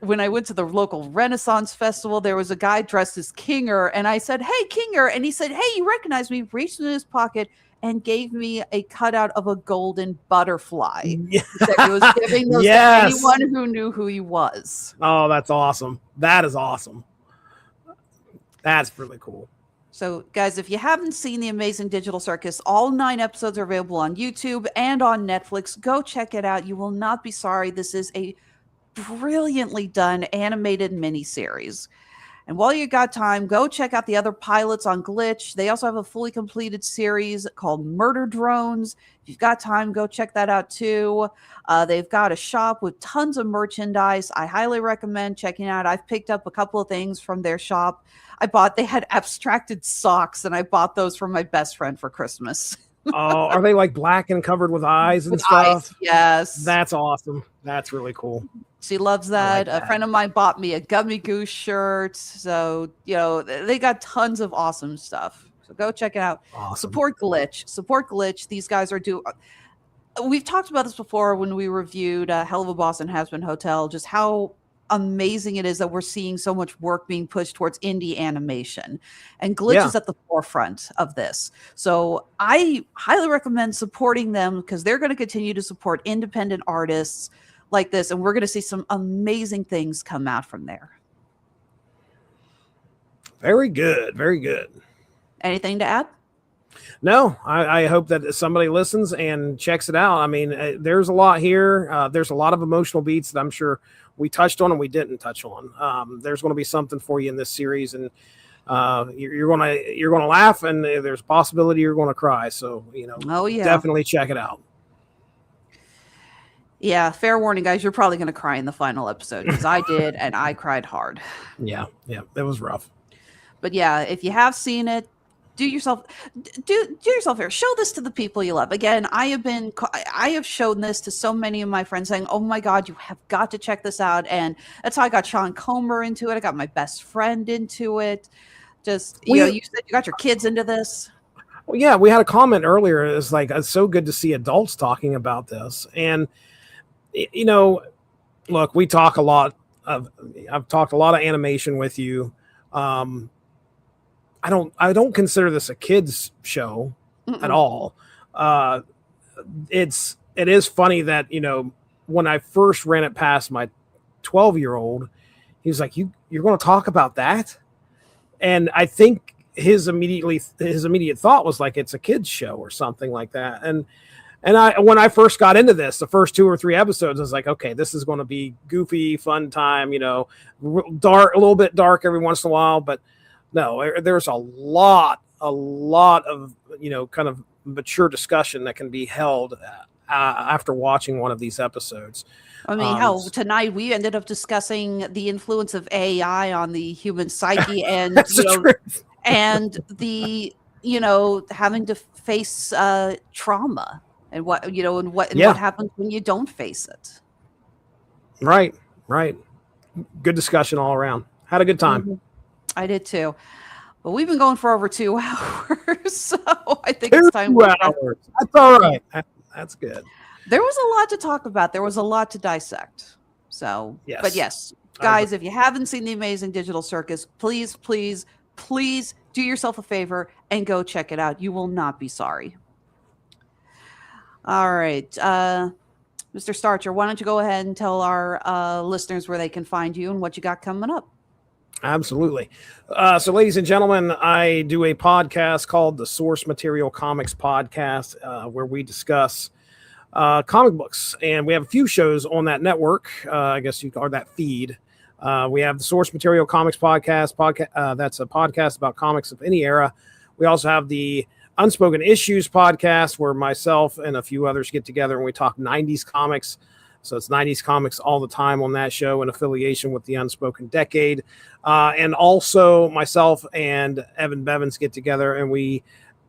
When I went to the local Renaissance Festival, there was a guy dressed as Kinger, and I said, "Hey, Kinger," and he said, "Hey, you recognize me?" Reached in his pocket and gave me a cutout of a golden butterfly. He said he was giving those to anyone who knew who he was. Oh, that's awesome. That is awesome. That's really cool. So, guys, if you haven't seen The Amazing Digital Circus, all 9 episodes are available on YouTube and on Netflix. Go check it out. You will not be sorry. This is a brilliantly done animated miniseries. And while you got time, go check out the other pilots on Glitch. They also have a fully completed series called Murder Drones. If you've got time, go check that out too. They've got a shop with tons of merchandise. I highly recommend checking out. I've picked up a couple of things from their shop. They had abstracted socks, and I bought those for my best friend for Christmas. Oh, are they like black and covered with eyes and With stuff? eyes, yes. That's awesome. That's really cool. She loves that. A friend of mine bought me a Gummy Goose shirt. So, they got tons of awesome stuff. So go check it out. Awesome. Support Glitch. Support Glitch. These guys are we've talked about this before when we reviewed Hell of a Boss and Hazbin Hotel, just how amazing it is that we're seeing so much work being pushed towards indie animation, and Glitch is at the forefront of this. So I highly recommend supporting them, because they're going to continue to support independent artists like this, and we're going to see some amazing things come out from there. Very good. Very good. Anything to add? No, I hope that somebody listens and checks it out. I mean, there's a lot here. There's a lot of emotional beats that I'm sure we touched on and we didn't touch on. There's going to be something for you in this series, and you're going to laugh, and there's a possibility you're going to cry. So, definitely check it out. Yeah, fair warning, guys. You're probably going to cry in the final episode, because I did, and I cried hard. Yeah, it was rough. But yeah, if you have seen it, do yourself a favor. Show this to the people you love. Again, I have shown this to so many of my friends, saying, "Oh my God, you have got to check this out." And that's how I got Sean Comer into it. I got my best friend into it. Just you said you got your kids into this. Well, yeah, we had a comment earlier. It's like, it's so good to see adults talking about this. And look, we talk a lot I've talked a lot of animation with you. I don't consider this a kids show at all. It is funny that, when I first ran it past my 12-year-old, he was like, you're going to talk about that? And I think his immediate thought was like, it's a kids show or something like that. And when I first got into this, the first 2 or 3 episodes, I was like, okay, this is going to be goofy, fun time, dark, a little bit dark every once in a while, but no, there's a lot of, kind of mature discussion that can be held after watching one of these episodes. I mean, tonight we ended up discussing the influence of AI on the human psyche, and and the having to face trauma, and what happens when you don't face it. Right. Good discussion all around. Had a good time. Mm-hmm. I did too. But we've been going for over 2 hours, so I think it's time. 2 hours. That's all right. That's good. There was a lot to talk about. There was a lot to dissect. So, yes. But yes, guys, if you haven't seen the amazing Digital Circus, please, please, please do yourself a favor and go check it out. You will not be sorry. All right. Mr. Starcher, why don't you go ahead and tell our listeners where they can find you and what you got coming up? Absolutely. So, ladies and gentlemen, I do a podcast called the Source Material Comics Podcast, where we discuss comic books, and we have a few shows on that network. I guess or that feed. We have the Source Material Comics Podcast. That's a podcast about comics of any era. We also have the Unspoken Issues Podcast, where myself and a few others get together and we talk 90s comics. So it's 90s comics all the time on that show, in affiliation with the Unspoken Decade. And also myself and Evan Bevins get together and we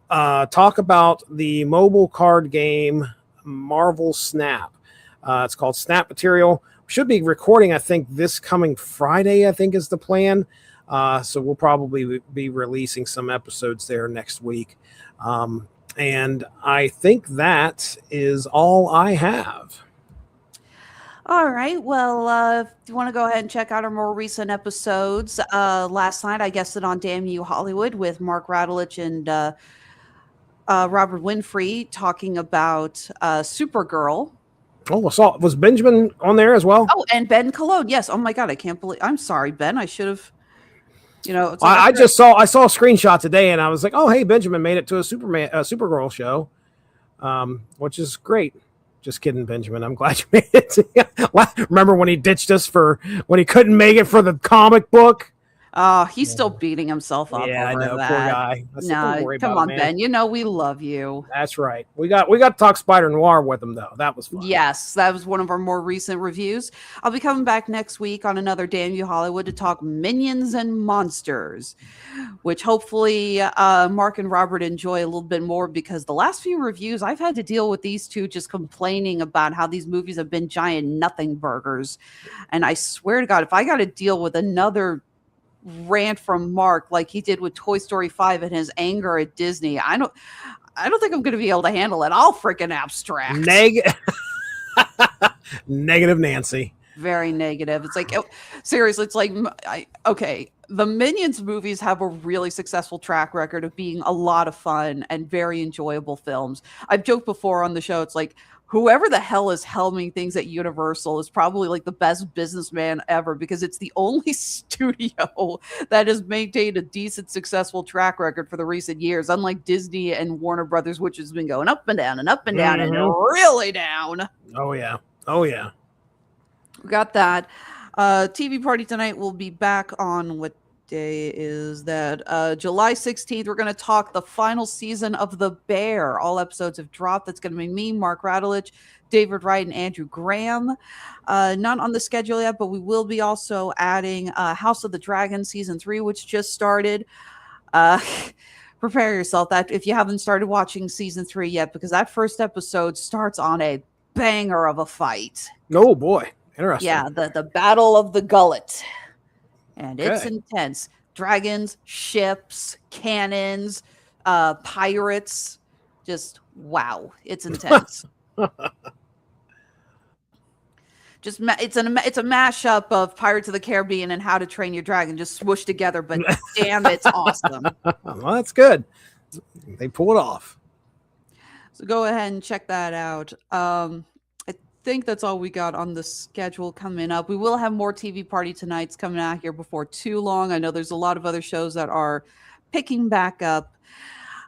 talk about the mobile card game Marvel Snap. It's called Snap Material. We should be recording, I think, this coming Friday, I think is the plan. So we'll probably be releasing some episodes there next week. And I think that is all I have. All right. Well, if you want to go ahead and check out our more recent episodes, last night I guested on Damn You Hollywood with Mark Radulich and Robert Winfrey talking about Supergirl. Oh, was Benjamin on there as well? Oh, and Ben Cologne. Yes. Oh my God, I can't believe. I'm sorry, Ben. I should have. It's I saw a screenshot today, and I was like, oh, hey, Benjamin made it to a Supergirl show, which is great. Just kidding, Benjamin. I'm glad you made it. Remember when he ditched us when he couldn't make it for the comic book? Oh, he's still beating himself up Yeah, I over know, poor that. guy. I said, don't No, worry come about it, on, man. Ben. You know we love you. That's right. We got to talk Spider Noir with him though. That was fun. Yes, that was one of our more recent reviews. I'll be coming back next week on another Damn You Hollywood to talk Minions and Monsters, which hopefully Mark and Robert enjoy a little bit more, because the last few reviews I've had to deal with these two just complaining about how these movies have been giant nothing burgers. And I swear to God, if I got to deal with another rant from Mark like he did with Toy Story 5 and his anger at Disney, I don't think I'm going to be able to handle it. I'll freaking abstract. Negative Nancy. Very negative. It's like, seriously, it's like, okay, the Minions movies have a really successful track record of being a lot of fun and very enjoyable films. I've joked before on the show, it's like, whoever the hell is helming things at Universal is probably like the best businessman ever, because it's the only studio that has maintained a decent, successful track record for the recent years, unlike Disney and Warner Brothers, which has been going up and down and up and down and really down. Oh, yeah. Oh, yeah. We got that. TV Party Tonight will be back on, what day is that? July 16th. We're going to talk the final season of The Bear. All episodes have dropped. That's going to be me, Mark Radulich, David Wright, and Andrew Graham. Not on the schedule yet, but we will be also adding House of the Dragon Season 3, which just started. Prepare yourself that if you haven't started watching Season 3 yet, because that first episode starts on a banger of a fight. Oh, boy. Interesting. Yeah, the Battle of the Gullet. And it's intense. Dragons, ships, cannons, pirates. Just wow, it's intense. It's a mashup of Pirates of the Caribbean and How to Train Your Dragon, just smooshed together. But damn, it's awesome. Well, that's good. They pull it off. So go ahead and check that out. I think that's all we got on the schedule coming up. We will have more TV Party Tonights coming out here before too long. I know there's a lot of other shows that are picking back up.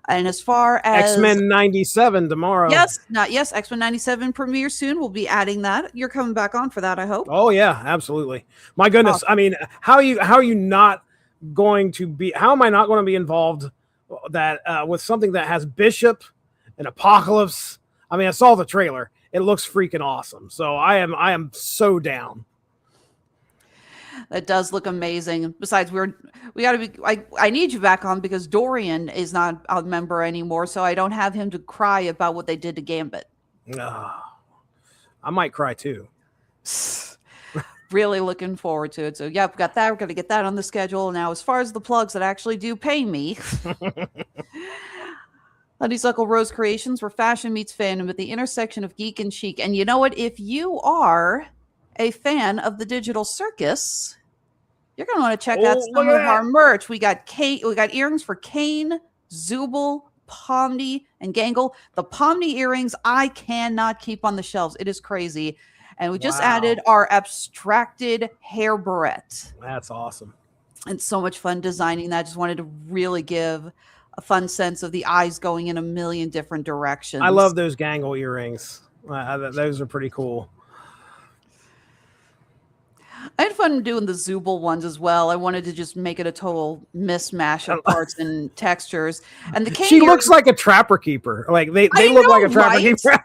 And as far as X-Men 97 tomorrow. Yes, X-Men 97 premiere soon. We'll be adding that. You're coming back on for that, I hope. Oh yeah, absolutely. My goodness. I mean, how are you not going to be, how am I not going to be involved with something that has Bishop and Apocalypse? I mean, I saw the trailer. It looks freaking awesome. So I am so down. It does look amazing. Besides, we got to be. I need you back on because Dorian is not a member anymore, so I don't have him to cry about what they did to Gambit. I might cry too. Really looking forward to it. So yeah, we've got that. We're going to get that on the schedule now. As far as the plugs that actually do pay me. Honeysuckle Rose Creations, where fashion meets fandom at the intersection of geek and chic. And you know what? If you are a fan of the Digital Circus, you're going to want to check out some of our merch. We got earrings for Kane, Zubul, Pomni, and Gangle. The Pomni earrings I cannot keep on the shelves. It is crazy. And we just added our abstracted hair barrette. That's awesome. It's so much fun designing that. I just wanted to really give a fun sense of the eyes going in a million different directions. I love those Gangle earrings. Those are pretty cool. I had fun doing the Zubul ones as well. I wanted to just make it a total mismatch of parts and textures. And the Kane she looks like a trapper keeper. Like they look like a trapper keeper.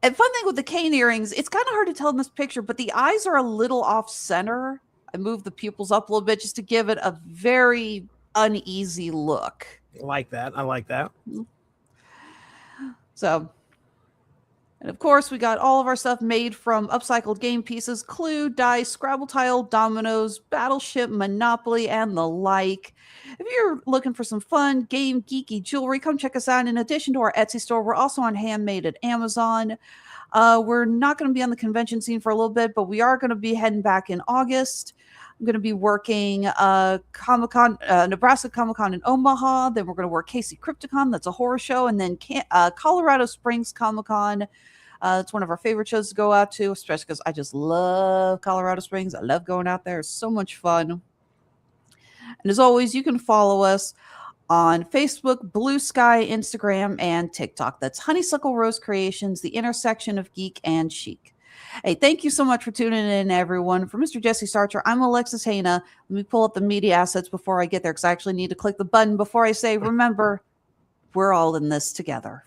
And fun thing with the Kane earrings, it's kind of hard to tell in this picture, but the eyes are a little off center. I moved the pupils up a little bit just to give it a very uneasy look. I like that. So, and of course, we got all of our stuff made from upcycled game pieces, Clue, dice, Scrabble tile, dominoes, Battleship, Monopoly, and the like. If you're looking for some fun, game, geeky jewelry, come check us out. In addition to our Etsy store, we're also on Handmade at Amazon. We're not going to be on the convention scene for a little bit, but we are going to be heading back in August. I'm going to be working Comic-Con, Nebraska Comic-Con in Omaha. Then we're going to work Casey Crypticon. That's a horror show. And then Colorado Springs Comic-Con. It's one of our favorite shows to go out to, especially because I just love Colorado Springs. I love going out there. It's so much fun. And as always, you can follow us on Facebook, Blue Sky, Instagram, and TikTok. That's Honeysuckle Rose Creations, the intersection of geek and chic. Hey, thank you so much for tuning in, everyone. For Mr. Jesse Starcher, I'm Alexis Hejna. Let me pull up the media assets before I get there because I actually need to click the button before I say, remember, we're all in this together.